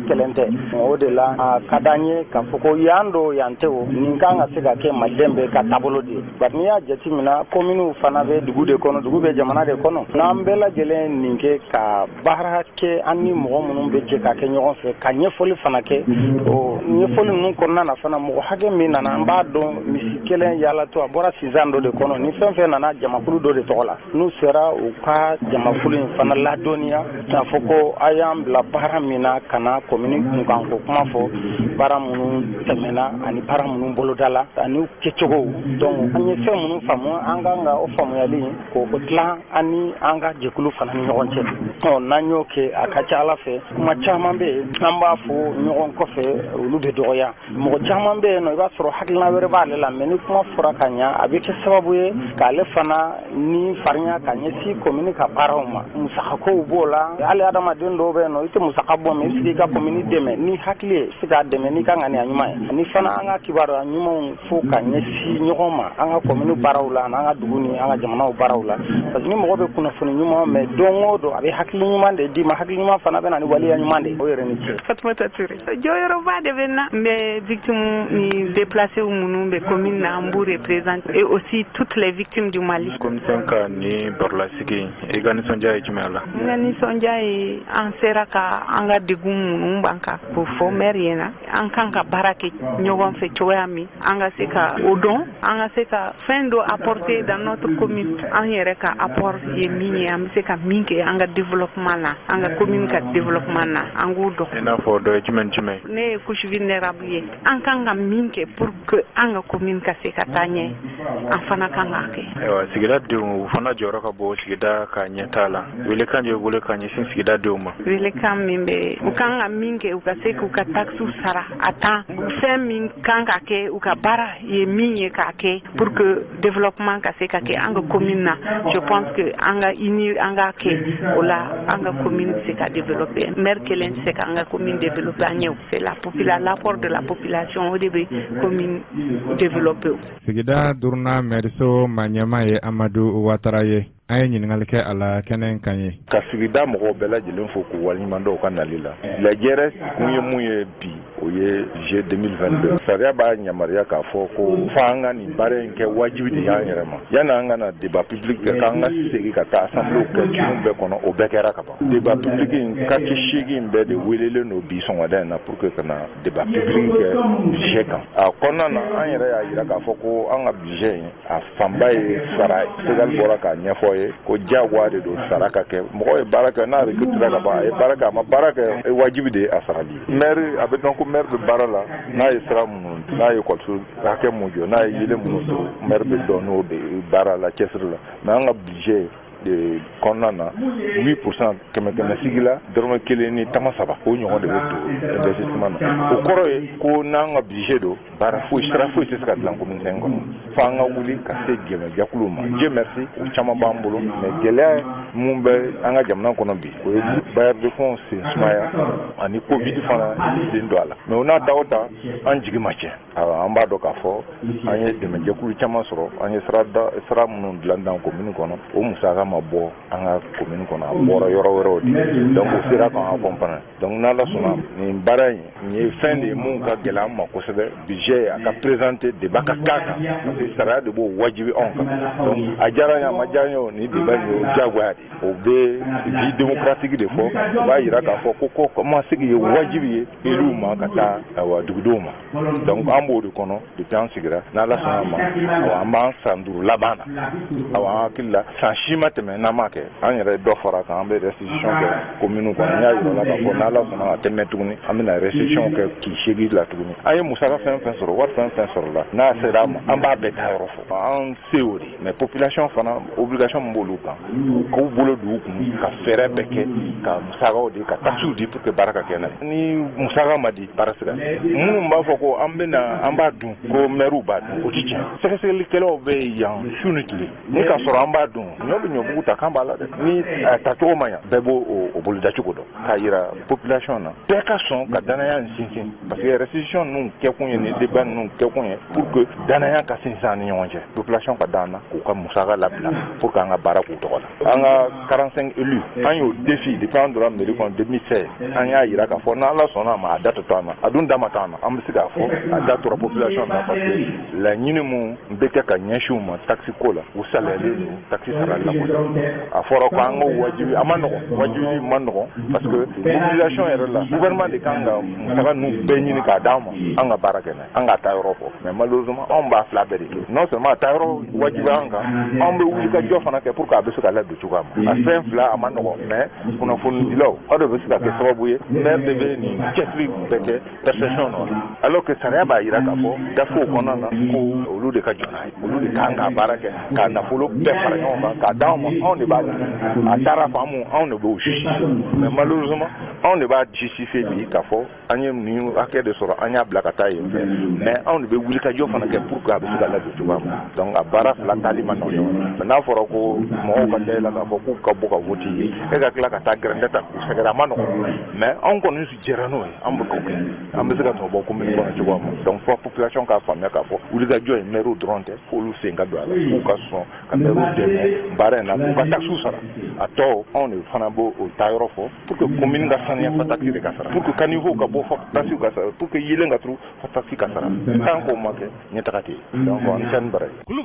kelen tɛ o de la a ka d'an ye k'a fɔ ko yan do yan tɛ o nin kan ka se ka kɛ maliden bɛɛ ka taabolo de ye bari n'i y'a jateminɛ kominiw fana bɛ dugu de kɔnɔ dugu bɛ jamana de kɔnɔ n'an bɛɛ lajɛlen nin kɛ ka baara kɛ an ni mɔgɔ minnu bɛ jɛ ka kɛ ɲɔgɔn fɛ ka ɲɛfɔli fana kɛ o ɲɛfɔli ninnu kɔnɔna na fana mɔgɔ hakɛ min nana an b'a dɔn misi kelen kelen yala to a bɔra 6 ans dɔ de kɔnɔ ni fɛn fɛn nana jamakulu dɔ de tɔgɔ la n'u sera u ka jamakulu in fana ladɔnniya k'a fɔ ko a y'an bila baara min na ka na commune kunkan ko kuma fɔ baara minnu tɛmɛna ani baara minnu boloda la ani kɛcogow donc an ye fɛn minnu faamu an kan ka o faamuyali k'o dilan ani an ka jɛkulu fana ni ɲɔgɔn cɛ n'an y'o kɛ a ka ca ala fɛ kuma caman bɛ yen an b'a fɔ ɲɔgɔn kɔfɛ olu bɛ dɔgɔya mɔgɔ caman bɛ yen nɔ i b'a sɔrɔ hakilina wɛrɛ b'ale la mais ni kuma fɔra ka ɲa a bɛ kɛ sababu ye k'ale fana ni farinya ka ɲɛsin commune ka baaraw ma musakakow b'o la hali adamaden dɔw bɛ yen nɔ i tɛ musaka bɔ mais i sigi i ka commune dɛmɛ ni hakili ye se k'a dɛmɛ n'i ka ŋaniya ɲuman ye ani fana an ka kibaruya ɲumanw fo ka ɲɛsin ɲɔgɔn ma an ka commune baaraw la n'an ka dugu ni an ka jamanaw baaraw la parce que ni mɔgɔ bɛ kunnafoni ɲuman mais don o don a bɛ hakili ɲuman de d'i ma hakili ɲuman fana bɛ na ni waleya ɲuman de o yɛrɛ ni ce. Fatumata Touré jɔyɔrɔba de bɛ na n bɛ victimes ni déplacés minnu bɛ commune na an b'u représenter et aussi toutes les victimes du Mali. Commission ka ni barolasigi i ka nisɔndiya ye jumɛn la? N ka nisɔndiya ye an sera ka an ka degun minnu b'an kan k'o fɔ maire ɲɛna an kan ka baara kɛ ɲɔgɔn fɛ cogoya min an ka se ka o dɔn an ka se ka fɛn dɔ apporter dans notre commune an yɛrɛ ka apport ye min ye an bɛ se ka min kɛ an ka développement na an ka commune ka développement na an k'o dɔn. I n'a fɔ dɔ ye jumɛn jumɛn? Ne ye couche vulnérable ye an kan ka min kɛ pour que an ka commune ka se ka taa ɲɛ an fana kan k'a kɛ. Ayiwa sigida denw u fana jɔyɔrɔ ka bon sigida ka ɲɛtaa la welekan jumɛn bolo ka ɲɛsin sigida denw ma? Welekan min bɛ u kan ka min kɛ u ka se k'u ka taxes sara a temps fɛn min kan ka kɛ u ka baara ye min ye k'a kɛ pour que développement ka se ka kɛ an ka commune na je pense que an ka unir an ka kɛ o la an ka commune se ka développer maire kelen se ka an ka commune développer an ɲɛ c'est l'apport de la population o de bɛ commune développer. Sigida duruna mɛriso maɲɛma ye Amadu Ouattara ye an ye ɲininkali kɛ a la kɛnɛ kan ye. Ka sigida mɔgɔw bɛɛ lajɛlen fo k'u waleɲuman dɔn u ka nali la. Lajɛrɛ kun ye mun ye bi o ye J 2022 sariya b'a yamaruya k'a fɔ ko fo an ka nin baara in kɛ wajibi de y'an yɛrɛ ma yanni an ka na débat public kɛ k'an ka segin ka taa assemblée kɛ tunun bɛɛ kɔnɔ o bɛɛ kɛra ka ban. Débat public in quartier 8 in bɛɛ de welelen don bi sɔgɔmada in na pour que ka na débat public kɛ budget kan. A kɔnɔna na an yɛrɛ y'a jira k'a fɔ ko an ka budget in a fanba ye sara ye. Segal bɔra k'a ɲɛfɔ ye ko jagoya de don sara ka kɛ mɔgɔ ye baara kɛ n'a recruté ka ban a ye baara kɛ a ma baara kɛ wajibi de ye a sarali ye. Maire a bɛ dɔn ko maire bɛ baara la n'a ye sira minnu n'a ye école hakɛ mun jɔ n'a ye yelen minnu to maire bɛ dɔn n'o de baara la cɛsiri la mais an ka budget de kɔnɔna na 8% kɛmɛ sigi la dɔrɔmɛ 1 ni tama 3 o ɲɔgɔn de bɛ don investissement na o kɔrɔ ye ko n'an ka budget don baara foyi sira foyi tɛ se ka dilan commune in kɔnɔ fo an ka wuli ka se gɛlɛjakuluw ma Dieu merci o caman b'an bolo mais gɛlɛya mun bɛ an ka jamana kɔnɔ bi o ye bailleur de fonds sen sumaya ani covid fana den don a la mais o n'a ta o ta an jigi ma cɛ an b'a dɔn k'a fɔ an ye dɛmɛjɛkulu caman sɔrɔ an ye sira minnu dilan dan commune kɔnɔ o musaka ma bɔ an ka commune kɔnɔ a bɔra yɔrɔ wɛrɛw de donc o sera k'an accompagner donc n'Ala sɔnna nin baara in nin ye fɛn de ye mun ka gɛlɛn an ma kosɛbɛ budget a ka présenter débat ka k'a kan parce que sariya de b'o wajibi anw kan donc a diyara n ye a ma diya n ye o ni débat in ye o diyagoya de o bɛ vie démocratique de fɔ o b'a jira k'a fɔ ko kɔmasegi ye wajibi ye éluw ma ka taa dugudenw ma donc an b'o de kɔnɔ depuis an sigira n'Ala sɔnna ma an b'an san 5 laban na an hakili la san si ma tɛmɛ n'an m'a kɛ an yɛrɛ dɔ fara kan an bɛ restitution kɛ commune kɔnɔ n y'a yira la k'a fɔ n'Ala sɔnna ka tɛmɛ tuguni an bɛna restitution kɛ k'i segi la tuguni an ye musaka fɛn fɛn sɔrɔ wari fɛn fɛn sɔrɔ la n'a sera a ma an b'a bɛɛ taa yɔrɔ fɔ an se o de mais population fana obligation min b'olu kan k'u bolo don u kun ka fɛɛrɛ bɛɛ kɛ ka musakaw di ka taxes di pour que baara ka kɛ n'a ye ni musaka ma di baara sira minnu b'a fɔ ko an b'a dun ko maires b'a dun o ti tiɲɛ sɛgɛsɛgɛlikɛlaw bɛ yan su ni tile ni ka sɔrɔ an b'a dun ɲɔ bɛ ɲɔbugu ta kan b'a la dɛ ni a tacogo ma ɲa bɛɛ b'o o bolodacogo dɔn k'a yira population na bɛɛ ka sɔn ka danaya in sinsin parce que restitution ninnu kɛkun ye ni débat ninnu kɛkun ye pour que danaya ka sinsin an ni ɲɔgɔn cɛ population ka d'an na k'u ka musaka labila pour que an ka baara k'u tɔgɔ la an ka 45 élus an y'o défi depuis an donna mairie kɔnɔ 2016 an y'a yira k'a fɔ n'Ala sɔnna a ma a da tɛ to an na a dun da ma to an na an bɛ se k'a fɔ a da tora population na parce que laɲini mun bɛ kɛ ka ɲɛsin u ma taxe ko la u saliyalen don taxe sarali la kosɛbɛ a fɔra ko an ka wajibi a ma nɔgɔn wajibi ma nɔgɔn parce que mobilisation yɛrɛ la gouvernement de kan ka musaka ninnu bɛɛ ɲini k'a d'an ma an ka baara kɛ n'a ye an ka taa yɔrɔ fɔ mais malheureusement anw b'a fila bɛɛ de kɛ non seulement a taa yɔrɔ wajibi an kan anw bɛ wuli ka jɔ fana kɛ pour que a bɛ se ka ladon cogoya ma a fɛn fila a ma nɔgɔn mais kunnafonidilaw aw de bɛ se ka kɛ sababu ye maire de bɛ nin cɛsiri bɛɛ kɛ perception nɔ alors que sariya b'a jira k'a fɔ gafew kɔnɔna na ko olu de ka jɔ n'a ye olu de kan ka baara kɛ k'a nafolo bɛɛ fara ɲɔgɔn kan k'a d'anw ma anw de b'a a taara fan mun anw de b'o justifier mais malheureusement anw de b'a justifier bi k'a fɔ an ye nin hakɛ de sɔrɔ an y'a bila ka taa yen fɛ mais anw de bɛ wuli ka jɔ fana kɛ pour que a bɛ se ka ladon cogoya min donc a baara fila taali ma nɔgɔn mais n'a fɔra ko mɔgɔw ka da i la k'a fɔ k'u ka bɔ ka vote e ka tila ka taa gɛrɛndɛ ta k'u sɛgɛrɛ a ma nɔgɔn mais anw kɔni jɛra n'o ye an bɛ k'o kɛ an bɛ se ka tɔn bɔ commune kɔnɔ cogoya min donc fɔ population k'a faamuya k'a fɔ wuli ka jɔ ye maire dɔrɔn tɛ f'olu sen ka don a la k'u ka sɔn ka maire dɛmɛ baara in na k'u ka taxe sara a tɔ anw de fana b'o o taa yɔrɔ fɔ pour que commune ka saniya fa taxe de ka sara pour que caniveau ka bɔ fɔ taxe ka sara pour que yelen ka turu fɔ taxe ka sara tant k'o ma kɛ ɲɛtaga tɛ yen donc an tɛ nin bara ye